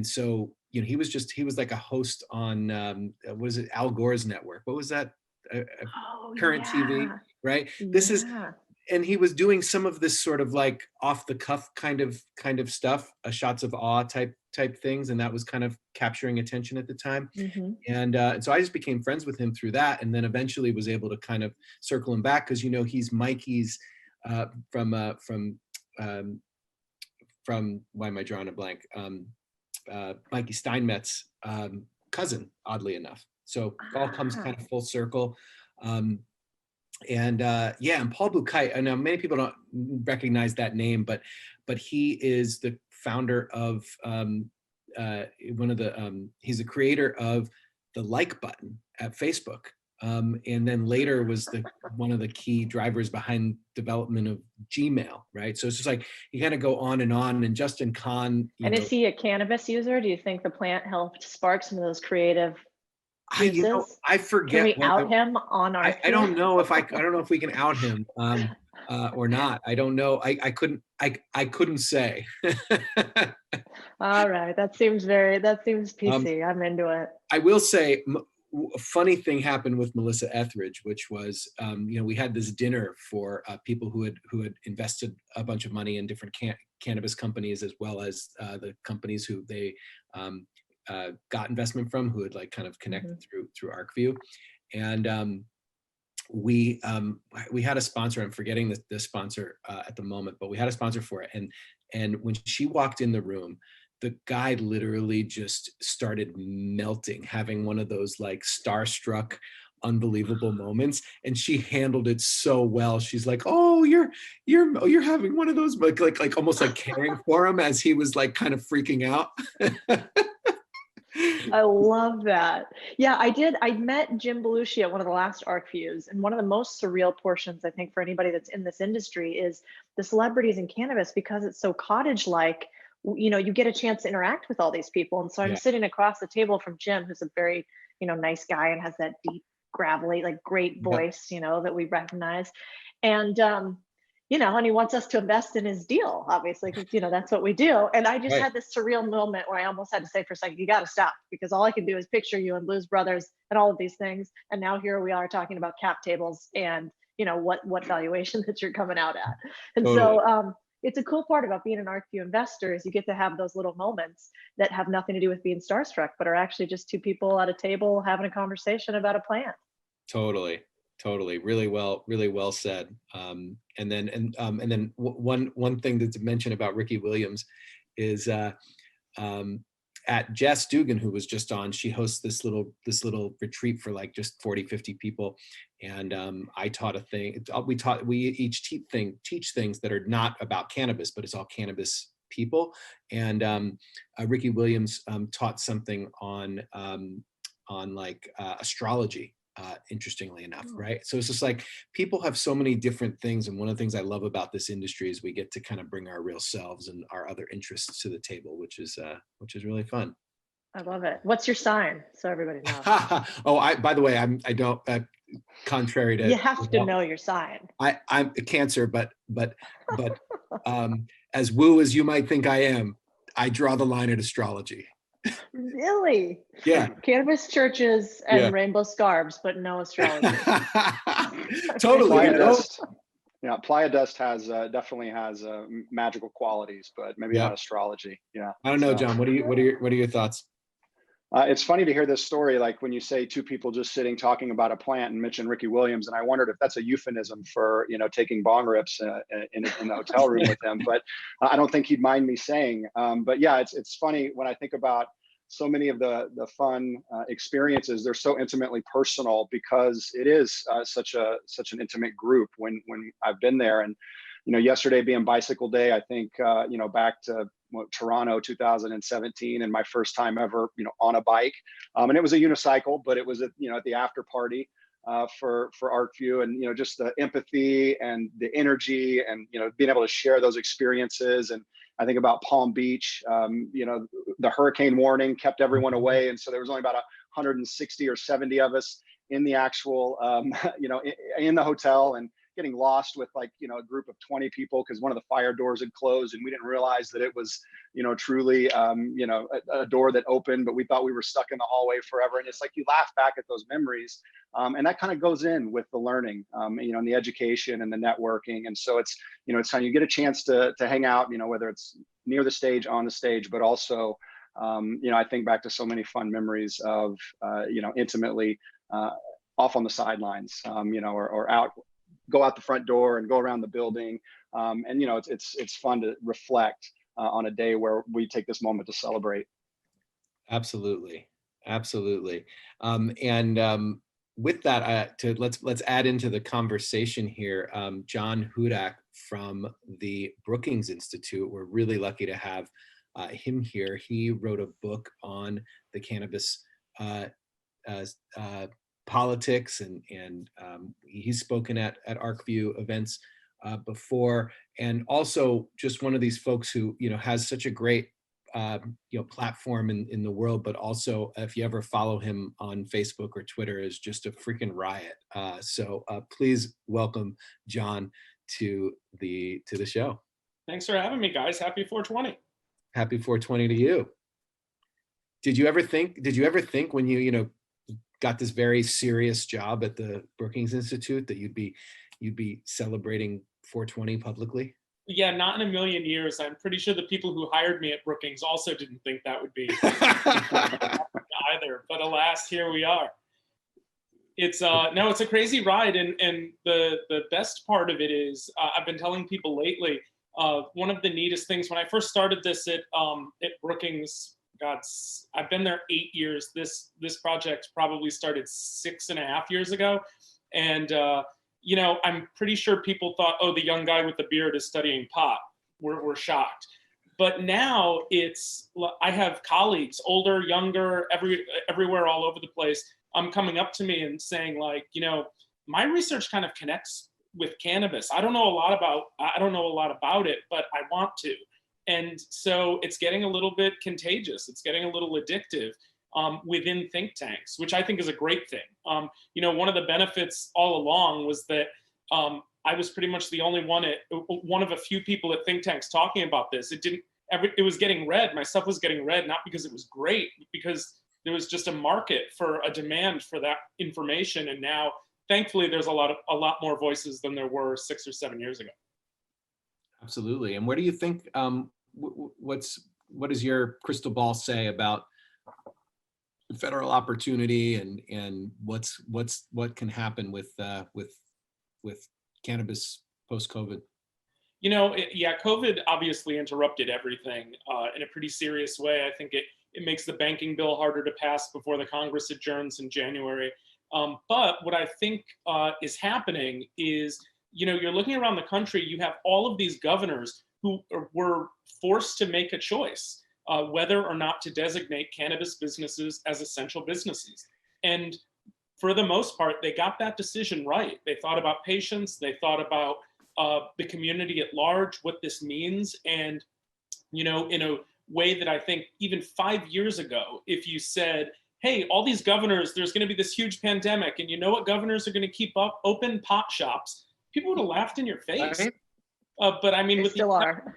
so he was like a host on was it Al Gore's network? What was that? Current TV, right? And he was doing some of this sort of like off the cuff kind of stuff, shots of awe type things, and that was kind of capturing attention at the time. And so I just became friends with him through that, and then eventually was able to kind of circle him back, because he's Mikey's from why am I drawing a blank? Mikey Steinmetz' cousin, oddly enough. So it all comes kind of full circle. And Paul Buchheit, I know many people don't recognize that name, but he is the founder of he's the creator of the like button at Facebook. And then later was one of the key drivers behind development of Gmail, right? So it's just like you kind of go on, and Justin Kahn. And is he a cannabis user? Do you think the plant helped spark some of those creative uses? I forget. Can we out him on our? I don't know if I don't know if we can out him or not. I don't know. I couldn't say. All right, that seems PC. I'm into it. I will say, a funny thing happened with Melissa Etheridge, which was, we had this dinner for people who had invested a bunch of money in different cannabis companies, as well as the companies who they got investment from, who had like kind of connected through Arcview. And we had a sponsor. I'm forgetting the sponsor at the moment, but we had a sponsor for it. And when she walked in the room, the guy literally just started melting, having one of those like starstruck, unbelievable moments. And she handled it so well. She's like, "Oh, you're having one of those," like almost like caring for him as he was like kind of freaking out. I love that. Yeah, I did. I met Jim Belushi at one of the last Arcviews, and one of the most surreal portions, I think, for anybody that's in this industry is the celebrities in cannabis, because it's so cottage-like. You get a chance to interact with all these people. And so I'm sitting across the table from Jim, who's a very, nice guy and has that deep, gravelly, like great voice, that we recognize. And, and he wants us to invest in his deal, obviously, because, that's what we do. And I just had this surreal moment where I almost had to say for a second, you got to stop, because all I can do is picture you and Blues Brothers and all of these things. And now here we are talking about cap tables and, what valuation that you're coming out at. And so, it's a cool part about being an Arcview investor is you get to have those little moments that have nothing to do with being starstruck, but are actually just two people at a table having a conversation about a plan. Totally. Really well said. And then one thing to mention about Ricky Williams is at Jess Dugan, who was just on, she hosts this little retreat for like just 40, 50 people. And I taught a thing. We each teach things that are not about cannabis, but it's all cannabis people. And Ricky Williams taught something on astrology. Interestingly enough, right? So it's just like people have so many different things, and one of the things I love about this industry is we get to kind of bring our real selves and our other interests to the table, which is really fun. I love it. What's your sign, so everybody knows? Oh, by the way, I don't. Contrary to you have to know your sign. I'm a Cancer, but as woo as you might think I am, I draw the line at astrology. Really? Yeah. Cannabis churches and rainbow scarves, but no astrology. Totally. Playa dust definitely has magical qualities, but maybe not astrology. Yeah. I don't know, John. What are your thoughts? It's funny to hear this story, like when you say two people just sitting talking about a plant and mention Ricky Williams, and I wondered if that's a euphemism for taking bong rips in the hotel room with him. But I don't think he'd mind me saying. But yeah, it's funny when I think about so many of the fun experiences. They're so intimately personal because it is such an intimate group when I've been there. And yesterday being bicycle day, I think back to Toronto 2017 and my first time ever on a bike, and it was a unicycle, but it was at the after party for Arcview, and just the empathy and the energy and being able to share those experiences. And I think about Palm Beach, the hurricane warning kept everyone away, and so there was only about 160 or 70 of us in the actual in the hotel, and getting lost with a group of 20 people because one of the fire doors had closed, and we didn't realize that it was truly a door that opened, but we thought we were stuck in the hallway forever. And it's like you laugh back at those memories, and that kind of goes in with the learning, and the education and the networking. And so it's it's time you get a chance to hang out, whether it's near the stage, on the stage, but also I think back to so many fun memories of intimately off on the sidelines, or go out the front door and go around the building. And it's fun to reflect on a day where we take this moment to celebrate. Absolutely. With that, let's add into the conversation here, John Hudak from the Brookings Institute. We're really lucky to have him here. He wrote a book on the cannabis politics, and he's spoken at Arcview events before, and also just one of these folks who has such a great platform in the world, but also if you ever follow him on Facebook or Twitter, is just a freaking riot. So please welcome John to the show. Thanks for having me, guys. Happy 420. Happy 420 to you. Did you ever think when you got this very serious job at the Brookings Institute that you'd be celebrating 420 publicly? Yeah, not in a million years. I'm pretty sure the people who hired me at Brookings also didn't think that would be either. But alas, here we are. It's a crazy ride, and the best part of it is I've been telling people lately. One of the neatest things when I first started this at Brookings. I've been there 8 years. This project probably started 6.5 years ago. And, I'm pretty sure people thought, oh, the young guy with the beard is studying pot. We're shocked. But now I have colleagues, older, younger, everywhere, all over the place, coming up to me and saying my research kind of connects with cannabis. I don't know a lot about it, but I want to. And so it's getting a little bit contagious. It's getting a little addictive within think tanks, which I think is a great thing. One of the benefits all along was that I was pretty much the only one of a few people at think tanks talking about this. It was getting read. My stuff was getting read, not because it was great, but because there was just a market for a demand for that information. And now, thankfully, there's a lot more voices than there were 6 or 7 years ago. Absolutely. And where do you think, what does your crystal ball say about federal opportunity and what can happen with cannabis post-COVID? Yeah, COVID obviously interrupted everything in a pretty serious way. I think it makes the banking bill harder to pass before the Congress adjourns in January. But what I think is happening is, you're looking around the country, you have all of these governors who were forced to make a choice whether or not to designate cannabis businesses as essential businesses. And for the most part, they got that decision right. They thought about patients, they thought about the community at large, what this means. And, in a way that I think even 5 years ago, if you said, hey, all these governors, there's going to be this huge pandemic, and you know what governors are going to keep up? Open pot shops. People would have laughed in your face. Right. But I mean, They with still are.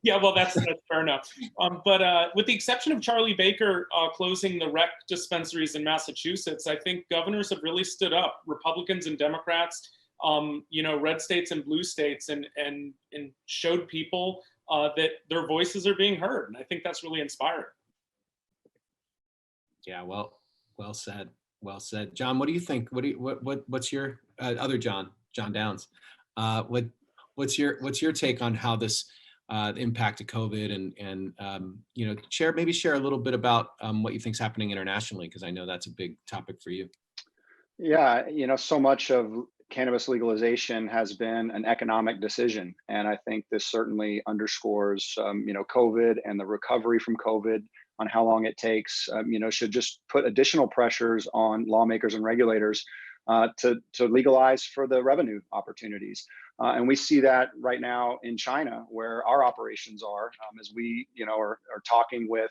yeah, well, that's fair enough. But with the exception of Charlie Baker closing the rec dispensaries in Massachusetts, I think governors have really stood up, Republicans and Democrats, red states and blue states, and showed people that their voices are being heard. And I think that's really inspiring. Yeah, well said. Well said. John, what do you think? What's your other John Downs? What's your take on how this the impact of COVID and share a little bit about what you think's happening internationally, because I know that's a big topic for you. Yeah, so much of cannabis legalization has been an economic decision, and I think this certainly underscores COVID and the recovery from COVID, on how long it takes, should just put additional pressures on lawmakers and regulators to legalize for the revenue opportunities. And we see that right now in China, where our operations are, as we are talking with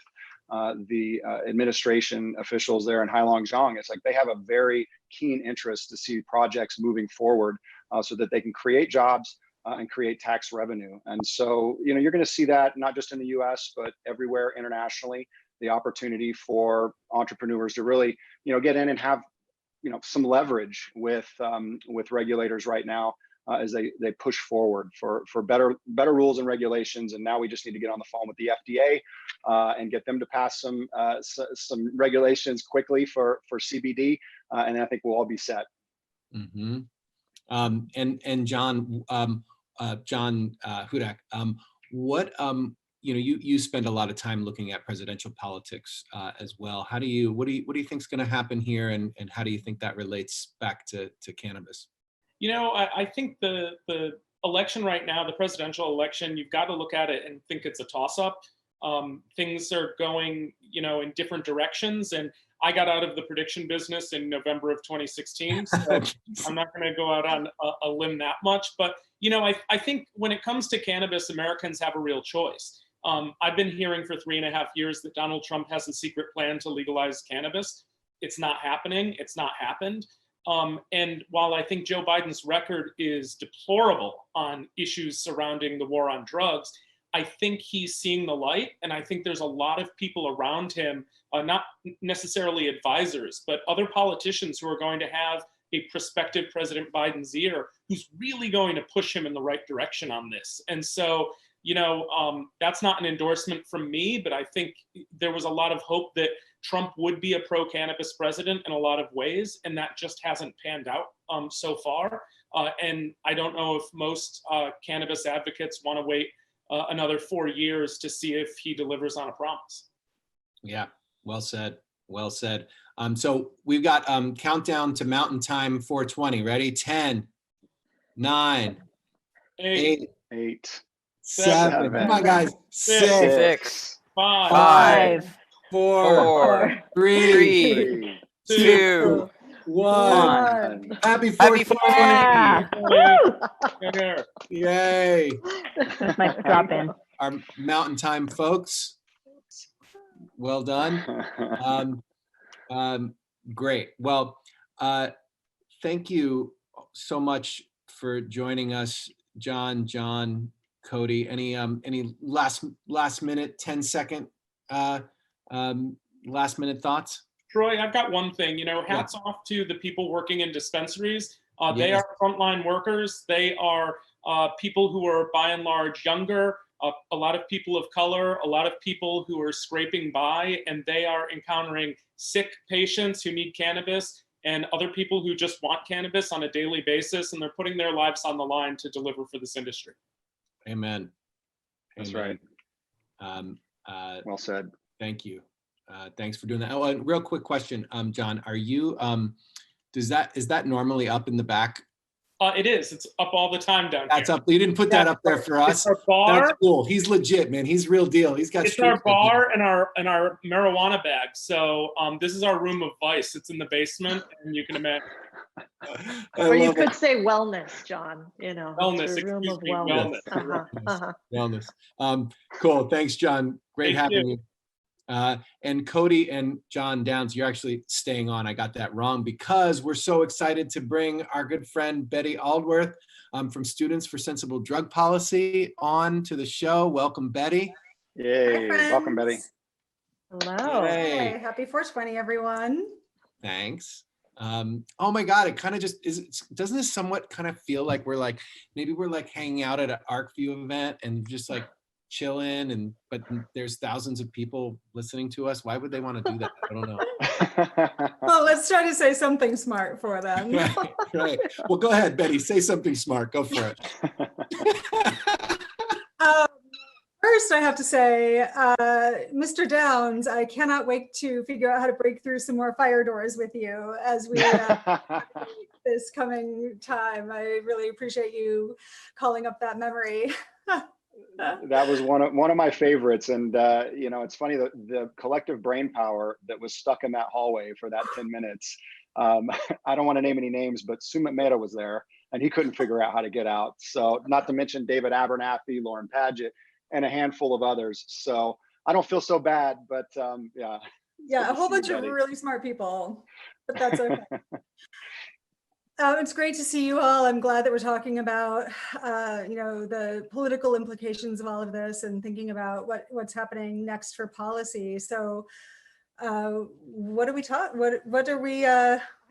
the administration officials there in Heilongjiang. It's like they have a very keen interest to see projects moving forward so that they can create jobs and create tax revenue. And so, you're going to see that not just in the US, but everywhere internationally, the opportunity for entrepreneurs to really, get in and have, some leverage with regulators right now as they push forward for better rules and regulations. And now we just need to get on the phone with the FDA and get them to pass some regulations quickly for CBD, and I think we'll all be set. Mm-hmm. And John Hudak, what you spend a lot of time looking at presidential politics as well. What do you think is going to happen here, and how do you think that relates back to cannabis? I think the election right now, the presidential election, you've got to look at it and think it's a toss-up. Things are going, in different directions, and I got out of the prediction business in November of 2016, so I'm not going to go out on a limb that much. But I think when it comes to cannabis, Americans have a real choice. I've been hearing for 3.5 years that Donald Trump has a secret plan to legalize cannabis. It's not happening. It's not happened. And while I think Joe Biden's record is deplorable on issues surrounding the war on drugs, I think he's seeing the light. And I think there's a lot of people around him, not necessarily advisors, but other politicians who are going to have a prospective President Biden's ear, who's really going to push him in the right direction on this. And so, that's not an endorsement from me, but I think there was a lot of hope that Trump would be a pro-cannabis president in a lot of ways, and that just hasn't panned out so far. And I don't know if most cannabis advocates want to wait another 4 years to see if he delivers on a promise. Yeah, well said. Well said. So we've got countdown to Mountain Time 420. Ready? 10, 9, 8, 7. Come on, guys. 6, 5, 4, 3, 2, 1. Happy 420. Yay. That's my drop in. Our Mountain Time folks. Well done. Great. Well, thank you so much for joining us, John, Cody. Any last minute, 10-second last minute thoughts? Troy, I've got one thing. Hats off to the people working in dispensaries. They are frontline workers. They are people who are by and large younger, a lot of people of color, a lot of people who are scraping by, and they are encountering sick patients who need cannabis and other people who just want cannabis on a daily basis, and they're putting their lives on the line to deliver for this industry. Amen. That's Amen. right. Well said. Thank you. Thanks for doing that. Oh, and real quick question, John, are you, is that normally up in the back? It is. It's up all the time down That's here. up. You didn't put that up there for us. It's our bar. That's cool. He's legit, man. He's real deal. He's got. It's our bar and our marijuana bag. So this is our room of vice. It's in the basement, and you can imagine. Or you could say wellness, John. You know, wellness. It's your room Excuse of me. wellness. Wellness. Cool. Thanks, John. Great Thank having you. And Cody and John Downs, you're actually staying on. I got that wrong because we're so excited to bring our good friend Betty Aldworth from Students for Sensible Drug Policy on to the show. Welcome, Betty. Yay. Welcome, Betty. Hello. Hey. Hey, happy 420, everyone. Thanks. Oh my God, it kind of just doesn't this somewhat kind of feel like maybe we're like hanging out at an Arcview event and just like chilling, but there's thousands of people listening to us. Why would they want to do that? I don't know. Well, let's try to say something smart for them. Right. Well, go ahead, Betty. Say something smart. Go for it. First, I have to say, Mr. Downs, I cannot wait to figure out how to break through some more fire doors with you as we this coming time. I really appreciate you calling up that memory. That was one of my favorites, and you know, it's funny, the collective brain power that was stuck in that hallway for that 10 minutes. I don't want to name any names, but Sumit Mehta was there, and he couldn't figure out how to get out. So, not to mention David Abernathy, Lauren Padgett, and a handful of others. So I don't feel so bad, but yeah. Yeah, a whole bunch of really smart people, but that's okay. It's great to see you all. I'm glad that we're talking about, you know, the political implications of all of this and thinking about what's happening next for policy. So, what are we What are we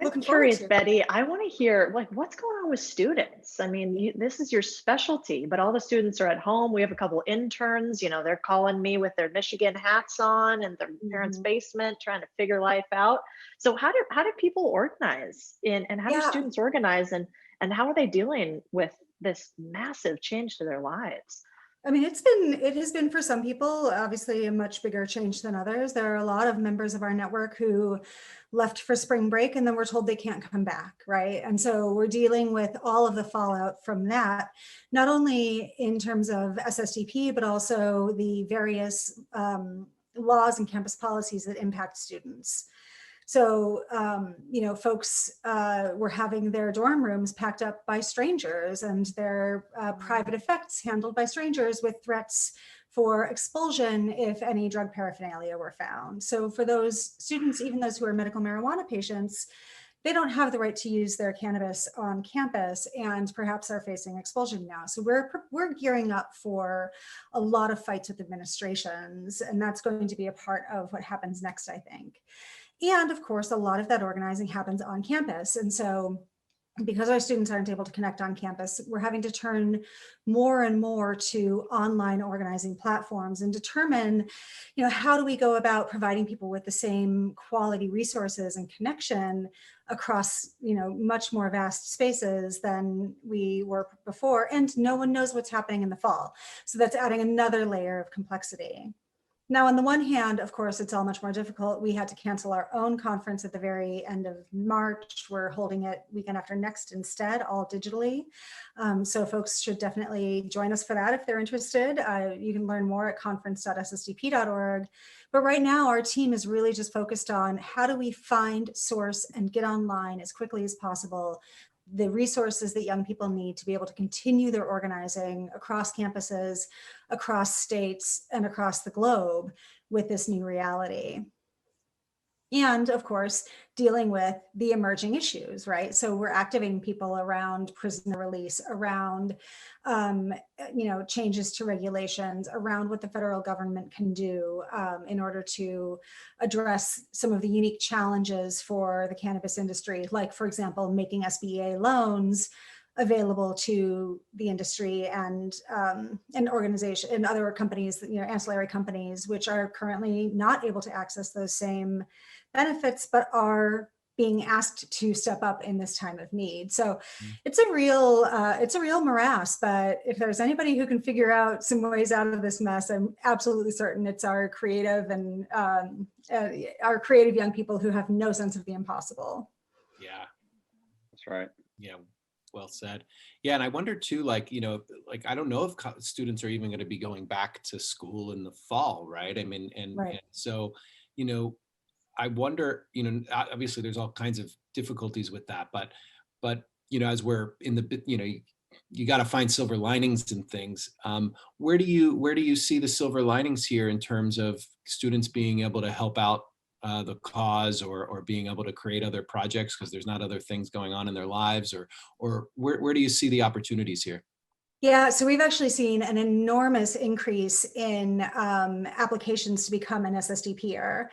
looking Curious, forward to? Betty, I want to hear like what's going on with students. I mean, this is your specialty, but all the students are at home. We have a couple interns, you know, they're calling me with their Michigan hats on and their parents' basement trying to figure life out. So how do people organize and how do students organize and how are they dealing with this massive change to their lives? I mean, it has been for some people, obviously a much bigger change than others. There are a lot of members of our network who left for spring break and then we're told they can't come back, right? And so we're dealing with all of the fallout from that, not only in terms of SSDP, but also the various laws and campus policies that impact students. So, you know, folks were having their dorm rooms packed up by strangers and their private effects handled by strangers with threats for expulsion if any drug paraphernalia were found. So for those students, even those who are medical marijuana patients, they don't have the right to use their cannabis on campus and perhaps are facing expulsion now. So we're gearing up for a lot of fights with administrations, and that's going to be a part of what happens next, I think. And of course, a lot of that organizing happens on campus. And so because our students aren't able to connect on campus, we're having to turn more and more to online organizing platforms and determine, you know, how do we go about providing people with the same quality resources and connection across, you know, much more vast spaces than we were before. And no one knows what's happening in the fall. So that's adding another layer of complexity. Now, on the one hand, of course, it's all much more difficult. We had to cancel our own conference at the very end of March. We're holding it weekend after next instead, all digitally. So folks should definitely join us for that if they're interested. You can learn more at conference.ssdp.org. But right now, our team is really just focused on how do we find, source, and get online as quickly as possible the resources that young people need to be able to continue their organizing across campuses, across states, and across the globe with this new reality. And of course, dealing with the emerging issues, right? So we're activating people around prisoner release, around you know, changes to regulations, around what the federal government can do in order to address some of the unique challenges for the cannabis industry, like, for example, making SBA loans available to the industry and organization and other companies, ancillary companies, which are currently not able to access those same benefits, but are being asked to step up in this time of need. So it's a real morass, but if there's anybody who can figure out some ways out of this mess, I'm absolutely certain it's our creative and our creative young people who have no sense of the impossible. Yeah, that's right. Yeah, well said. Yeah, and I wonder too, like I don't know if students are even going to be going back to school in the fall, right? I mean, and so, I wonder, obviously there's all kinds of difficulties with that, but as we're in the, you got to find silver linings and things. Where do you see the silver linings here in terms of students being able to help out the cause or being able to create other projects because there's not other things going on in their lives, or where do you see the opportunities here? Yeah, so we've actually seen an enormous increase in applications to become an SSDPer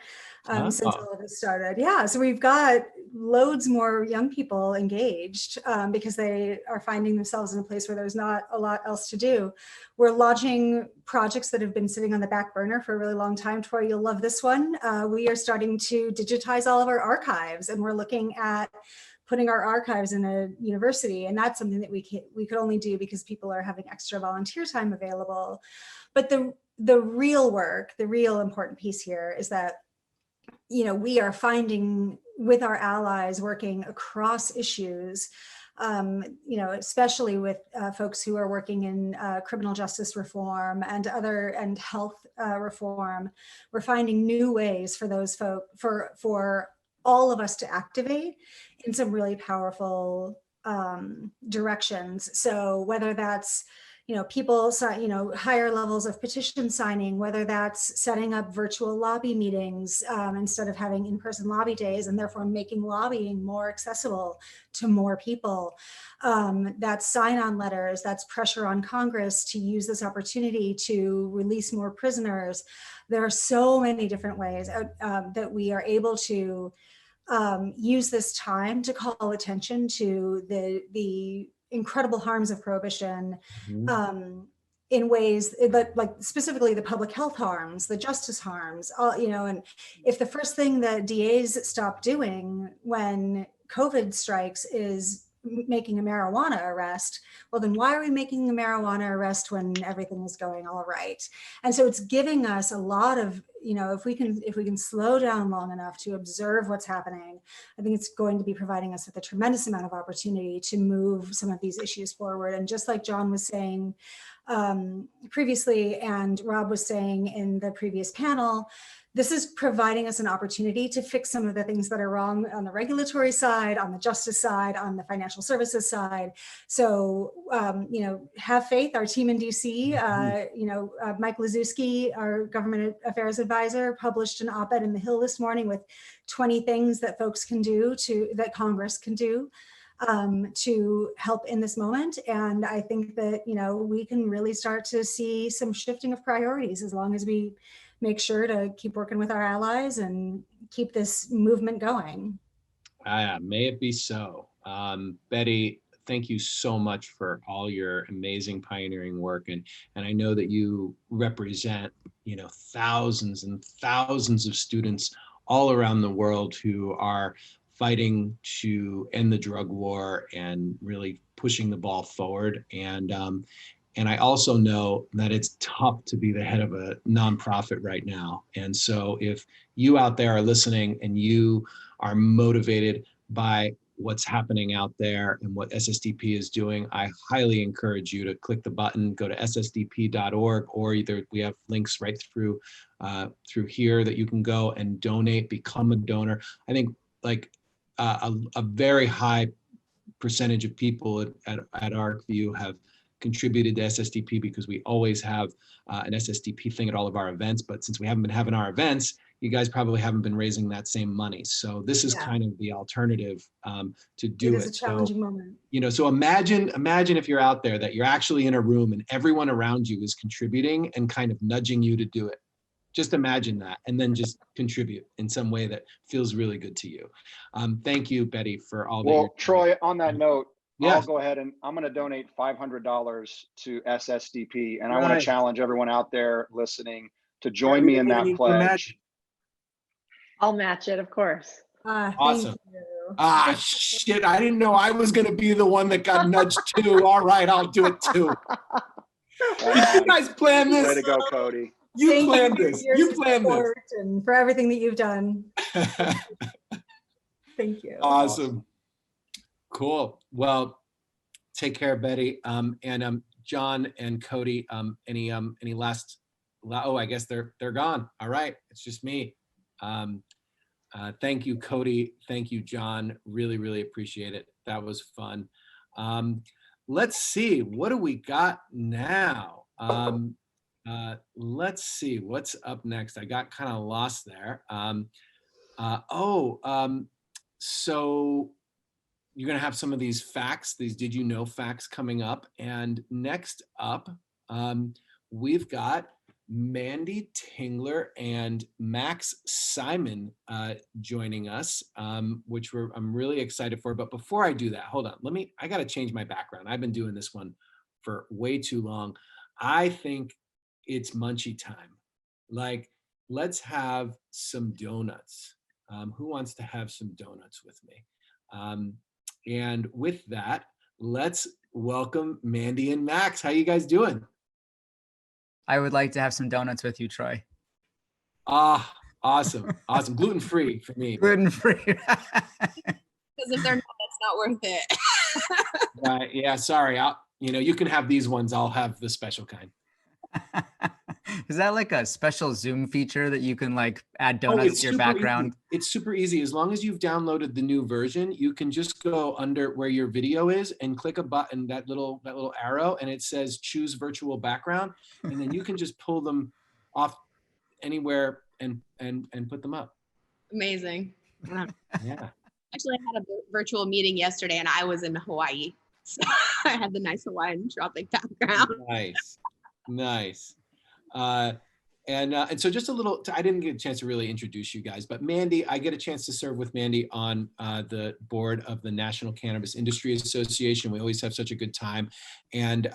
since all of this started. Yeah, so we've got loads more young people engaged because they are finding themselves in a place where there's not a lot else to do. We're launching projects that have been sitting on the back burner for a really long time. Troy, you'll love this one. We are starting to digitize all of our archives, and we're looking at putting our archives in a university. And that's something that we could only do because people are having extra volunteer time available. But the real work, the real important piece here is that, we are finding with our allies working across issues, especially with folks who are working in criminal justice reform and health reform, we're finding new ways for those for all of us to activate in some really powerful directions. So whether that's, people, higher levels of petition signing, whether that's setting up virtual lobby meetings instead of having in-person lobby days, and therefore making lobbying more accessible to more people. That's sign-on letters, that's pressure on Congress to use this opportunity to release more prisoners. There are so many different ways that we are able to use this time to call attention to the incredible harms of prohibition in ways that, like, specifically the public health harms, the justice harms, and if the first thing that DAs stop doing when COVID strikes is making a marijuana arrest, well, then why are we making a marijuana arrest when everything is going all right? And so it's giving us a lot of, if we can slow down long enough to observe what's happening, I think it's going to be providing us with a tremendous amount of opportunity to move some of these issues forward. And just like John was saying previously, and Rob was saying in the previous panel, this is providing us an opportunity to fix some of the things that are wrong on the regulatory side, on the justice side, on the financial services side. So, have faith. Our team in DC, Mike Liszewski, our government affairs advisor, published an op-ed in The Hill this morning with 20 things that folks can do that Congress can do to help in this moment. And I think that, we can really start to see some shifting of priorities as long as we make sure to keep working with our allies and keep this movement going. May it be so. Betty, thank you so much for all your amazing pioneering work. And I know that you represent, thousands and thousands of students all around the world who are fighting to end the drug war and really pushing the ball forward. And I also know that it's tough to be the head of a nonprofit right now. And so if you out there are listening and you are motivated by what's happening out there and what SSDP is doing, I highly encourage you to click the button, go to ssdp.org, or either we have links right through here that you can go and donate, become a donor. I think a very high percentage of people at Arcview have contributed to SSDP because we always have an SSDP thing at all of our events. But since we haven't been having our events, you guys probably haven't been raising that same money. So this is kind of the alternative to do it. It is a challenging moment. So imagine if you're out there that you're actually in a room and everyone around you is contributing and kind of nudging you to do it. Just imagine that, and then just contribute in some way that feels really good to you. Thank you, Betty, for all that. Well, Troy, on that note, I'll go ahead and I'm going to donate $500 to SSDP. And I want to challenge everyone out there listening to join me in that pledge. I'll match it, of course. Awesome. Shit, I didn't know I was going to be the one that got nudged too. All right, I'll do it too. You guys planned this. Way to go, Cody. You planned this. You planned this. And for everything that you've done. Thank you. Awesome. Cool. Well, take care, Betty. And John and Cody, any last, oh, I guess they're gone. All right. It's just me. Thank you, Cody. Thank you, John. Really, really appreciate it. That was fun. Let's see, what do we got now? Let's see what's up next. I got kind of lost there. So you're going to have some of these facts, these did you know facts coming up. And next up, we've got Mandy Tingler and Max Simon joining us, which I'm really excited for. But before I do that, hold on, I got to change my background. I've been doing this one for way too long. I think it's munchie time. Like, let's have some donuts. Who wants to have some donuts with me? And with that, let's welcome Mandy and Max. How you guys doing? I would like to have some donuts with you, Troy. Awesome. Awesome. Gluten-free for me. Gluten-free. Because if they're not, that's not worth it. Right. Yeah. Sorry. You can have these ones. I'll have the special kind. Is that like a special Zoom feature that you can like add donuts to your background? Easy. It's super easy. As long as you've downloaded the new version, you can just go under where your video is and click a button, that little arrow, and it says choose virtual background. And then you can just pull them off anywhere and put them up. Amazing. Yeah. Actually, I had a virtual meeting yesterday and I was in Hawaii. So I had the nice Hawaiian tropic background. Nice. And so just a little, I didn't get a chance to really introduce you guys, but Mandy, I get a chance to serve with Mandy on the board of the National Cannabis Industry Association. We always have such a good time. And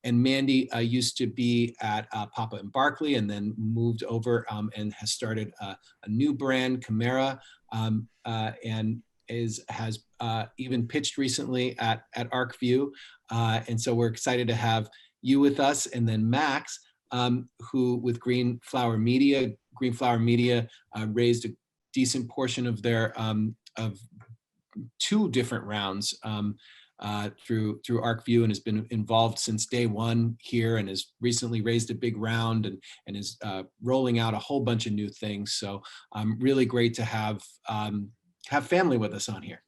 Mandy used to be at Papa and Barkley and then moved over and has started a new brand, Chimera, and has even pitched recently at Arcview. And so we're excited to have you with us, and then Max, who with Green Flower Media raised a decent portion of their of 2 different rounds through Arcview, and has been involved since day one here, and has recently raised a big round and is rolling out a whole bunch of new things. So really great to have family with us on here.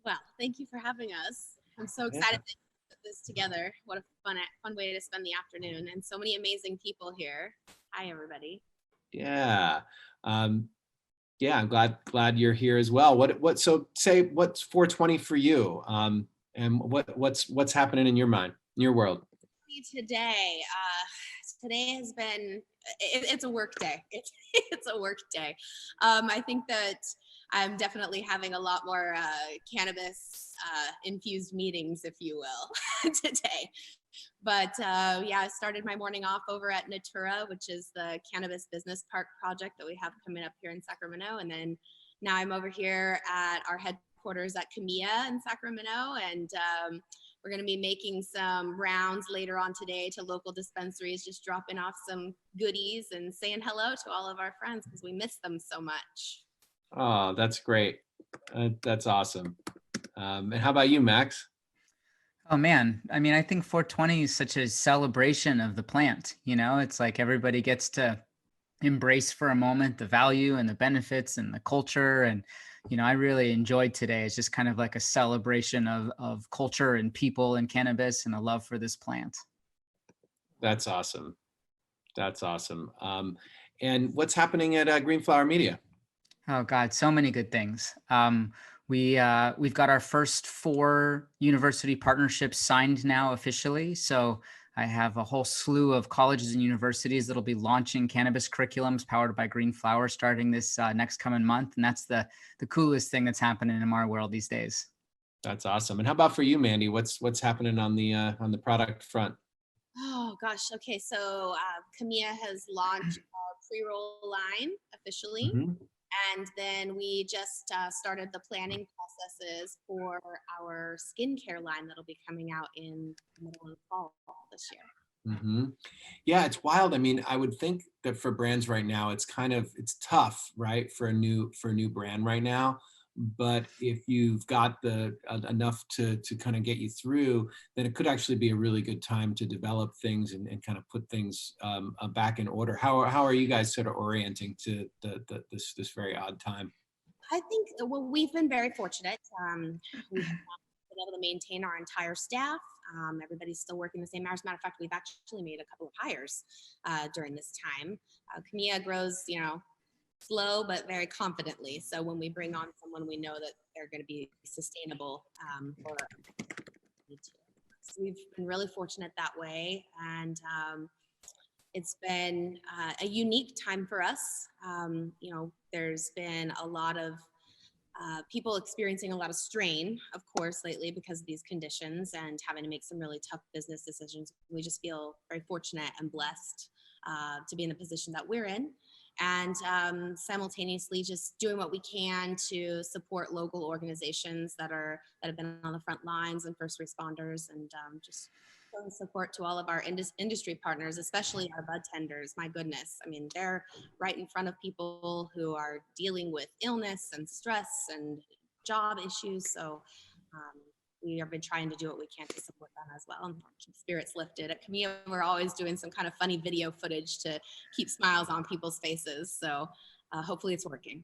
Well, thank you for having us. I'm so excited that you put this together. What a fun way to spend the afternoon, and so many amazing people here. Hi, everybody. Yeah. I'm glad you're here as well. So say what's 420 for you? And what's happening in your mind, in your world? Today has been, it's a work day. It's a work day. I think that I'm definitely having a lot more cannabis infused meetings, if you will, today. But I started my morning off over at Natura, which is the cannabis business park project that we have coming up here in Sacramento. And then now I'm over here at our headquarters at Camilla in Sacramento. And we're going to be making some rounds later on today to local dispensaries, just dropping off some goodies and saying hello to all of our friends because we miss them so much. Oh, that's great. That's awesome. And how about you, Max? Oh man, I mean, I think 420 is such a celebration of the plant. It's like everybody gets to embrace for a moment the value and the benefits and the culture. And, I really enjoyed today. It's just kind of like a celebration of culture and people and cannabis and a love for this plant. That's awesome. That's awesome. And what's happening at Green Flower Media? Oh God, so many good things. We've got our first 4 university partnerships signed now officially. So I have a whole slew of colleges and universities that'll be launching cannabis curriculums powered by Green Flower starting this next coming month. And that's the coolest thing that's happening in our world these days. That's awesome. And how about for you, Mandy? What's happening on the product front? Oh gosh. Okay. So Camilla has launched our pre-roll line officially. Mm-hmm. And then we just started the planning processes for our skincare line that'll be coming out in the middle of the fall this year. Mm-hmm. Yeah, it's wild. I mean, I would think that for brands right now, it's tough, right, for a new brand right now. But if you've got the enough to kind of get you through, then it could actually be a really good time to develop things and kind of put things back in order. How are you guys sort of orienting to this very odd time? I think, well, we've been very fortunate. We've been able to maintain our entire staff. Everybody's still working the same hours. Matter of fact, we've actually made a couple of hires during this time. Camilla grows, slow but very confidently. So when we bring on someone, we know that they're going to be sustainable for. So we've been really fortunate that way, and it's been a unique time for us. There's been a lot of people experiencing a lot of strain, of course, lately because of these conditions and having to make some really tough business decisions. We just feel very fortunate and blessed to be in the position that we're in, and simultaneously just doing what we can to support local organizations that have been on the front lines and first responders, and just showing support to all of our industry partners, especially our bud tenders. My goodness, I mean, they're right in front of people who are dealing with illness and stress and job issues. So we have been trying to do what we can to support them as well and keep spirits lifted. At Camilla, we're always doing some kind of funny video footage to keep smiles on people's faces. So hopefully it's working.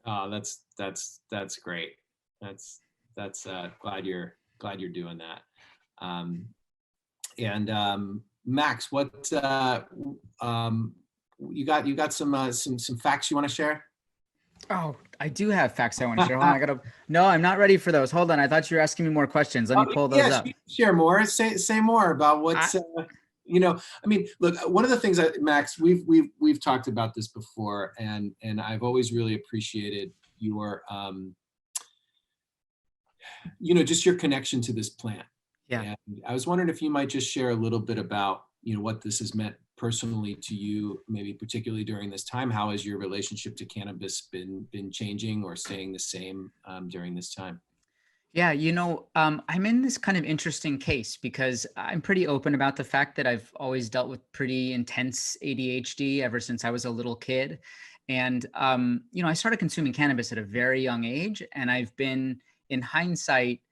Oh, that's great. That's glad you're doing that. And Max, what you got some facts you want to share? Oh, I do have facts I want to share. Hold on, no, I'm not ready for those. Hold on. I thought you were asking me more questions. Let me pull those up. Share more. Say more about what's I mean, look, one of the things that Max, we've talked about this before, and I've always really appreciated your just your connection to this plant. Yeah. And I was wondering if you might just share a little bit about, what this has meant personally to you, maybe particularly during this time. How has your relationship to cannabis been changing or staying the same during this time? Yeah, I'm in this kind of interesting case because I'm pretty open about the fact that I've always dealt with pretty intense ADHD ever since I was a little kid. And, I started consuming cannabis at a very young age, and I've been, in hindsight,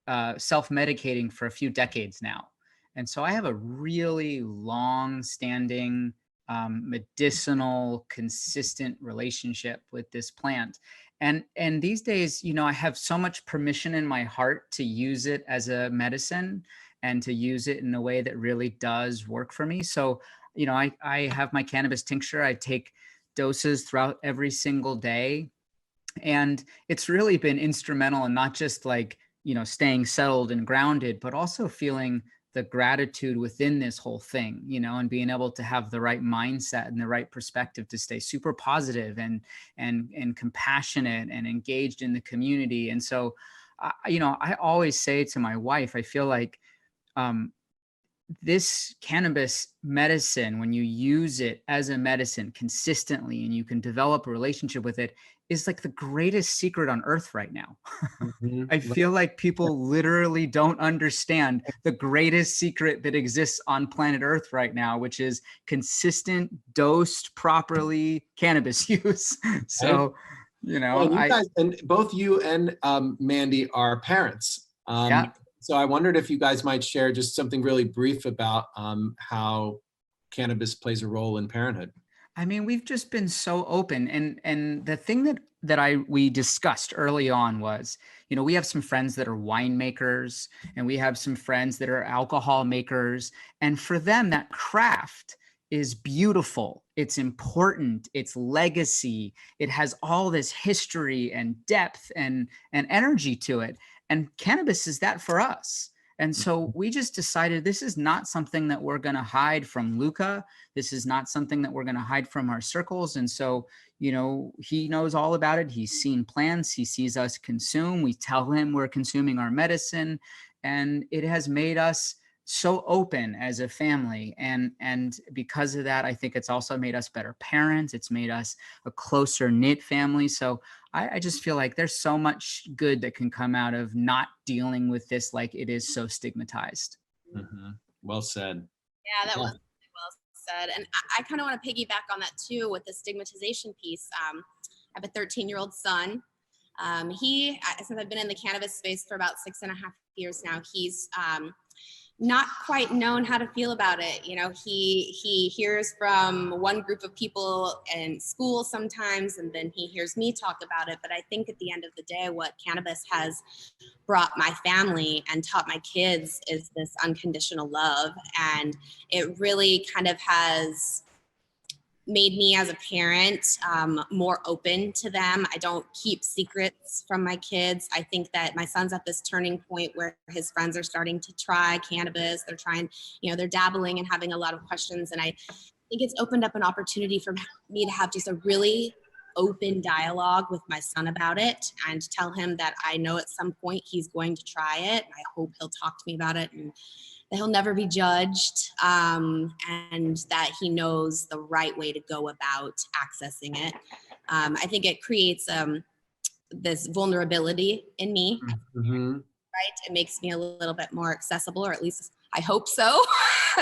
self-medicating for a few decades now. And so I have a really long-standing, medicinal, consistent relationship with this plant. And these days, I have so much permission in my heart to use it as a medicine and to use it in a way that really does work for me. So, I have my cannabis tincture. I take doses throughout every single day. And it's really been instrumental in not just staying settled and grounded, but also feeling the gratitude within this whole thing, and being able to have the right mindset and the right perspective to stay super positive and compassionate and engaged in the community. And so, I always say to my wife, I feel like this cannabis medicine, when you use it as a medicine consistently and you can develop a relationship with it, is like the greatest secret on earth right now. Mm-hmm. I feel like people literally don't understand the greatest secret that exists on planet Earth right now, which is consistent, dosed properly cannabis use. So, well, and guys, and both you and Mandy are parents. Yeah. So I wondered if you guys might share just something really brief about how cannabis plays a role in parenthood. I mean, we've just been so open, and the thing that we discussed early on was, we have some friends that are winemakers, and we have some friends that are alcohol makers, and for them, that craft is beautiful. It's important. It's legacy. It has all this history and depth and energy to it, and cannabis is that for us. And so we just decided this is not something that we're going to hide from Luca. This is not something that we're going to hide from our circles. And so, he knows all about it. He's seen plants. He sees us consume. We tell him we're consuming our medicine, and it has made us so open as a family. And because of that, I think it's also made us better parents. It's made us a closer knit family. So I just feel like there's so much good that can come out of not dealing with this like it is so stigmatized. Mm-hmm. Well said. Yeah, that was well said. And I kind of want to piggyback on that too with the stigmatization piece. I have a 13-year-old son. Since I've been in the cannabis space for about 6.5 years now, he's not quite known how to feel about it. He hears from one group of people in school sometimes, and then he hears me talk about it. But I think at the end of the day, what cannabis has brought my family and taught my kids is this unconditional love. And it really kind of has made me as a parent more open to them. I don't keep secrets from my kids. I think that my son's at this turning point where his friends are starting to try cannabis. They're trying, they're dabbling and having a lot of questions. And I think it's opened up an opportunity for me to have just a really open dialogue with my son about it and tell him that I know at some point he's going to try it. And I hope he'll talk to me about it and that he'll never be judged, and that he knows the right way to go about accessing it. I think it creates this vulnerability in me, Mm-hmm. right? It makes me a little bit more accessible, or at least I hope so.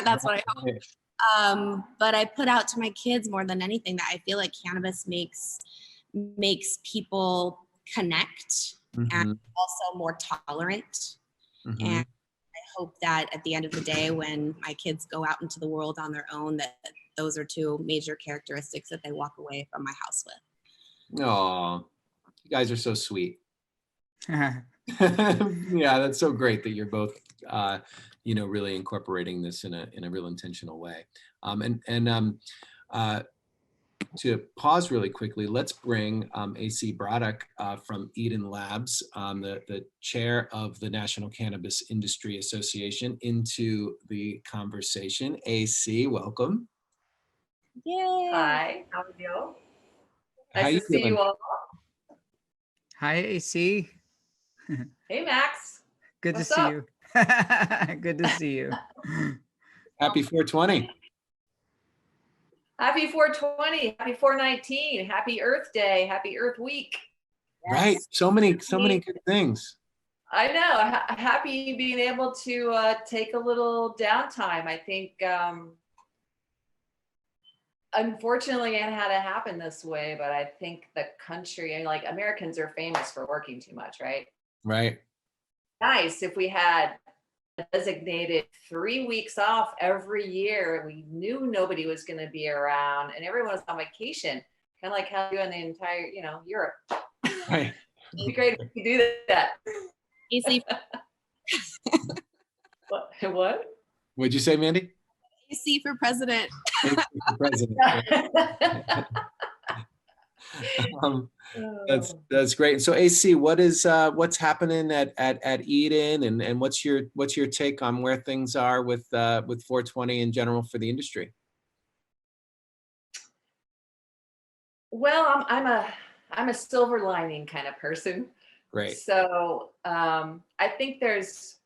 That's what I hope. But I put out to my kids more than anything that I feel like cannabis makes people connect and also more tolerant. And I hope that at the end of the day, when my kids go out into the world on their own, that those are two major characteristics that they walk away from my house with. Oh, you guys are so sweet. Yeah, that's so great that you're both, really incorporating this in a real intentional way. To pause really quickly, let's bring AC Braddock from Eden Labs, the chair of the National Cannabis Industry Association, into the conversation. AC, welcome. Yay. Hi, how are you? How Nice you to see doing? you all. Hi, AC. Hey, Max. Good What's to see up? you. Good to see you. Happy 420. Happy 420, happy 419, happy Earth Day, happy Earth Week. Right. So many good things. I know. Happy being able to take a little downtime. I think, unfortunately, it had to happen this way, but I think the country, and like Americans are famous for working too much, right? Right. Nice if we had designated 3 weeks off every year. We knew nobody was going to be around and everyone was on vacation, kind of like how you do in the entire, Europe. Right. It'd be great if we could do that. AC. What? What'd you say, Mandy? AC for president. AC for president. That's great. So AC, what's happening at Eden, and what's your take on where things are with 420 in general for the industry? Well, I'm a silver lining kind of person. Great. So I think there's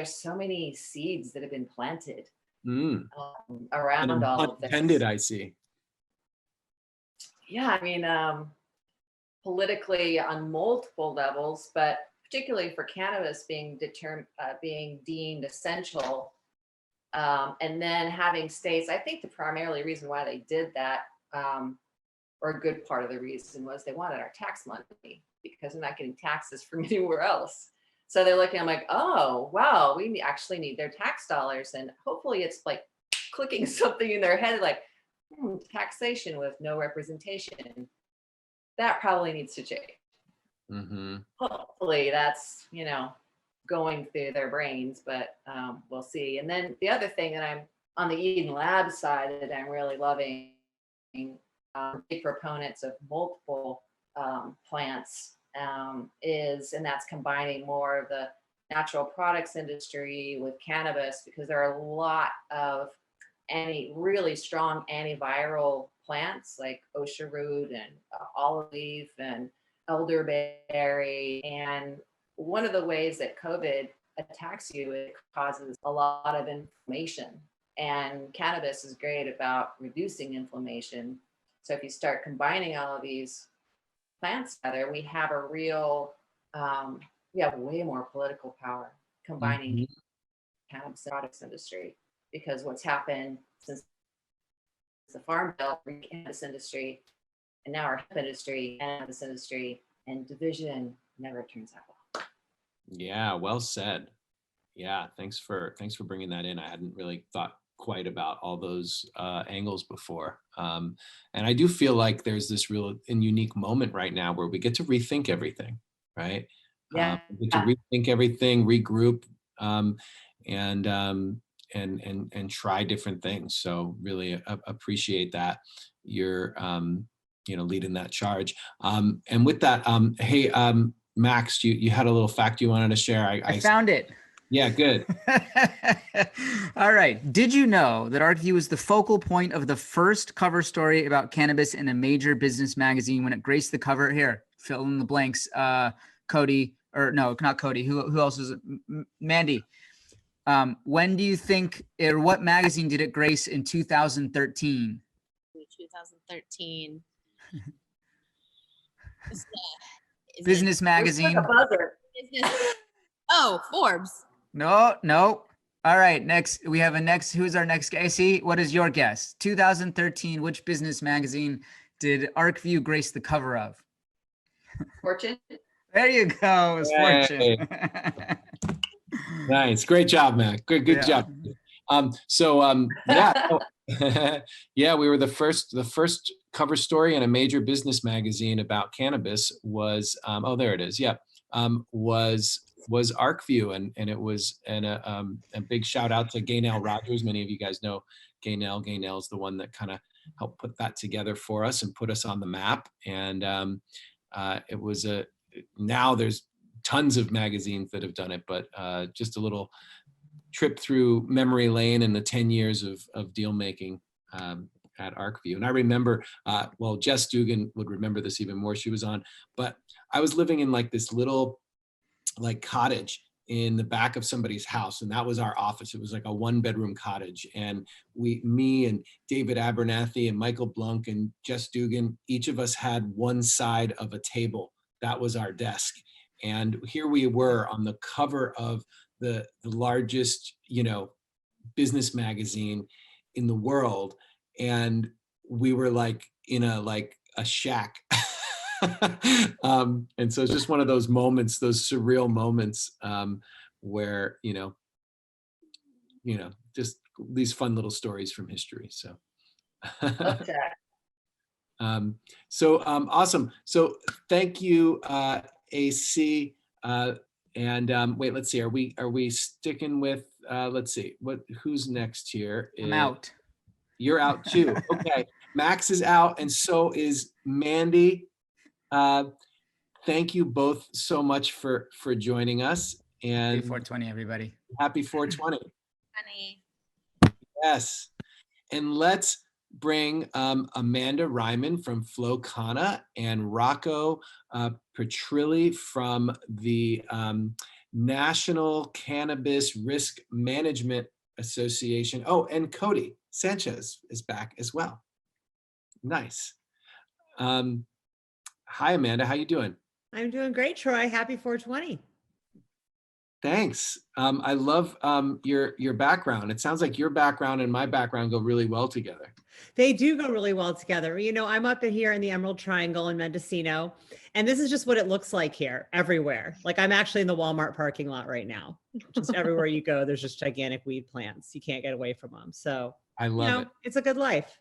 so many seeds that have been planted around and all of this. Intended, I see. Yeah, I mean, politically on multiple levels, but particularly for cannabis being deemed essential, and then having states. I think the primarily reason why they did that, or a good part of the reason, was they wanted our tax money because they're not getting taxes from anywhere else. So they're looking, I'm like, oh, wow, we actually need their tax dollars. And hopefully it's like clicking something in their head, like, taxation with no representation. That probably needs to change. Hopefully that's, going through their brains, but we'll see. And then the other thing that I'm on the Eden Lab side that I'm really loving, big proponents of multiple plants, and that's combining more of the natural products industry with cannabis, because there are a lot of really strong antiviral plants like osha root and olive leaf and elderberry. And one of the ways that COVID attacks you, it causes a lot of inflammation. And cannabis is great about reducing inflammation. So if you start combining all of these plants together, we have a real, we have way more political power combining cannabis products industry, because what's happened since the Farm Bill, cannabis industry, and now our hemp industry and cannabis industry, and division never turns out well. Yeah, well said. Yeah, thanks for bringing that in. I hadn't really thought quite about all those angles before. And I do feel like there's this real and unique moment right now where we get to rethink everything, right? Yeah. We get to rethink everything, regroup, and try different things. So really appreciate that you're leading that charge. And with that, hey, Max, you had a little fact you wanted to share. I found it. Yeah, good. All right. Did you know that Arcview was the focal point of the first cover story about cannabis in a major business magazine when it graced the cover? Here, fill in the blanks. Cody, or no, not Cody. Who else is it? Mandy. When do you think, or what magazine did it grace in 2013? 2013. Business magazine. Business. Oh, Forbes. No. All right, next we have who's our next guy? See, what is your guess? 2013, which business magazine did Arcview grace the cover of? Fortune. There you go. It's Fortune. Nice. Great job, Mac. Good job. Yeah, we were the first cover story in a major business magazine about cannabis was there it is. Yeah. Was Arcview, and it was a big shout out to Gaynell Rogers. Many of you guys know Gaynell. Gaynell's the one that kind of helped put that together for us and put us on the map. And it was now there's tons of magazines that have done it, but just a little trip through memory lane and the 10 years of deal making at Arcview. And I remember, Jess Dugan would remember this even more. She was on, but I was living in like this little cottage in the back of somebody's house, and that was our office. It was like a 1-bedroom cottage, and me and David Abernathy and Michael Blunk and Jess Dugan, each of us had one side of a table. That was our desk, and here we were on the cover of the largest business magazine in the world, and we were like in a shack. And so it's just one of those moments, those surreal moments, where just these fun little stories from history. So awesome. So thank you, AC. And wait, let's see. Are we sticking with let's see, who's next here? I'm out. You're out too. Okay. Max is out, and so is Mandy. Thank you both so much for joining us. And happy 420, everybody. Happy 420. Funny. Yes. And let's bring Amanda Ryman from Flowcana and Rocco Petrilli from the National Cannabis Risk Management Association. Oh, and Cody Sanchez is back as well. Nice. Hi, Amanda. How you doing? I'm doing great, Troy. Happy 420. Thanks. I love your background. It sounds like your background and my background go really well together. They do go really well together. I'm up here in the Emerald Triangle in Mendocino, and this is just what it looks like here everywhere. Like I'm actually in the Walmart parking lot right now. Just everywhere you go, there's just gigantic weed plants. You can't get away from them. So I love it. It's a good life.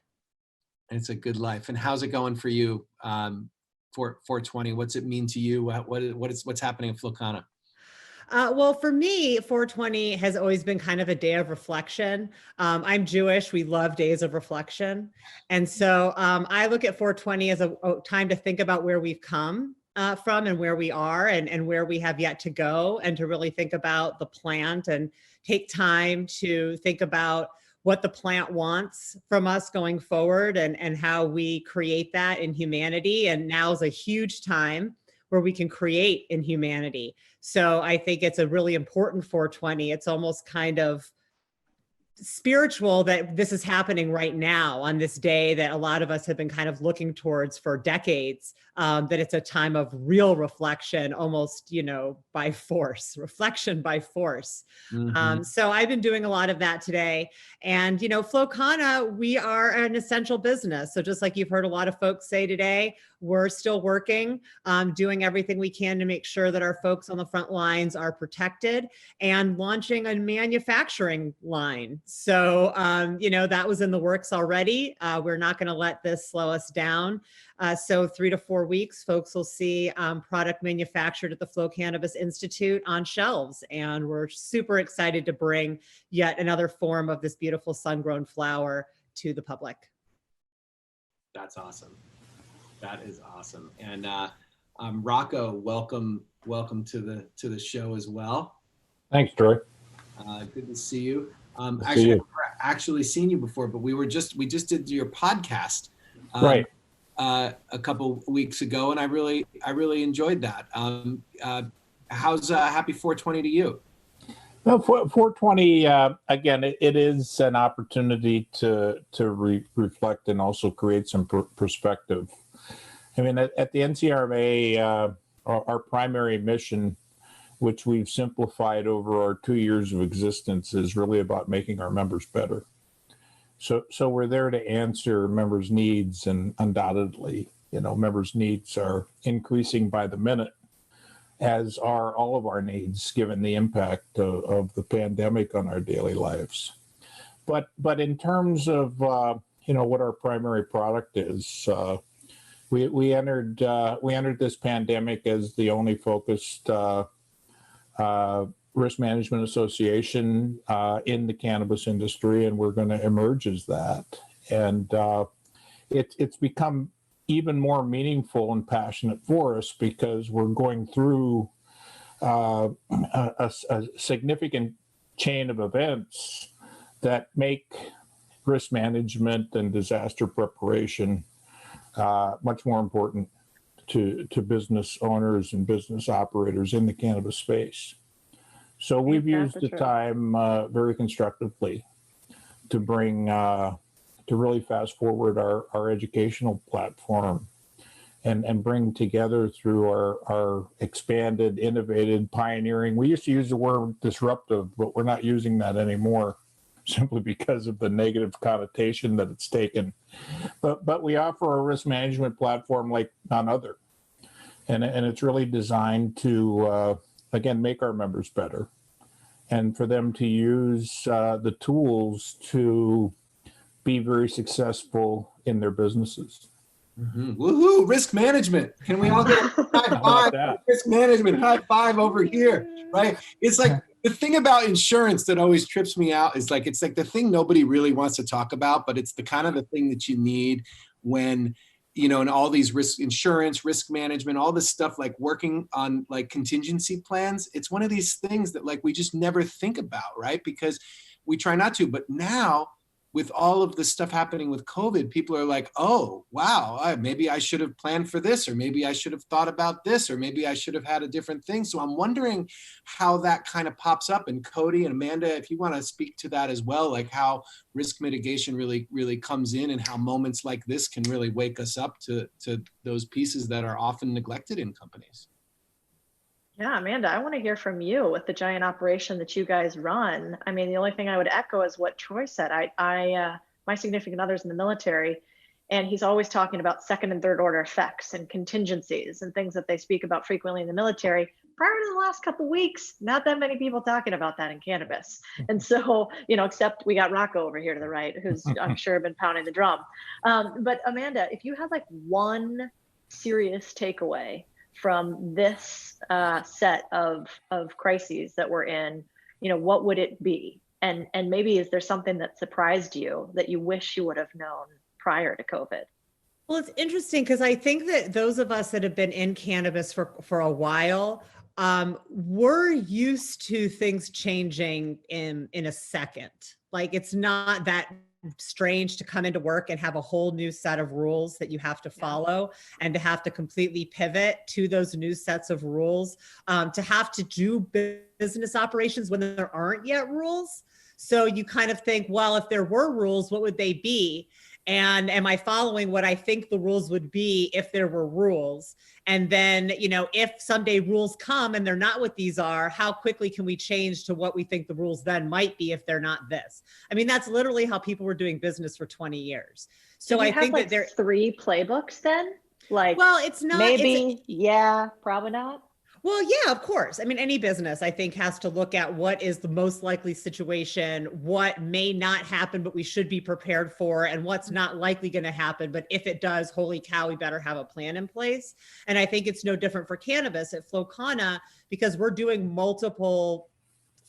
It's a good life. And how's it going for you? For 420, what's it mean to you? What's happening in Flowcana? Well, for me, 420 has always been kind of a day of reflection. I'm Jewish. We love days of reflection. And so I look at 420 as a time to think about where we've come from and where we are and where we have yet to go, and to really think about the plant and take time to think about what the plant wants from us going forward and how we create that in humanity. And now's a huge time where we can create in humanity. So I think it's a really important 420. It's almost kind of spiritual that this is happening right now on this day that a lot of us have been kind of looking towards for decades, that it's a time of real reflection, almost, by force, reflection by force. So I've been doing a lot of that today. And, Flowcana, we are an essential business. So just like you've heard a lot of folks say today, we're still working, doing everything we can to make sure that our folks on the front lines are protected, and launching a manufacturing line. So, that was in the works already. We're not going to let this slow us down. So 3 to 4 weeks, folks will see product manufactured at the Flow Cannabis Institute on shelves. And we're super excited to bring yet another form of this beautiful sun-grown flower to the public. That's awesome. That is awesome. And Rocco, welcome to the show as well. Thanks, Troy. Good to see you. I've actually seen you before, but we just did your podcast right a couple weeks ago, and I really enjoyed that. How's Happy 420 to you? Well, 420 again, it is an opportunity to reflect and also create some perspective. I mean, at the NCRMA, our primary mission, which we've simplified over our 2 years of existence, is really about making our members better. So we're there to answer members' needs, and undoubtedly, members' needs are increasing by the minute, as are all of our needs, given the impact of the pandemic on our daily lives. But in terms of what our primary product is, we entered this pandemic as the only focused risk management association in the cannabis industry, and we're going to emerge as that. And it's become even more meaningful and passionate for us because we're going through a significant chain of events that make risk management and disaster preparation much more important to business owners and business operators in the cannabis space. So we've used the time very constructively to bring, to really fast forward our educational platform and bring together through our expanded, innovated, pioneering. We used to use the word disruptive, but we're not using that anymore, simply because of the negative connotation that it's taken. But we offer a risk management platform like none other. And it's really designed to, again, make our members better, and for them to use the tools to be very successful in their businesses. Mm-hmm. Woohoo! Risk management. Can we all get a high five? Risk management, high five over here, right? It's like the thing about insurance that always trips me out is like, it's like the thing nobody really wants to talk about, but it's the kind of the thing that you need when, and all these insurance, risk management, all this stuff, like working on like contingency plans. It's one of these things that like we just never think about, right? Because we try not to. But now, with all of the stuff happening with COVID, people are like, oh, wow, maybe I should have planned for this, or maybe I should have thought about this, or maybe I should have had a different thing. So I'm wondering how that kind of pops up. And Cody and Amanda, if you want to speak to that as well, like how risk mitigation really, really comes in, and how moments like this can really wake us up to those pieces that are often neglected in companies. Yeah, Amanda, I want to hear from you with the giant operation that you guys run. I mean, the only thing I would echo is what Troy said. My significant other's in the military, and he's always talking about second and third order effects and contingencies and things that they speak about frequently in the military. Prior to the last couple of weeks, not that many people talking about that in cannabis. And so, except we got Rocco over here to the right, who's I'm sure been pounding the drum. But Amanda, if you had like one serious takeaway from this set of crises that we're in, what would it be? And maybe is there something that surprised you that you wish you would have known prior to COVID? Well, it's interesting because I think that those of us that have been in cannabis for a while we're used to things changing in a second. Like, it's not that strange to come into work and have a whole new set of rules that you have to follow, and to have to completely pivot to those new sets of rules, to have to do business operations when there aren't yet rules. So you kind of think, well, if there were rules, what would they be? And am I following what I think the rules would be if there were rules? And then, you know, if someday rules come and they're not what these are, how quickly can we change to what we think the rules then might be if they're not this? I mean, that's literally how people were doing business for 20 years. So I think like that there 3 playbooks then? Like, well, it's not maybe, yeah, probably not. Well, yeah, of course. I mean, any business, I think, has to look at what is the most likely situation, what may not happen, but we should be prepared for, and what's not likely going to happen. But if it does, holy cow, we better have a plan in place. And I think it's no different for cannabis at Flowcana, because we're doing multiple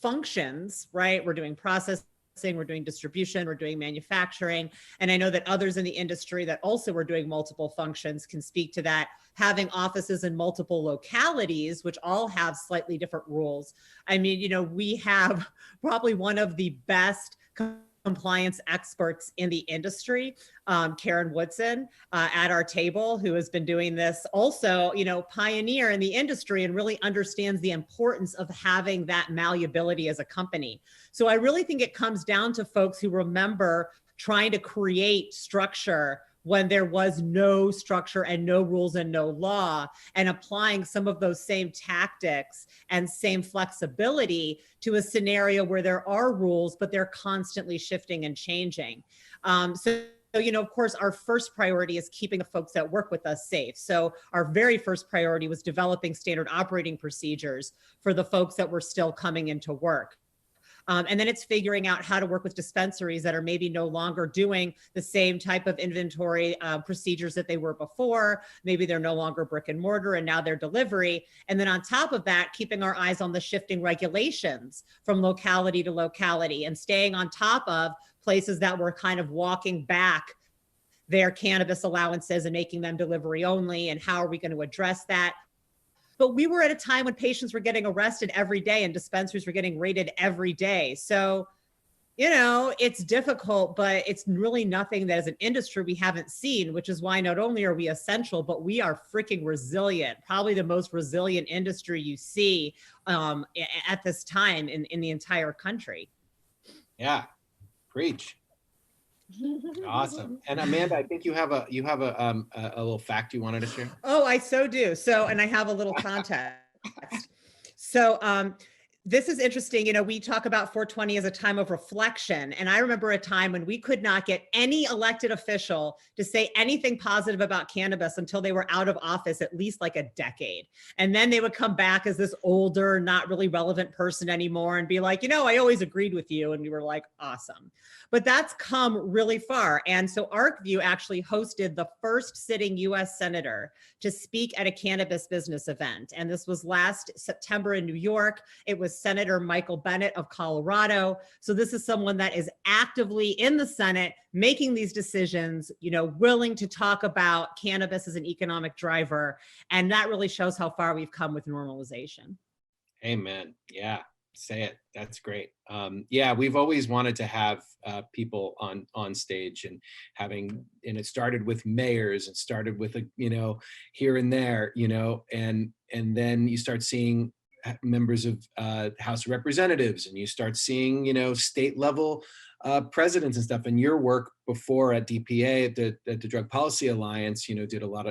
functions, right? We're doing processing, we're doing distribution, we're doing manufacturing. And I know that others in the industry that also were doing multiple functions can speak to that. Having offices in multiple localities, which all have slightly different rules. I mean, you know, we have probably one of the best compliance experts in the industry, Karen Woodson, at our table, who has been doing this also, you know, pioneer in the industry and really understands the importance of having that malleability as a company. So I really think it comes down to folks who remember trying to create structure when there was no structure and no rules and no law, and applying some of those same tactics and same flexibility to a scenario where there are rules, but they're constantly shifting and changing. So, you know, of course, our first priority is keeping the folks that work with us safe. So our very first priority was developing standard operating procedures for the folks that were still coming into work. And then it's figuring out how to work with dispensaries that are maybe no longer doing the same type of inventory procedures that they were before. Maybe they're no longer brick and mortar and now they're delivery. And then on top of that, keeping our eyes on the shifting regulations from locality to locality, and staying on top of places that were kind of walking back their cannabis allowances and making them delivery only. And how are we going to address that? But we were at a time when patients were getting arrested every day and dispensaries were getting raided every day. So, you know, it's difficult, but it's really nothing that as an industry we haven't seen, which is why not only are we essential, but we are freaking resilient, probably the most resilient industry you see at this time in the entire country. Yeah, preach. Awesome. And Amanda, I think you have a little fact you wanted to share. Oh, I so do. So, and I have a little context. So, this is interesting. You know, we talk about 420 as a time of reflection. And I remember a time when we could not get any elected official to say anything positive about cannabis until they were out of office at least like a decade. And then they would come back as this older, not really relevant person anymore and be like, you know, I always agreed with you. And we were like, awesome. But that's come really far. And so Arcview actually hosted the first sitting US Senator to speak at a cannabis business event. And this was last September in New York. It was Senator Michael Bennet of Colorado. So this is someone that is actively in the Senate making these decisions, you know, willing to talk about cannabis as an economic driver. And that really shows how far we've come with normalization. Amen. Yeah. Say it. That's great. Yeah, we've always wanted to have people on stage, and it started with mayors, and started with you know, here and there, you know, and then you start seeing members of House of Representatives, and you start seeing, you know, state level presidents and stuff. And your work before at DPA, at the Drug Policy Alliance, you know, did a lot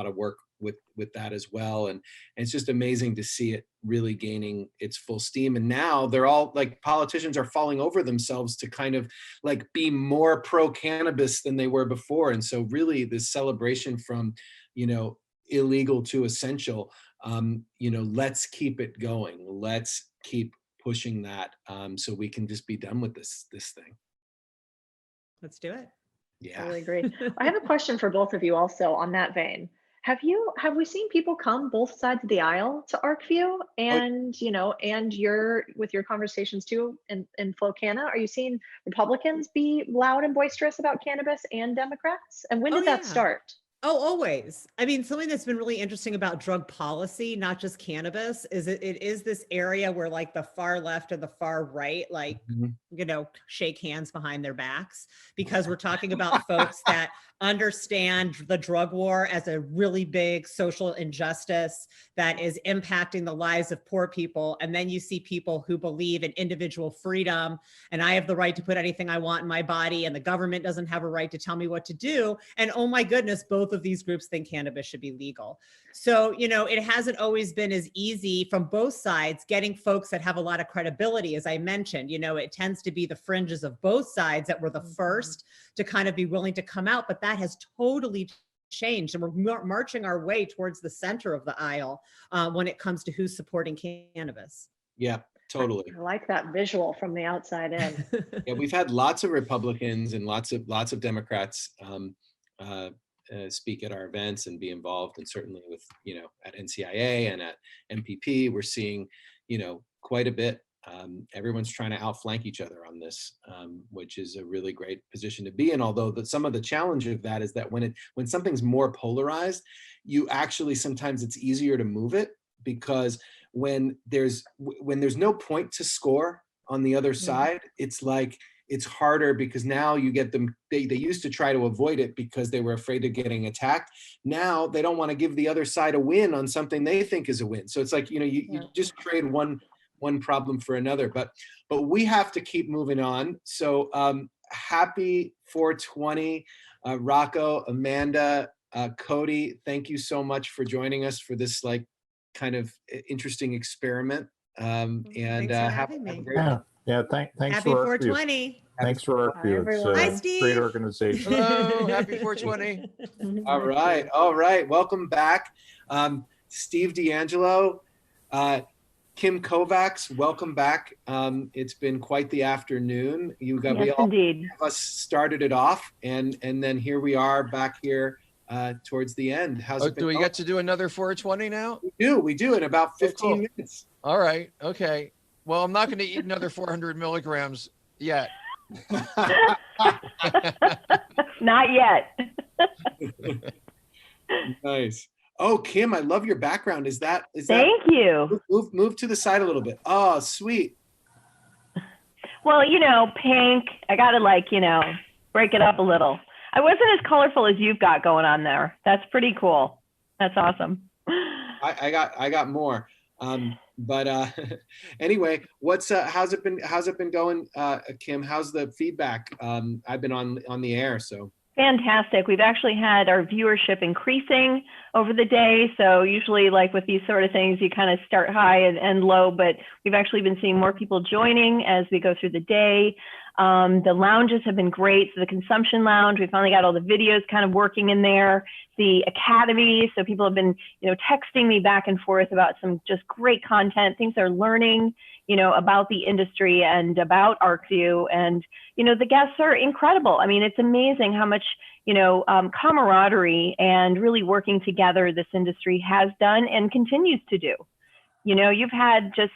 of work with that as well. And it's just amazing to see it really gaining its full steam. And now they're all like, politicians are falling over themselves to kind of like be more pro cannabis than they were before. And so really this celebration from, you know, illegal to essential, you know, let's keep it going. Let's keep pushing that, so we can just be done with this thing. Let's do it. Yeah. I really agree. I have a question for both of you also on that vein. Have we seen people come both sides of the aisle to Arcview, and you know, and with your conversations too in Flowcana? Are you seeing Republicans be loud and boisterous about cannabis and Democrats? And when did that start? Oh, always. I mean, something that's been really interesting about drug policy, not just cannabis, is it is this area where like the far left and the far right, like, shake hands behind their backs, because we're talking about folks that understand the drug war as a really big social injustice that is impacting the lives of poor people. And then you see people who believe in individual freedom and I have the right to put anything I want in my body and the government doesn't have a right to tell me what to do. And oh my goodness, both of these groups think cannabis should be legal. So, it hasn't always been as easy from both sides getting folks that have a lot of credibility. As I mentioned, it tends to be the fringes of both sides that were the first to kind of be willing to come out, but that has totally changed. And we're marching our way towards the center of the aisle when it comes to who's supporting cannabis. Yeah, totally. I like that visual from the outside in. Yeah, we've had lots of Republicans and lots of Democrats speak at our events and be involved, and certainly with at NCIA and at MPP, we're seeing quite a bit. Everyone's trying to outflank each other on this, which is a really great position to be in. Although some of the challenge of that is that when something's more polarized, you actually sometimes it's easier to move it, because when there's no point to score on the other side, it's like it's harder, because now you get them. They used to try to avoid it because they were afraid of getting attacked. Now they don't want to give the other side a win on something they think is a win. So it's like you just trade one problem for another. But we have to keep moving on. So happy 420, Rocco, Amanda, Cody. Thank you so much for joining us for this kind of interesting experiment. Thanks for having me. Have a great one. Yeah, thanks Happy for 420. Thanks for Arcview. It's Hi, a Steve. great organization. Hello, happy 420. All right. Welcome back. Steve DeAngelo, Kim Kovacs, welcome back. It's been quite the afternoon. We all indeed. of us started it off, and then here we are back here towards the end. How's it been? Do we going? get to do another 420 now? We do in about 15 minutes. All right. Okay. Well, I'm not going to eat another 400 milligrams yet. Not yet. Nice. Oh, Kim, I love your background. Is that? Thank you. Move to the side a little bit. Oh, sweet. Well, pink. I gotta break it up a little. I wasn't as colorful as you've got going on there. That's pretty cool. That's awesome. I got more. But anyway, how's it been going, Kim? How's the feedback? I've been on the air, so. Fantastic. We've actually had our viewership increasing over the day. So usually with these sort of things, you kind of start high and end low, but we've actually been seeing more people joining as we go through the day. The lounges have been great. So the consumption lounge, we finally got all the videos kind of working in there. The academy, so people have been, texting me back and forth about some just great content, things they're learning, about the industry and about Arcview. And, the guests are incredible. I mean, it's amazing how much, camaraderie and really working together this industry has done and continues to do. You've had just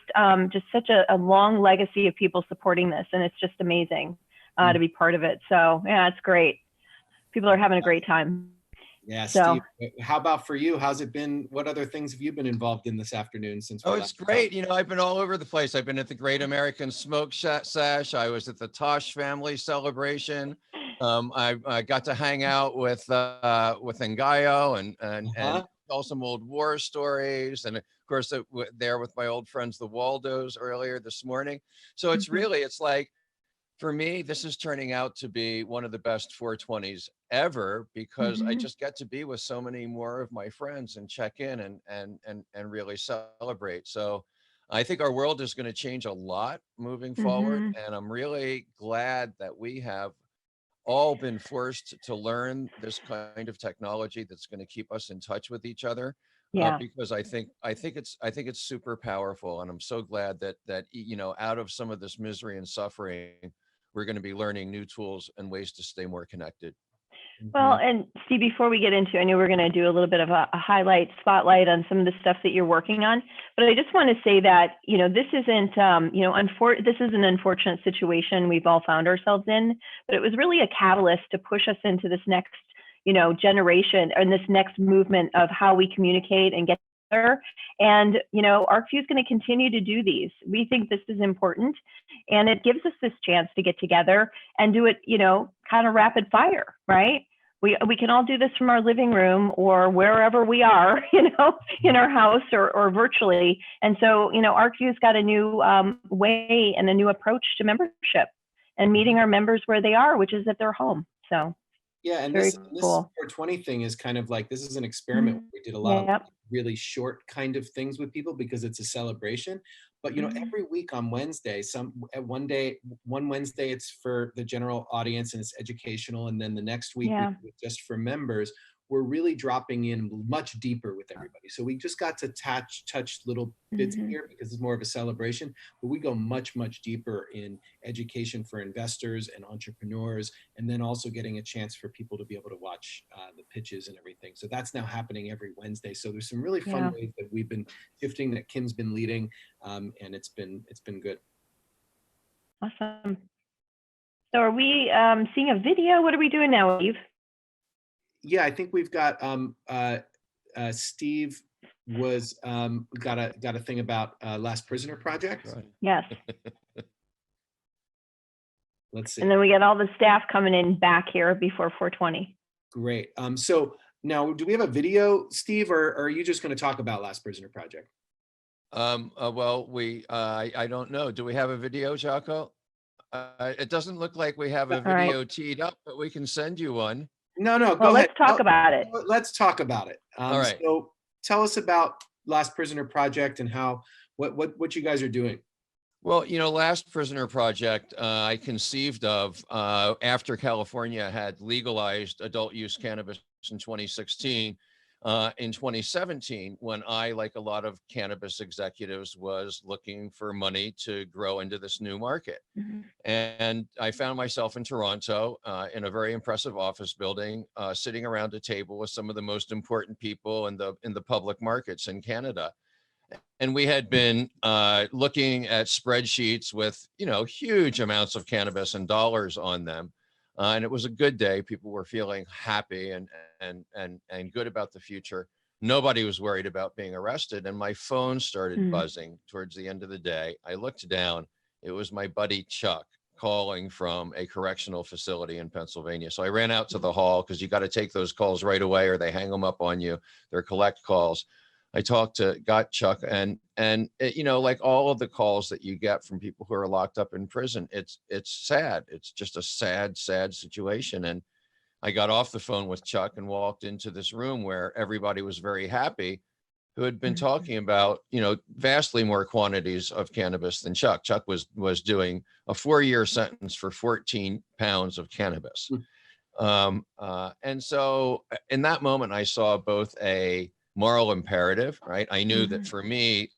such a long legacy of people supporting this, and it's just amazing to be part of it. So yeah, it's great. People are having a great time. Yeah, Steve, how about for you? How's it been? What other things have you been involved in this afternoon since? Oh, it's great. I've been all over the place. I've been at the Great American Smoke Sash. I was at the Tosh family celebration. I got to hang out with Ngayo and tell some old war stories, and of course there with my old friends the Waldos earlier this morning. So it's really, it's like, for me, this is turning out to be one of the best 420s ever, because I just get to be with so many more of my friends and check in and really celebrate. So I think our world is going to change a lot moving forward, and I'm really glad that we have all been forced to learn this kind of technology that's going to keep us in touch with each other. Because I think it's super powerful, and I'm so glad that out of some of this misery and suffering, we're going to be learning new tools and ways to stay more connected. Well, and Steve, before we get into, I know we're going to do a little bit of a spotlight on some of the stuff that you're working on, but I just want to say that, this isn't, this is an unfortunate situation we've all found ourselves in, but it was really a catalyst to push us into this next, generation and this next movement of how we communicate and get together. And, Arcview is going to continue to do these. We think this is important, and it gives us this chance to get together and do it, kind of rapid fire, right? We can all do this from our living room or wherever we are, in our house or virtually. And so, Arcview's got a new way and a new approach to membership and meeting our members where they are, which is at their home. So yeah, and very this cool. 420 thing is kind of like, this is an experiment. We did a lot of really short kind of things with people because it's a celebration. But every week on Wednesday, one Wednesday it's for the general audience and it's educational, and then the next week we do it just for members. We're really dropping in much deeper with everybody. So we just got to touch little bits here because it's more of a celebration, but we go much, much deeper in education for investors and entrepreneurs, and then also getting a chance for people to be able to watch the pitches and everything. So that's now happening every Wednesday. So there's some really fun ways that we've been shifting, that Kim's been leading, and it's been good. Awesome. So are we seeing a video? What are we doing now, Eve? Yeah, I think we've got Steve was got a thing about Last Prisoner Project. Right. Yes. Let's see. And then we get all the staff coming in back here before 420. Great. So now, do we have a video, Steve, or are you just going to talk about Last Prisoner Project? Well, I don't know. Do we have a video, Jaco? It doesn't look like we have a video teed up, but we can send you one. No, go ahead. Let's talk about it. Let's talk about it. All right. So tell us about Last Prisoner Project and what you guys are doing. Well, Last Prisoner Project, I conceived of after California had legalized adult use cannabis in 2016. In 2017, when I, like a lot of cannabis executives, was looking for money to grow into this new market. And I found myself in Toronto in a very impressive office building, sitting around a table with some of the most important people in the public markets in Canada. And we had been looking at spreadsheets with, huge amounts of cannabis and dollars on them. And it was a good day. People were feeling happy and good about the future. Nobody was worried about being arrested. And my phone started buzzing towards the end of the day. I looked down. It was my buddy Chuck calling from a correctional facility in Pennsylvania. So I ran out to the hall because you got to take those calls right away or they hang them up on you. They're collect calls. I got Chuck, and like all of the calls that you get from people who are locked up in prison, it's sad. It's just a sad situation. And I got off the phone with Chuck and walked into this room where everybody was very happy, who had been talking about, vastly more quantities of cannabis than Chuck. Chuck was doing a 4-year sentence for 14 pounds of cannabis. And so in that moment, I saw both a moral imperative, right? I knew that for me,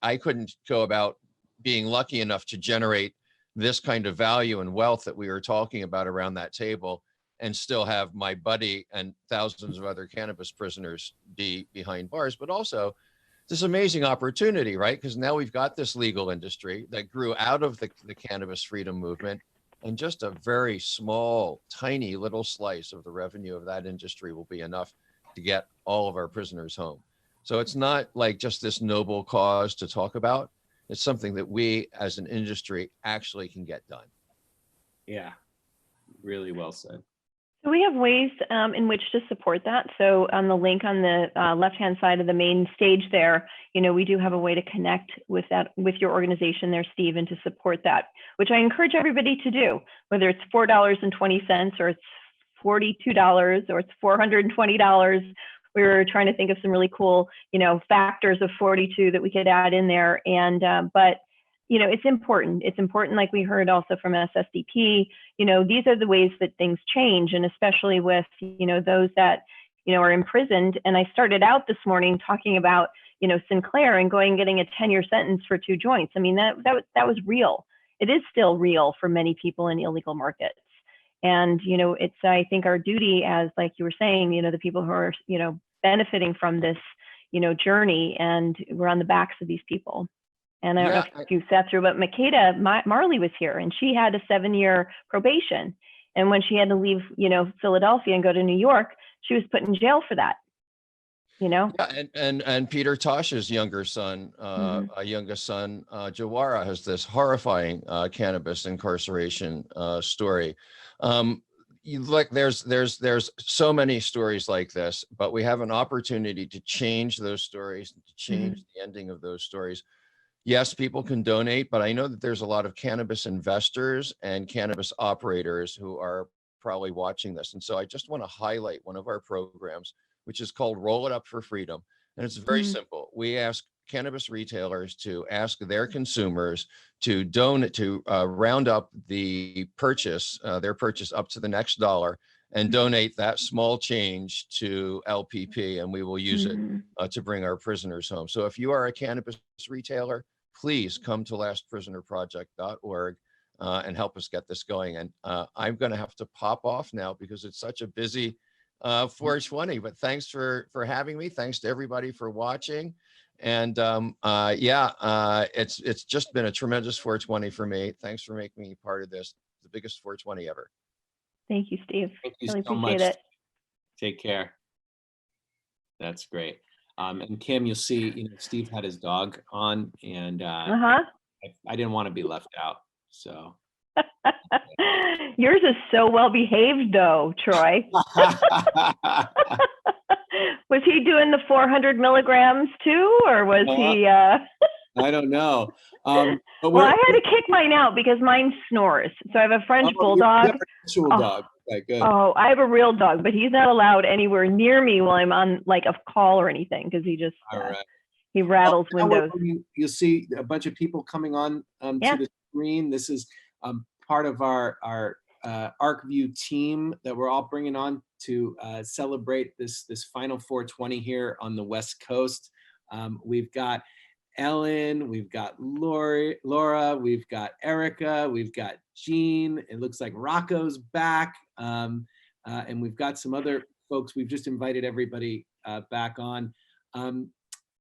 I couldn't go about being lucky enough to generate this kind of value and wealth that we were talking about around that table and still have my buddy and thousands of other cannabis prisoners be behind bars, but also this amazing opportunity, right? Because now we've got this legal industry that grew out of the cannabis freedom movement, and just a very small, tiny little slice of the revenue of that industry will be enough to get all of our prisoners home. So it's not like just this noble cause to talk about. It's something that we as an industry actually can get done. Yeah, really well said. So we have ways in which to support that. So on the link on the left-hand side of the main stage there, we do have a way to connect with your organization there, Steve, and to support that, which I encourage everybody to do, whether it's $4.20 or it's $42 or it's $420. We were trying to think of some really cool, factors of 42 that we could add in there. And, but, it's important. It's important, like we heard also from SSDP, these are the ways that things change. And especially with, those that, are imprisoned. And I started out this morning talking about, Sinclair and getting a 10-year sentence for 2 joints. I mean, that was real. It is still real for many people in illegal markets. And, it's, I think, our duty as, like you were saying, the people who are, benefiting from this, journey, and we're on the backs of these people. And I don't know if you sat through, but Makeda Marley was here, and she had a 7-year probation. And when she had to leave, Philadelphia and go to New York, she was put in jail for that. You know? Yeah, and Peter Tosh's younger son, Jawara, has this horrifying cannabis incarceration story. There's so many stories like this, but we have an opportunity to change those stories, to change the ending of those stories. Yes, people can donate, but I know that there's a lot of cannabis investors and cannabis operators who are probably watching this. And so I just want to highlight one of our programs, which is called Roll It Up for Freedom. And it's very simple. We ask cannabis retailers to ask their consumers to donate, to round up the purchase, their purchase up to the next dollar, and donate that small change to LPP, and we will use it to bring our prisoners home. So if you are a cannabis retailer, please come to lastprisonerproject.org and help us get this going. And I'm going to have to pop off now because it's such a busy 420, but thanks for having me. Thanks to everybody for watching. And it's just been a tremendous 420 for me. Thanks for making me part of this, the biggest 420 ever. Thank you, Steve. Thank you really so appreciate much. it. Take care. That's great. And Kim, you'll see, Steve had his dog on, and I didn't want to be left out. So yours is so well behaved, though, Troy. Was he doing the 400 milligrams too, or was he? I don't know. Well, I had to kick mine out because mine snores. So I have a French bulldog. You have an actual dog. Okay, good. Oh, I have a real dog, but he's not allowed anywhere near me while I'm on like a call or anything because he just he rattles windows. You'll see a bunch of people coming on to the screen. This is part of our Arcview team that we're all bringing on to celebrate this final 420 here on the West Coast. We've got Ellen, we've got Laura, we've got Erica, we've got Jean. It looks like Rocco's back, and we've got some other folks. We've just invited everybody back on.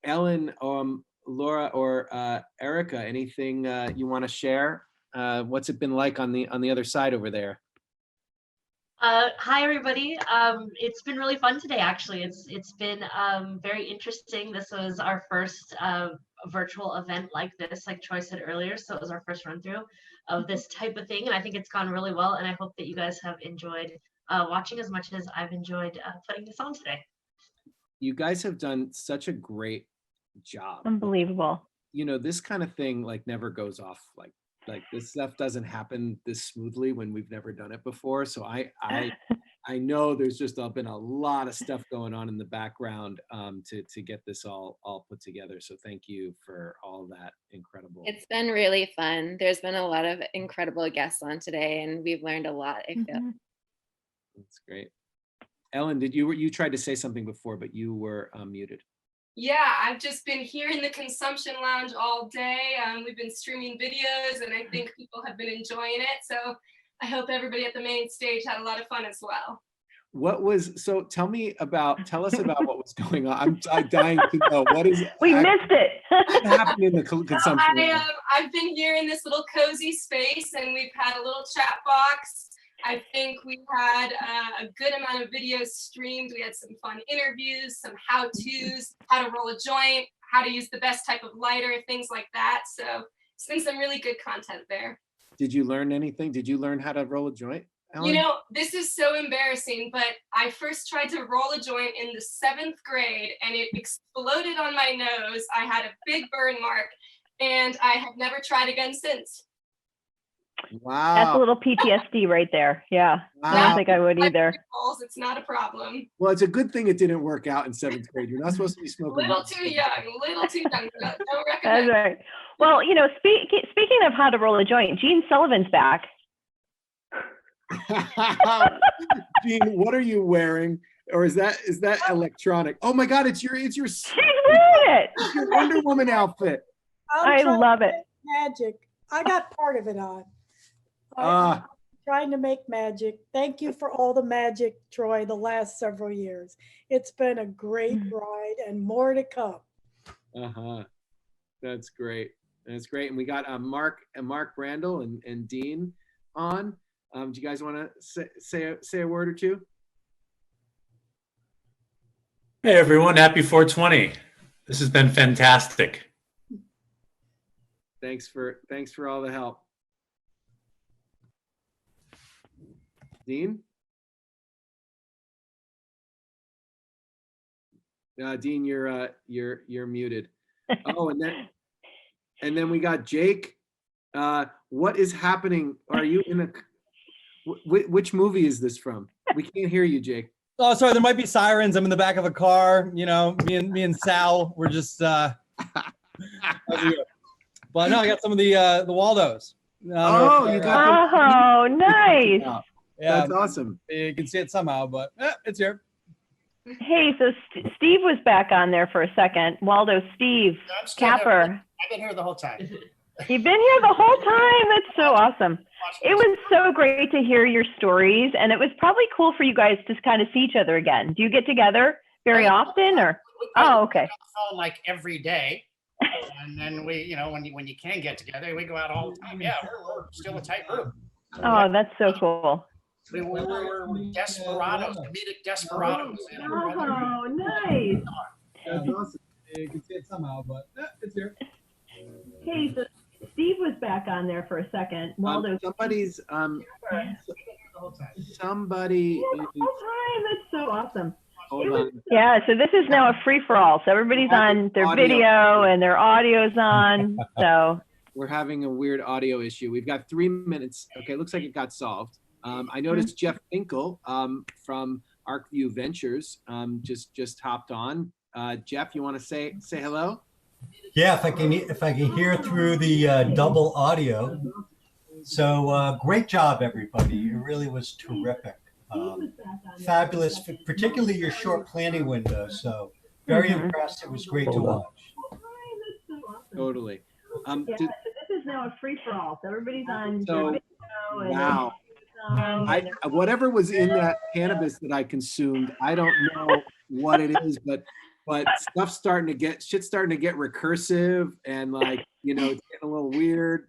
Ellen, Laura, or Erica, anything you want to share? What's it been like on the other side over there? Hi everybody. It's been really fun today. Actually, it's been very interesting. This was our first virtual event like this, like Troy said earlier. So it was our first run through of this type of thing, and I think it's gone really well. And I hope that you guys have enjoyed watching as much as I've enjoyed putting this on today. You guys have done such a great job. Unbelievable. This kind of thing like never goes off like this stuff doesn't happen this smoothly when we've never done it before. So I know there's just been a lot of stuff going on in the background to get this all put together. So thank you for all that incredible. It's been really fun. There's been a lot of incredible guests on today, and we've learned a lot, I feel. That's great. Ellen, you tried to say something before, but you were muted. Yeah, I've just been here in the consumption lounge all day. We've been streaming videos, and I think people have been enjoying it. So I hope everybody at the main stage had a lot of fun as well. Tell us about what was going on. I'm dying to know. We missed it. What happened in the consumption lounge? I've been here in this little cozy space, and we've had a little chat box. I think we had a good amount of videos streamed. We had some fun interviews, some how-tos, how to roll a joint, how to use the best type of lighter, things like that. So it's been some really good content there. Did you learn anything? Did you learn how to roll a joint, Ellen? This is so embarrassing, but I first tried to roll a joint in the 7th grade, and it exploded on my nose. I had a big burn mark, and I have never tried again since. Wow. That's a little PTSD right there. Yeah. Wow. I don't think I would either. It's not a problem. Well, it's a good thing it didn't work out in 7th grade. You're not supposed to be smoking. Little too young. Don't recommend. That's right. Well, speaking of how to roll a joint, Gene Sullivan's back. Gene, what are you wearing? Or is that electronic? Oh my God, it's your She's wearing it. It's your Wonder Woman outfit. I love it. Magic. I got part of it on. I'm trying to make magic. Thank you for all the magic, Troy, the last several years. It's been a great ride and more to come. That's great. That's great. And we got Mark Brandel and Dean on. Do you guys want to say a word or two? Hey everyone, happy 420. This has been fantastic. Thanks for all the help. Dean? Dean, you're muted. Oh, and then we got Jake. What is happening? Are you in a which movie is this from? We can't hear you, Jake. Oh, sorry. There might be sirens. I'm in the back of a car. You know, me and Sal. We're just. But no, I got some of the Waldos. Oh, you got them. Oh, nice. Yeah, that's awesome. You can see it somehow, but it's here. Hey, so Steve was back on there for a second. Waldo, Steve, Capper. I've been here the whole time. You've been here the whole time. That's so awesome. It was so great to hear your stories, and it was probably cool for you guys to kind of see each other again. Do you get together very often, or? Oh, okay. Phone like every day, and then we, you know, when you can get together, we go out all the time. Yeah, we're still a tight group. Oh, that's so cool. We're desperados, comedic desperados. Oh, nice. That's awesome. You can see it somehow, but it's here. Hey, so Steve was back on there for a second. Waldo. Somebody. That's so awesome. Hold on. Yeah, so this is now a free-for-all. So everybody's on their video and their audio's on. So we're having a weird audio issue. We've got 3 minutes. Okay, looks like it got solved. I noticed Jeff Finkel from Arcview Ventures just hopped on. Jeff, you want to say hello? Yeah, if I can hear through the double audio. So great job, everybody. It really was terrific. Fabulous, particularly your short planning window. So very impressed. It was great to watch. Totally. so this is now a free-for-all. So everybody's on their video. And wow. Whatever was in that cannabis that I consumed, I don't know what it is, but shit's starting to get recursive and like, you know, it's getting a little weird.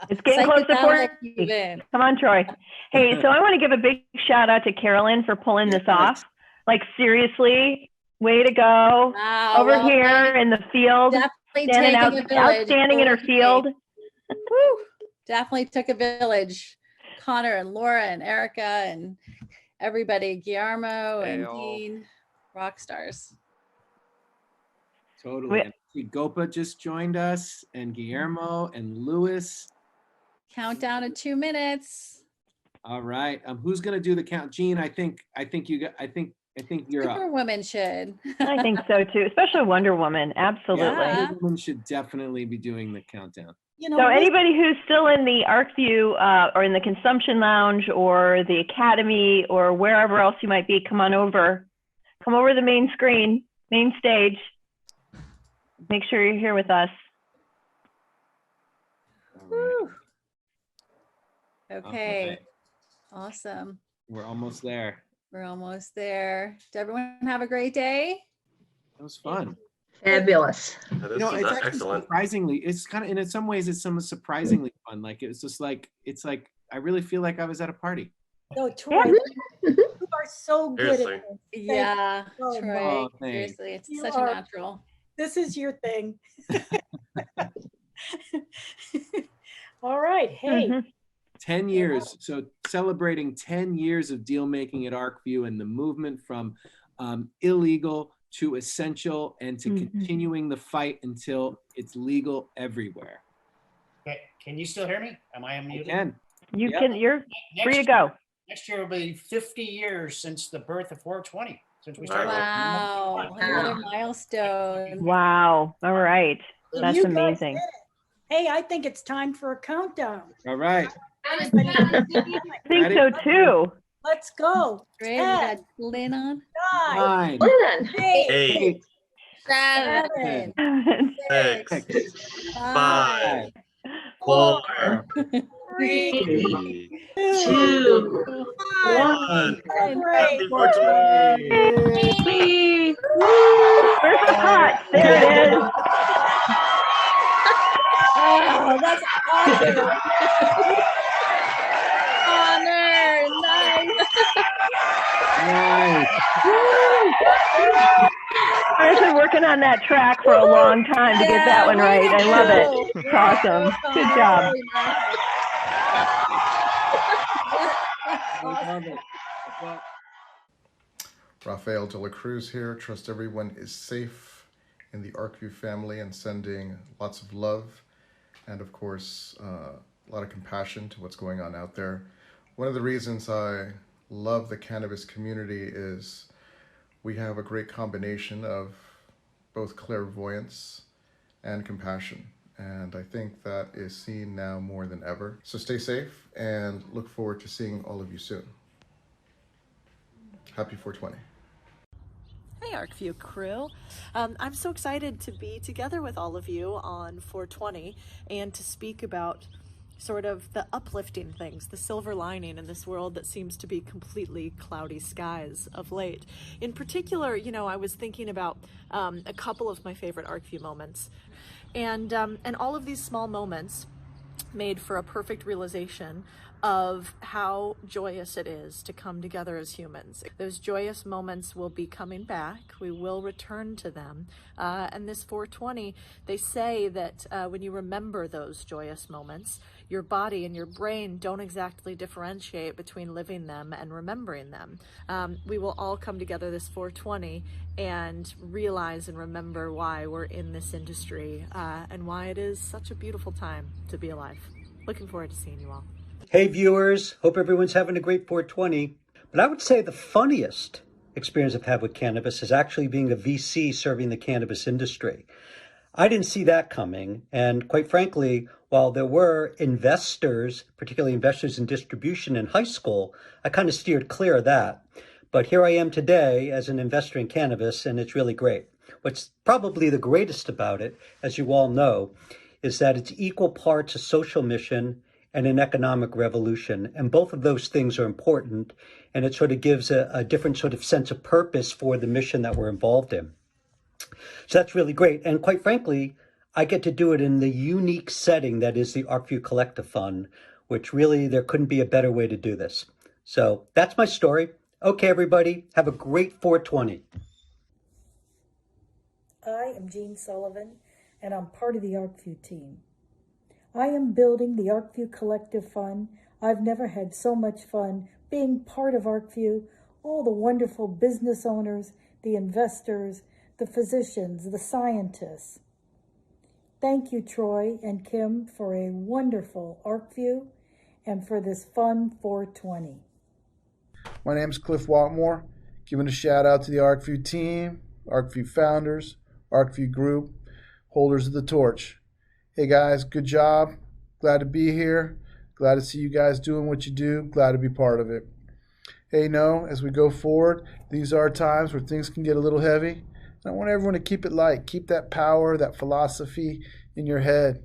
It's getting close to 40. Come on, Troy. Hey, so I want to give a big shout out to Carolyn for pulling this off. Like seriously, way to go. Wow, over here in the field, outstanding in her field. Woo, definitely took a village. Connor and Laura and Erica and everybody, Guillermo and Dean, rock stars. Totally. And Gopa just joined us, and Guillermo and Lewis. Countdown in 2 minutes. All right. Who's gonna do the count? Jean, I think you're up. Superwoman should. I think so too, especially Wonder Woman. Absolutely. Yeah, Wonder Woman should definitely be doing the countdown. You know, so anybody who's still in the Arcview or in the Consumption Lounge or the Academy or wherever else you might be, come over the main screen, main stage. Make sure you're here with us. Right. Okay. Awesome. We're almost there. We're almost there. Did everyone have a great day? It was fun. Fabulous. You know, it's actually surprisingly, it's kind of, and in some ways it's surprisingly fun. Like it's just like, I really feel like I was at a party. No, Troy, you are so good at this. Yeah, so Troy, Oh, seriously, it's You such are- a natural. This is your thing. All right. Hey, 10 years. So celebrating 10 years of deal making at Arcview and the movement from illegal to essential and to continuing the fight until it's legal everywhere. Okay, can you still hear me? Am I unmuted? You can. You're free to go. Next year will be 50 years since the birth of 420. Since we started. Wow, another milestone. Wow. All right. That's you guys amazing. did it. Hey, I think it's time for a countdown. All right. I think so too. Let's go. Great, we got Lynn on. 9, 8, 7, 6, 5, 4, 3, 2, 1. Happy 420. Where's the pot? There it is. Oh, that's awesome. Honor, nice. I've been working on that track for a long time to get that one right. I love it. It's awesome. Good job. Rafael de la Cruz here. Trust everyone is safe in the Arcview family and sending lots of love and, of course, a lot of compassion to what's going on out there. One of the reasons I love the cannabis community is we have a great combination of both clairvoyance and compassion. And I think that is seen now more than ever. So stay safe and look forward to seeing all of you soon. Happy 420. Hey Arcview crew. I'm so excited to be together with all of you on 420 and to speak about sort of the uplifting things, the silver lining in this world that seems to be completely cloudy skies of late. In particular, you know, I was thinking about a couple of my favorite Arcview moments, and all of these small moments made for a perfect realization of how joyous it is to come together as humans. Those joyous moments will be coming back. We will return to them. And this 420, they say that when you remember those joyous moments, your body and your brain don't exactly differentiate between living them and remembering them. We will all come together this 420 and realize and remember why we're in this industry and why it is such a beautiful time to be alive. Looking forward to seeing you all. Hey viewers, hope everyone's having a great 420. But I would say the funniest experience I've had with cannabis is actually being a VC serving the cannabis industry. I didn't see that coming. And quite frankly, while there were investors, particularly investors in distribution in high school, I kind of steered clear of that. But here I am today as an investor in cannabis, and it's really great. What's probably the greatest about it, as you all know, is that it's equal parts a social mission and an economic revolution. And both of those things are important. And it sort of gives a different sort of sense of purpose for the mission that we're involved in. So that's really great. And quite frankly, I get to do it in the unique setting that is the Arcview Collective Fund, which really there couldn't be a better way to do this. So that's my story. Okay, everybody, have a great 420. I am Jean Sullivan, and I'm part of the Arcview team. I am building the Arcview Collective Fund. I've never had so much fun being part of Arcview, all the wonderful business owners, the investors, the physicians, the scientists. Thank you, Troy and Kim, for a wonderful Arcview and for this fun 420. My name is Cliff Waltmore, giving a shout out to the Arcview team, Arcview founders, Arcview Group, holders of the torch. Hey guys, good job. Glad to be here. Glad to see you guys doing what you do. Glad to be part of it. Hey, as we go forward, these are times where things can get a little heavy. And I want everyone to keep it light. Keep that power, that philosophy in your head.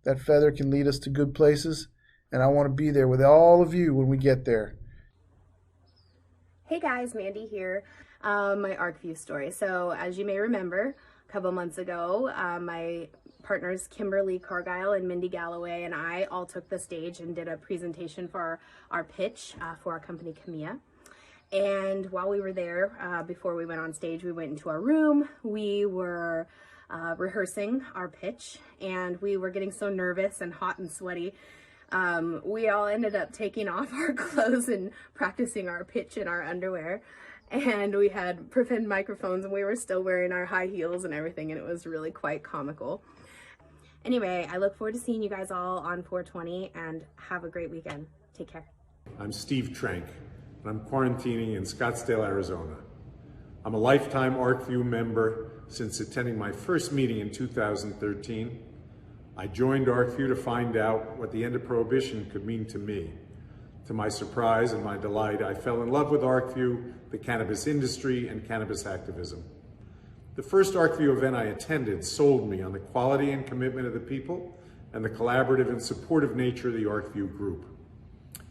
That feather can lead us to good places. And I want to be there with all of you when we get there. Hey guys, Mandy here. My Arcview story. So as you may remember, a couple months ago, my partners Kimberly Cargile and Mindy Galloway and I all took the stage and did a presentation for our pitch for our company Camilla. And while we were there, before we went on stage, we went into our room. We were rehearsing our pitch, and we were getting so nervous and hot and sweaty. We all ended up taking off our clothes and practicing our pitch in our underwear. And we had pretend microphones, and we were still wearing our high heels and everything, and it was really quite comical. Anyway, I look forward to seeing you guys all on 420, and have a great weekend. Take care. I'm Steve Trank, and I'm quarantining in Scottsdale, Arizona. I'm a lifetime Arcview member since attending my first meeting in 2013. I joined Arcview to find out what the end of Prohibition could mean to me. To my surprise and my delight, I fell in love with Arcview, the cannabis industry, and cannabis activism. The first Arcview event I attended sold me on the quality and commitment of the people and the collaborative and supportive nature of the Arcview Group.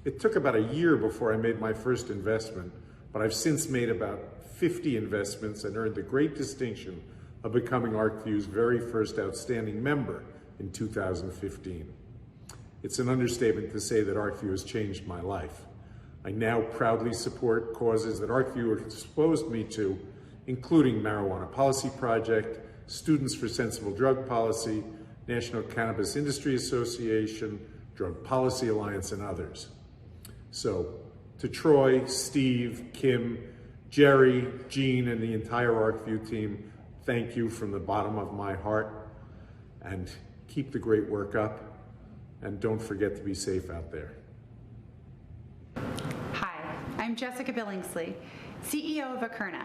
It took about a year before I made my first investment, but I've since made about 50 investments and earned the great distinction of becoming Arcview's very first outstanding member in 2015. It's an understatement to say that Arcview has changed my life. I now proudly support causes that Arcview exposed me to, including Marijuana Policy Project, Students for Sensible Drug Policy, National Cannabis Industry Association, Drug Policy Alliance, and others. So, to Troy, Steve, Kim, Jerry, Gene, and the entire Arcview team, thank you from the bottom of my heart, and keep the great work up, and don't forget to be safe out there. Hi, I'm Jessica Billingsley, CEO of Akerna.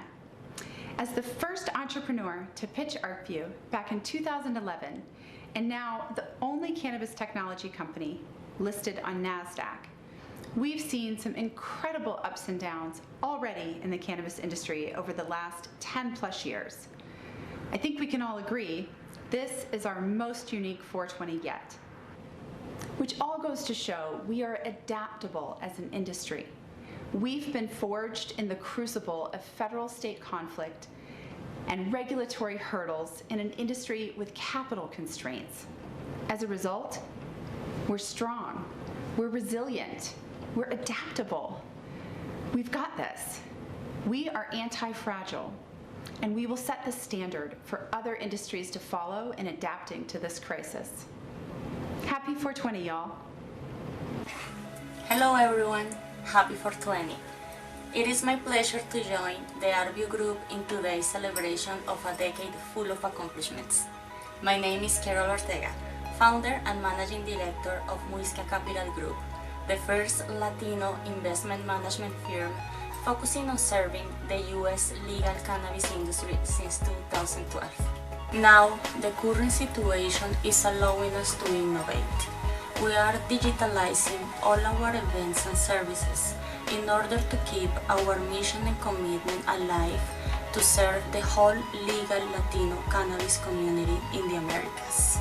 As the first entrepreneur to pitch Arcview back in 2011, and now the only cannabis technology company listed on NASDAQ, we've seen some incredible ups and downs already in the cannabis industry over the last 10 plus years. I think we can all agree this is our most unique 420 yet, which all goes to show we are adaptable as an industry. We've been forged in the crucible of federal-state conflict and regulatory hurdles in an industry with capital constraints. As a result, we're strong, we're resilient, we're adaptable. We've got this. We are anti-fragile, and we will set the standard for other industries to follow in adapting to this crisis. Happy 420, y'all. Hello everyone, happy 420. It is my pleasure to join the Arcview Group in today's celebration of a decade full of accomplishments. My name is Carol Ortega, founder and managing director of Muisca Capital Group, the first Latino investment management firm focusing on serving the U.S. legal cannabis industry since 2012. Now, the current situation is allowing us to innovate. We are digitalizing all our events and services in order to keep our mission and commitment alive to serve the whole legal Latino cannabis community in the Americas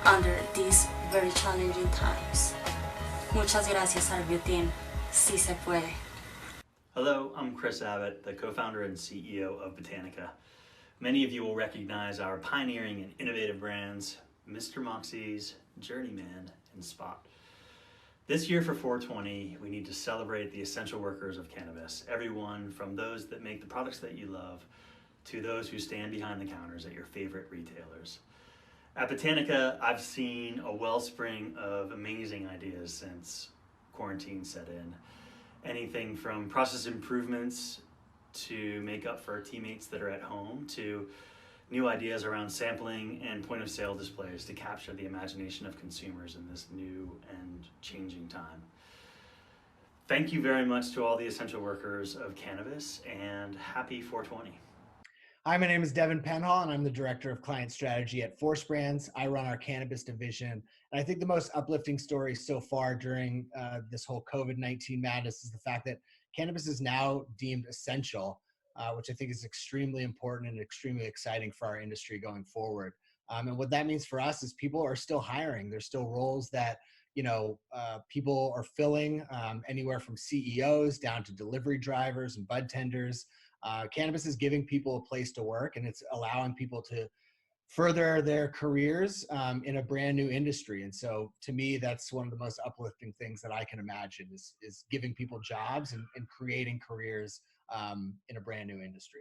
under these very challenging times. Muchas gracias, Arcview team. Sí se puede. Hello, I'm Chris Abbott, the co-founder and CEO of Botanica. Many of you will recognize our pioneering and innovative brands, Mr. Moxie's, Journeyman, and Spot. This year for 420, we need to celebrate the essential workers of cannabis, everyone from those that make the products that you love to those who stand behind the counters at your favorite retailers. At Botanica, I've seen a wellspring of amazing ideas since quarantine set in. Anything from process improvements to make up for teammates that are at home to new ideas around sampling and point of sale displays to capture the imagination of consumers in this new and changing time. Thank you very much to all the essential workers of cannabis, and happy 420. Hi, my name is Devin Penhall, and I'm the Director of Client Strategy at Force Brands. I run our cannabis division. And I think the most uplifting story so far during this whole COVID-19 madness is the fact that cannabis is now deemed essential, which I think is extremely important and extremely exciting for our industry going forward. And what that means for us is people are still hiring. There's still roles that people are filling, anywhere from CEOs down to delivery drivers and bud tenders. Cannabis is giving people a place to work, and it's allowing people to further their careers in a brand new industry. And so to me, that's one of the most uplifting things that I can imagine is giving people jobs and creating careers in a brand new industry.